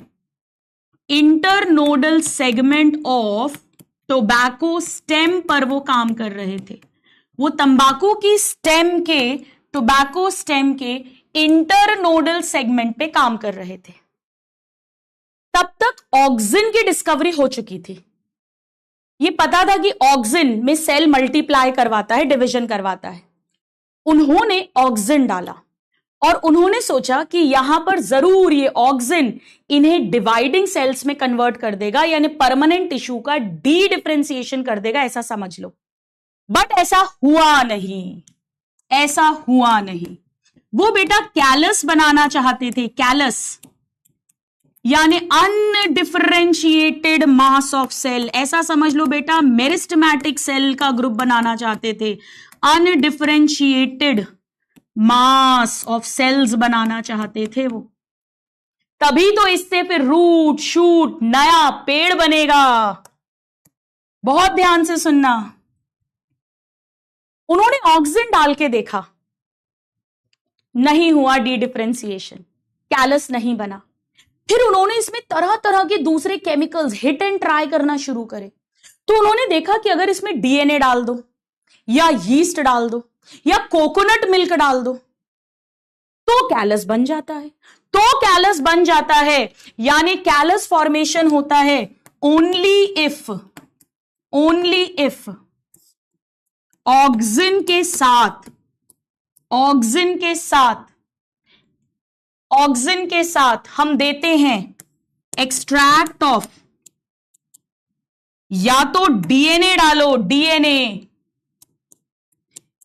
Internodal segment of tobacco stem पर वो काम कर रहे थे। वो तंबाकू की स्टेम के, टोबैको स्टेम के इंटरनोडल सेगमेंट पे काम कर रहे थे। तब तक ऑक्सिन की डिस्कवरी हो चुकी थी। ये पता था कि ऑक्सिन में सेल मल्टीप्लाई करवाता है, डिवीजन करवाता है। उन्होंने ऑक्सिन डाला और उन्होंने सोचा कि यहां पर जरूर ये ऑक्सिन इन्हें डिवाइडिंग सेल्स में कन्वर्ट कर देगा, यानी परमानेंट टिश्यू का डी डिफरेंशिएशन कर देगा, ऐसा समझ लो। बट ऐसा हुआ नहीं, ऐसा हुआ नहीं। वो बेटा कैलस बनाना चाहते थे, कैलस यानी अनडिफरेंशिएटेड मास ऑफ सेल, ऐसा समझ लो बेटा, मेरिस्टेमेटिक सेल का ग्रुप बनाना चाहते थे, अनडिफरेंशिएटेड मास ऑफ सेल्स बनाना चाहते थे वो। तभी तो इससे फिर रूट शूट नया पेड़ बनेगा। बहुत ध्यान से सुनना। उन्होंने ऑक्सिन डाल के देखा, नहीं हुआ डी डिफरेंशिएशन, कैलस नहीं बना। फिर उन्होंने इसमें तरह तरह के दूसरे केमिकल्स हिट एंड ट्राई करना शुरू करे। तो उन्होंने देखा कि अगर इसमें डीएनए डाल दो या यीस्ट डाल दो या कोकोनट मिल्क डाल दो तो कैलस बन जाता है, तो कैलस बन जाता है। यानी कैलस फॉर्मेशन होता है ओनली इफ ऑक्सिन के साथ हम देते हैं एक्सट्रैक्ट ऑफ, या तो डीएनए डालो, डीएनए,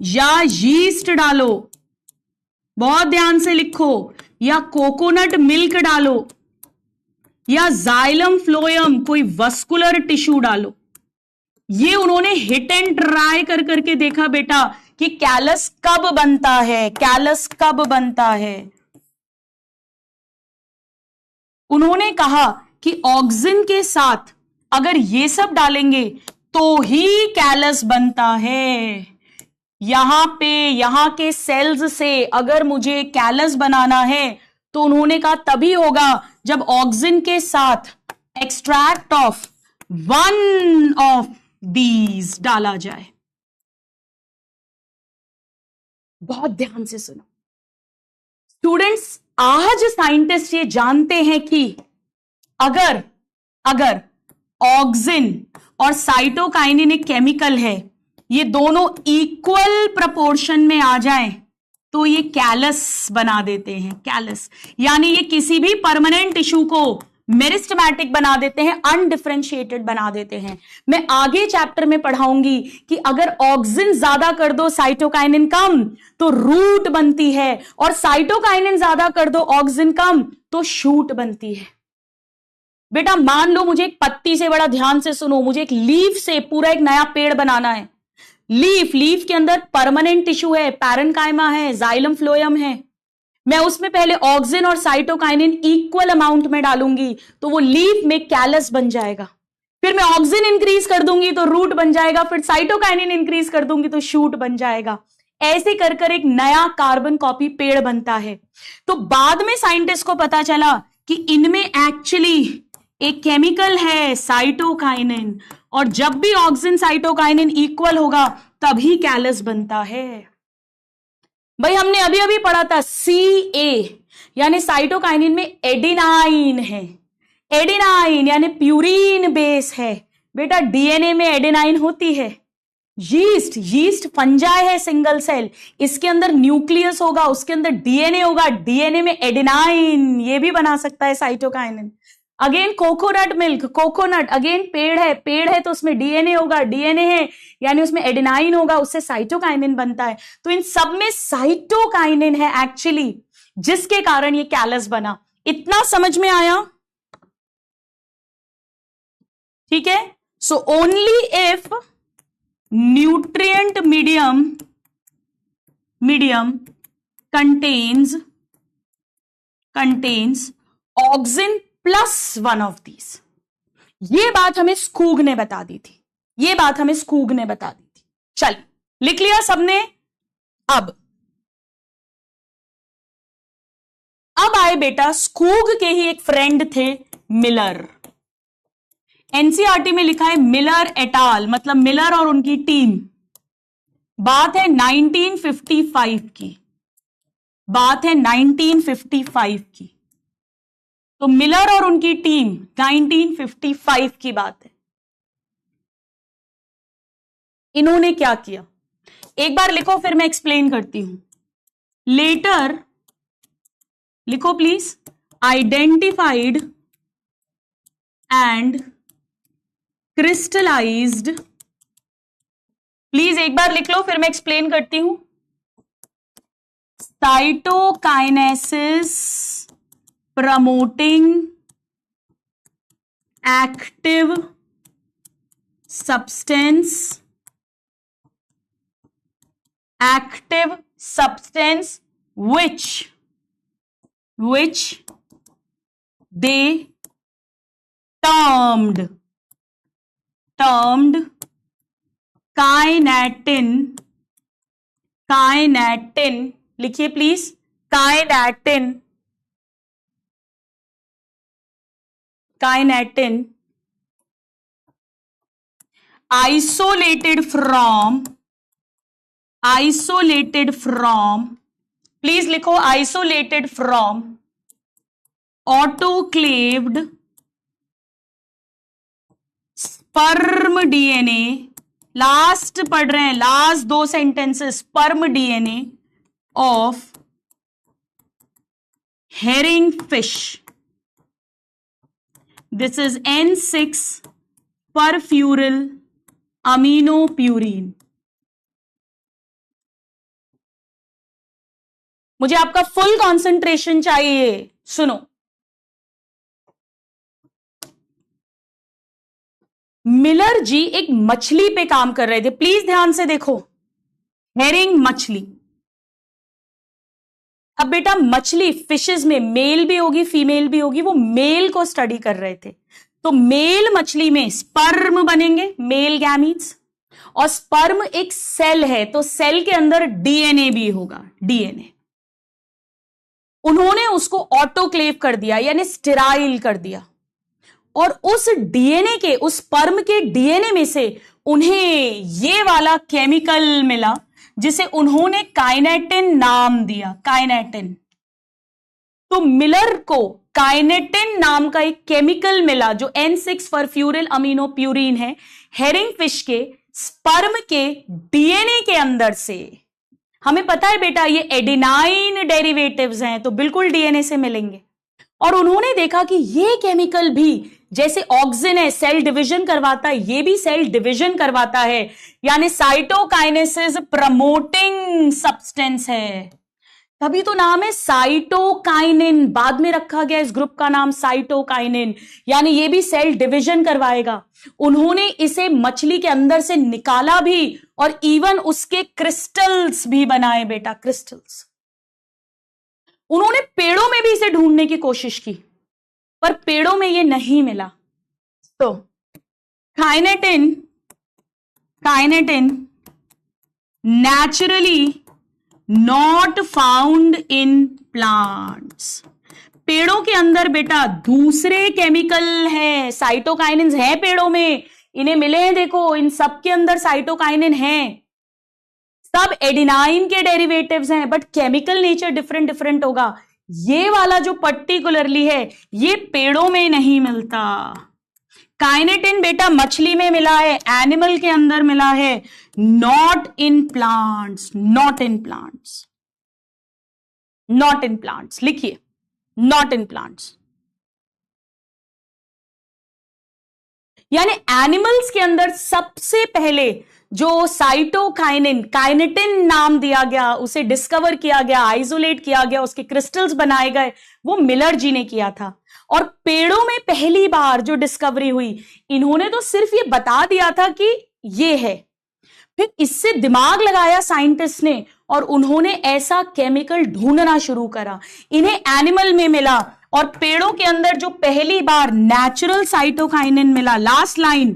या यीस्ट डालो, बहुत ध्यान से लिखो, या कोकोनट मिल्क डालो, या जाइलम फ्लोएम, कोई वस्कुलर टिश्यू डालो। ये उन्होंने हिट एंड ट्राई कर करके देखा बेटा कि कैलस कब बनता है, कैलस कब बनता है। उन्होंने कहा कि ऑक्सिन के साथ अगर ये सब डालेंगे तो ही कैलस बनता है। यहां के सेल्स से अगर मुझे कैलस बनाना है तो उन्होंने कहा तभी होगा जब ऑक्सिन के साथ extract of one of these डाला जाए। बहुत ध्यान से सुनो स्टूडेंट्स, आज साइंटिस्ट ये जानते हैं कि अगर ऑक्सिन और साइटोकाइनिन एक केमिकल है, ये दोनों इक्वल प्रोपोर्शन में आ जाएं तो ये कैलस बना देते हैं, कैलस। यानी ये किसी भी परमानेंट टिश्यू को मेरिस्टेमेटिक बना देते हैं, अनडिफरेंशिएटेड बना देते हैं। मैं आगे चैप्टर में पढ़ाऊंगी कि अगर ऑक्सिन ज्यादा कर दो साइटोकाइनिन कम तो रूट बनती है, और साइटोकाइनिन ज्यादा कर दो ऑक्सिन कम तो शूट बनती है। बेटा मान लो मुझे एक पत्ती से, बड़ा ध्यान से सुनो, मुझे एक लीफ से पूरा एक नया पेड़ बनाना है। लीफ के अंदर परमानेंट टिश्यू है, पैरेन्काइमा है, जाइलम फ्लोएम है। मैं उसमें पहले ऑक्सिन और साइटोकाइनिन इक्वल अमाउंट में डालूंगी तो वो लीफ में कैलस बन जाएगा। फिर मैं ऑक्सिन इंक्रीज कर दूंगी तो रूट बन जाएगा, फिर साइटोकाइनिन इंक्रीज कर दूंगी तो शूट बन जाएगा। ऐसे कर कर एक नया कार्बन कॉपी पेड़ बनता है। तो बाद में साइंटिस्ट को पता चला कि इनमें एक्चुअली एक केमिकल है साइटोकाइनिन, और जब भी ऑक्सिन साइटोकाइनिन इक्वल होगा तभी कैलस बनता है। भाई हमने अभी अभी पढ़ा था CA यानी साइटोकाइनिन में एडेनाइन है, एडेनाइन यानी प्यूरिन बेस है। बेटा डीएनए में एडेनाइन होती है। यीस्ट फंजाई है, सिंगल सेल, इसके अंदर न्यूक्लियस होगा, उसके अंदर डीएनए होगा, डीएनए में एडेनाइन, ये भी बना सकता है cytokinin. Again coconut milk, coconut again पेड़ है तो उसमें डीएनए होगा, डीएनए है यानी उसमें एडेनाइन होगा, उससे साइटोकाइनिन बनता है। तो इन सब में साइटोकाइनिन है एक्चुअली, जिसके कारण ये कैलस बना। इतना समझ में आया? ठीक है। So only if nutrient medium contains auxin plus one of these. ये बात हमें स्कूग ने बता दी थी, ये बात हमें स्कूग ने बता दी थी। चल लिख लिया सबने? अब आए बेटा, स्कूग के ही एक फ्रेंड थे मिलर। एनसीईआरटी में लिखा है मिलर एटाल, मतलब मिलर और उनकी टीम। बात है 1955 की, बात है 1955 की। तो मिलर और उनकी टीम 1955 की बात है। इन्होंने क्या किया एक बार लिखो, फिर मैं एक्सप्लेन करती हूं। लेटर लिखो please, identified and crystallised. Please एक बार लिख लो, फिर मैं एक्सप्लेन करती हूं। Cytokinesis promoting active substance which they termed kinetin. लिखिए please, kinetin isolated from please लिखो, isolated from autoclaved sperm DNA। Last पढ़ रहे हैं, लास्ट दो sentences, sperm DNA of herring fish. This is N6-perfluoryl aminopurine। मुझे आपका फुल कंसंट्रेशन चाहिए। सुनो, मिलर जी एक मछली पे काम कर रहे थे, प्लीज ध्यान से देखो, हेरिंग मछली। अब बेटा मछली फिशेस में मेल भी होगी फीमेल भी होगी, वो मेल को स्टडी कर रहे थे। तो मेल मछली में स्पर्म बनेंगे, मेल गैमीट्स, और स्पर्म एक सेल है, तो सेल के अंदर डीएनए भी होगा, डीएनए। उन्होंने उसको ऑटोक्लेव कर दिया, यानी स्टेराइल कर दिया, और उस डीएनए के, उस स्पर्म के डीएनए में से उन्हें ये वाला केमिकल मिला जिसे उन्होंने काइनेटिन नाम दिया, काइनेटिन। तो मिलर को काइनेटिन नाम का एक केमिकल मिला जो N6-perfluoryl aminopurine है, हेरिंग फिश के स्पर्म के डीएनए के अंदर से। हमें पता है बेटा ये एडेनाइन डेरिवेटिव्स हैं, तो बिल्कुल डीएनए से मिलेंगे। और उन्होंने देखा कि ये केमिकल भी जैसे ऑक्सिन है, सेल डिवीजन करवाता है, ये भी सेल डिवीजन करवाता है, यानी साइटोकाइनेसिस प्रमोटिंग सब्सटेंस है। तभी तो नाम है साइटोकाइनिन, बाद में रखा गया इस ग्रुप का नाम साइटोकाइनिन, यानी ये भी सेल डिवीजन करवाएगा। उन्होंने इसे मछली के अंदर से निकाला भी, और इवन उसके क्रिस्टल्स भी बनाए बेटा, क्रिस्टल्स। उन्होंने पेड़ों में भी इसे ढूंढने की कोशिश की, पर पेड़ों में ये नहीं मिला। तो kinetin naturally not found in plants. पेड़ों के अंदर बेटा दूसरे केमिकल है, साइटोकाइनिन्स है पेड़ों में, इन्हें मिले हैं, देखो इन सब के अंदर साइटोकाइनिन है, सब एडिनाइन के डेरिवेटिव्स हैं, बट केमिकल नेचर डिफरेंट होगा। ये वाला जो पर्टिकुलरली है ये पेड़ों में नहीं मिलता। काइनेटिन बेटा मछली में मिला है, एनिमल के अंदर मिला है, नॉट इन प्लांट्स, लिखिए, नॉट इन प्लांट्स। यानी एनिमल्स के अंदर सबसे पहले जो साइटोकाइनिन, काइनेटिन नाम दिया गया, उसे डिस्कवर किया गया, आइसोलेट किया गया, उसके क्रिस्टल्स बनाए गए, वो मिलर जी ने किया था। और पेड़ों में पहली बार जो डिस्कवरी हुई, इन्होंने तो सिर्फ ये बता दिया था कि ये है, फिर इससे दिमाग लगाया साइंटिस्ट ने और उन्होंने ऐसा केमिकल ढूंढना शुरू करा। इन्हें एनिमल में मिला और पेड़ों के अंदर जो पहली बार नेचुरल साइटोकाइनिन मिला, last line,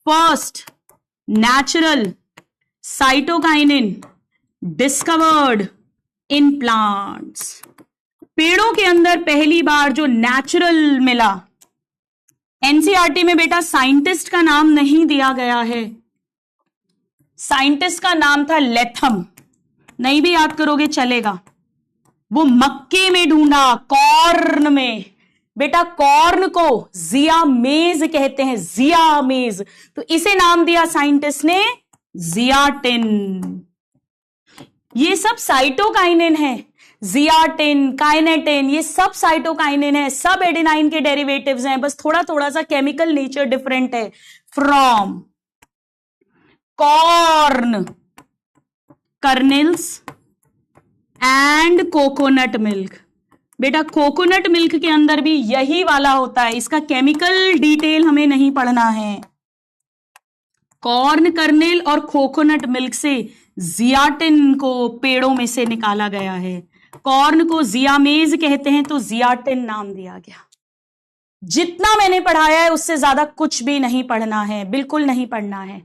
first natural cytokinin discovered in plants. पेड़ों के अंदर पहली बार जो नेचुरल मिला, एनसीईआरटी में बेटा साइंटिस्ट का नाम नहीं दिया गया है, साइंटिस्ट का नाम था लेथम, नहीं भी याद करोगे चलेगा। वो मक्के में ढूंढा, कॉर्न में। बेटा कॉर्न को जियामेज कहते हैं, जियामेज, तो इसे नाम दिया साइंटिस्ट ने जियाटिन। ये सब साइटोकाइनिन है, जियाटिन, काइनेटिन, ये सब साइटोकाइनिन है, सब एडेनाइन के डेरिवेटिव्स हैं, बस थोड़ा थोड़ा सा केमिकल नेचर डिफरेंट है। From corn colonel's and coconut milk. बेटा कोकोनट मिल्क के अंदर भी यही वाला होता है, इसका केमिकल डिटेल हमें नहीं पढ़ना है। कॉर्न कर्नेल और कोकोनट मिल्क से जियाटिन को पेड़ों में से निकाला गया है। कॉर्न को जियामेज कहते हैं, तो जियाटिन नाम दिया गया। जितना मैंने पढ़ाया है उससे ज्यादा कुछ भी नहीं पढ़ना है, बिल्कुल नहीं पढ़ना है।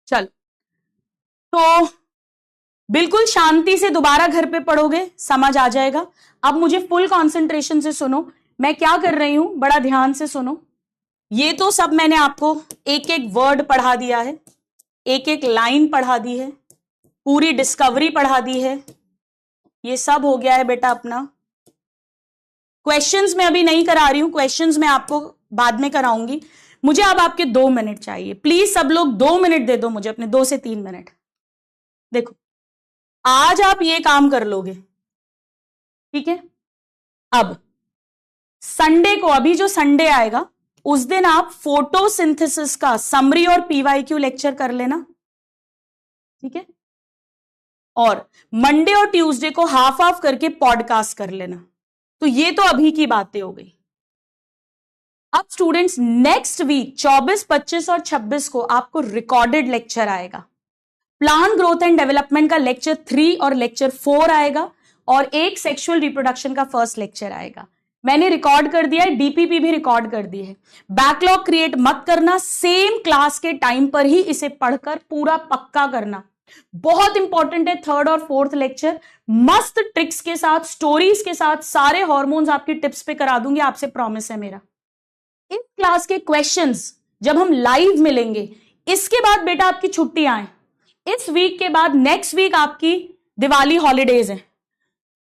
चल, तो बिल्कुल शांति से दोबारा घर पे पढ़ोगे, समझ आ जाएगा। अब मुझे फुल कंसंट्रेशन से सुनो, मैं क्या कर रही हूं, बड़ा ध्यान से सुनो। ये तो सब मैंने आपको एक एक वर्ड पढ़ा दिया है, एक एक लाइन पढ़ा दी है, पूरी डिस्कवरी पढ़ा दी है, ये सब हो गया है बेटा अपना। क्वेश्चंस मैं अभी नहीं करा रही हूं, क्वेश्चंस मैं आपको बाद में कराऊंगी। मुझे अब आपके 2 मिनट चाहिए, प्लीज सब लोग 2 मिनट दे दो मुझे, अपने 2 से 3 मिनट। देखो आज आप ये काम कर लोगे, ठीक है। अब संडे को, अभी जो संडे आएगा उस दिन आप फोटोसिंथेसिस का समरी और पीवाईक्यू लेक्चर कर लेना, ठीक है। और मंडे और ट्यूसडे को हाफ हाफ करके पॉडकास्ट कर लेना। तो ये तो अभी की बातें हो गई। अब स्टूडेंट्स नेक्स्ट वीक 24, 25 और 26 को आपको रिकॉर्डेड लेक्चर आएगा। प्लांट ग्रोथ एंड डेवलपमेंट का लेक्चर 3 और लेक्चर 4 आएगा, और एक सेक्सुअल रिप्रोडक्शन का फर्स्ट लेक्चर आएगा। मैंने रिकॉर्ड कर दिया है, डीपीपी भी रिकॉर्ड कर दी है। बैकलॉग क्रिएट मत करना, सेम क्लास के टाइम पर ही इसे पढ़कर पूरा पक्का करना। बहुत इंपॉर्टेंट है 3rd और 4th लेक्चर, मस्त ट्रिक्स के साथ, स्टोरीज के साथ, सारे हॉर्मोन्स आपकी टिप्स पे करा दूंगी, आपसे प्रॉमिस है मेरा। इस क्लास के क्वेश्चंस जब हम लाइव मिलेंगे, इसके बाद बेटा आपकी छुट्टियां हैं। इस वीक के बाद नेक्स्ट वीक आपकी दिवाली हॉलीडेज है,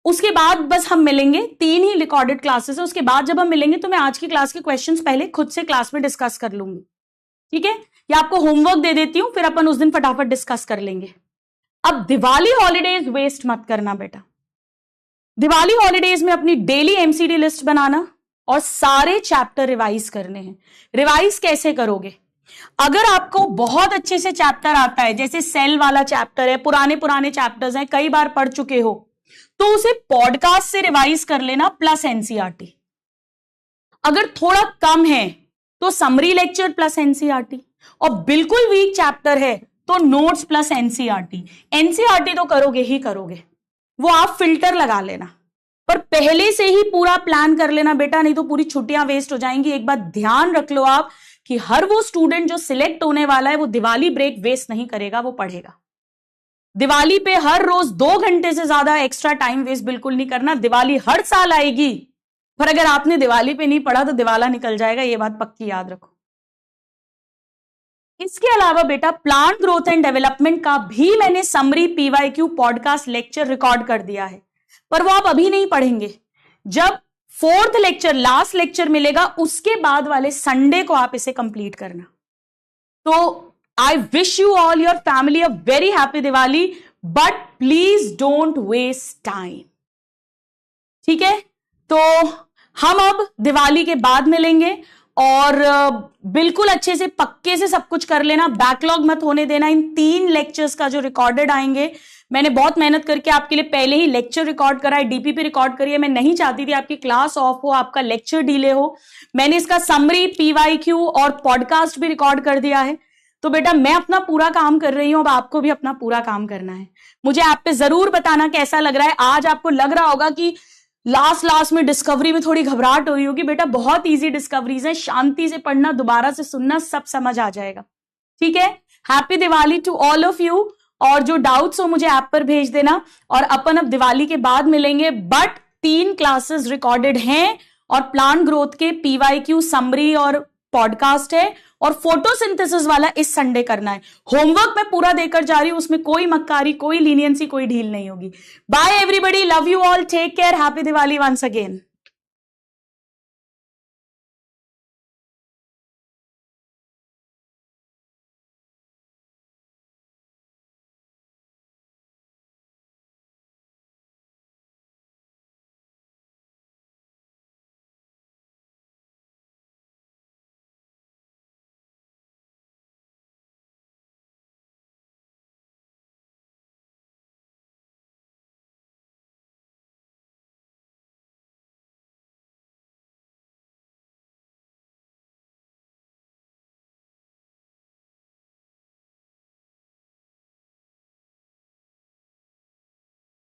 उसके बाद बस हम मिलेंगे। 3 ही रिकॉर्डेड क्लासेस है, उसके बाद जब हम मिलेंगे तो मैं आज की क्लास के क्वेश्चंस पहले खुद से क्लास में डिस्कस कर लूंगी, ठीक है। या आपको होमवर्क दे देती हूं, फिर अपन उस दिन फटाफट डिस्कस कर लेंगे। अब दिवाली हॉलीडेज वेस्ट मत करना बेटा। दिवाली हॉलीडेज में अपनी डेली एमसीडी लिस्ट बनाना और सारे चैप्टर रिवाइज करने हैं। रिवाइज कैसे करोगे? अगर आपको बहुत अच्छे से चैप्टर आता है, जैसे सेल वाला चैप्टर है, पुराने चैप्टर्स हैं, कई बार पढ़ चुके हो, तो उसे पॉडकास्ट से रिवाइज कर लेना प्लस एनसीईआरटी। अगर थोड़ा कम है तो समरी लेक्चर प्लस एनसीईआरटी, और बिल्कुल वीक चैप्टर है तो नोट्स प्लस एनसीईआरटी। एनसीईआरटी तो करोगे ही करोगे, वो आप फिल्टर लगा लेना, पर पहले से ही पूरा प्लान कर लेना बेटा, नहीं तो पूरी छुट्टियां वेस्ट हो जाएंगी। एक बात ध्यान रख लो आप कि हर वो स्टूडेंट जो सिलेक्ट होने वाला है वो दिवाली ब्रेक वेस्ट नहीं करेगा, वो पढ़ेगा। दिवाली पे हर रोज 2 घंटे से ज्यादा एक्स्ट्रा टाइम वेस्ट बिल्कुल नहीं करना। दिवाली हर साल आएगी, पर अगर आपने दिवाली पे नहीं पढ़ा तो दिवाला निकल जाएगा, ये बात पक्की याद रखो। इसके अलावा बेटा प्लांट ग्रोथ एंड डेवलपमेंट का भी मैंने summary, PYQ, podcast lecture record कर दिया है, पर वो आप अभी नहीं पढ़ेंगे। जब 4th लेक्चर, लास्ट लेक्चर मिलेगा, उसके बाद वाले संडे को आप इसे कंप्लीट करना। तो I wish you all, your family, a very happy Diwali, but please don't waste time. ठीक है, तो हम अब दिवाली के बाद मिलेंगे और बिल्कुल अच्छे से पक्के से सब कुछ कर लेना, बैकलॉग मत होने देना। इन 3 लेक्चर्स का जो रिकॉर्डेड आएंगे, मैंने बहुत मेहनत करके आपके लिए पहले ही लेक्चर रिकॉर्ड करा है, डीपीपी रिकॉर्ड करी है। मैं नहीं चाहती थी आपकी क्लास ऑफ हो, आपका लेक्चर डिले हो। मैंने इसका समरी, पीवाईक्यू और पॉडकास्ट भी रिकॉर्ड कर दिया है। तो बेटा मैं अपना पूरा काम कर रही हूं, अब आपको भी अपना पूरा काम करना है। मुझे आप पे जरूर बताना कैसा लग रहा है। आज आपको लग रहा होगा कि लास्ट में डिस्कवरी में थोड़ी घबराहट हो रही होगी, बेटा बहुत इजी डिस्कवरीज है, शांति से पढ़ना, दोबारा से सुनना, सब समझ आ जाएगा। ठीक है, happy Diwali to all of you. और जो डाउट्स हो मुझे ऐप पर भेज देना, और अपन अब दिवाली के बाद मिलेंगे। बट 3 क्लासेस रिकॉर्डेड हैं और प्लांट ग्रोथ के पीवाईक्यू, समरी और पॉडकास्ट है, और फोटोसिंथेसिस वाला इस संडे करना है। होमवर्क मैं पूरा देकर जा रही हूं, उसमें कोई मक्कारी, कोई लीनियंसी, कोई ढील नहीं होगी। Bye everybody, love you all, take care, happy Diwali once again.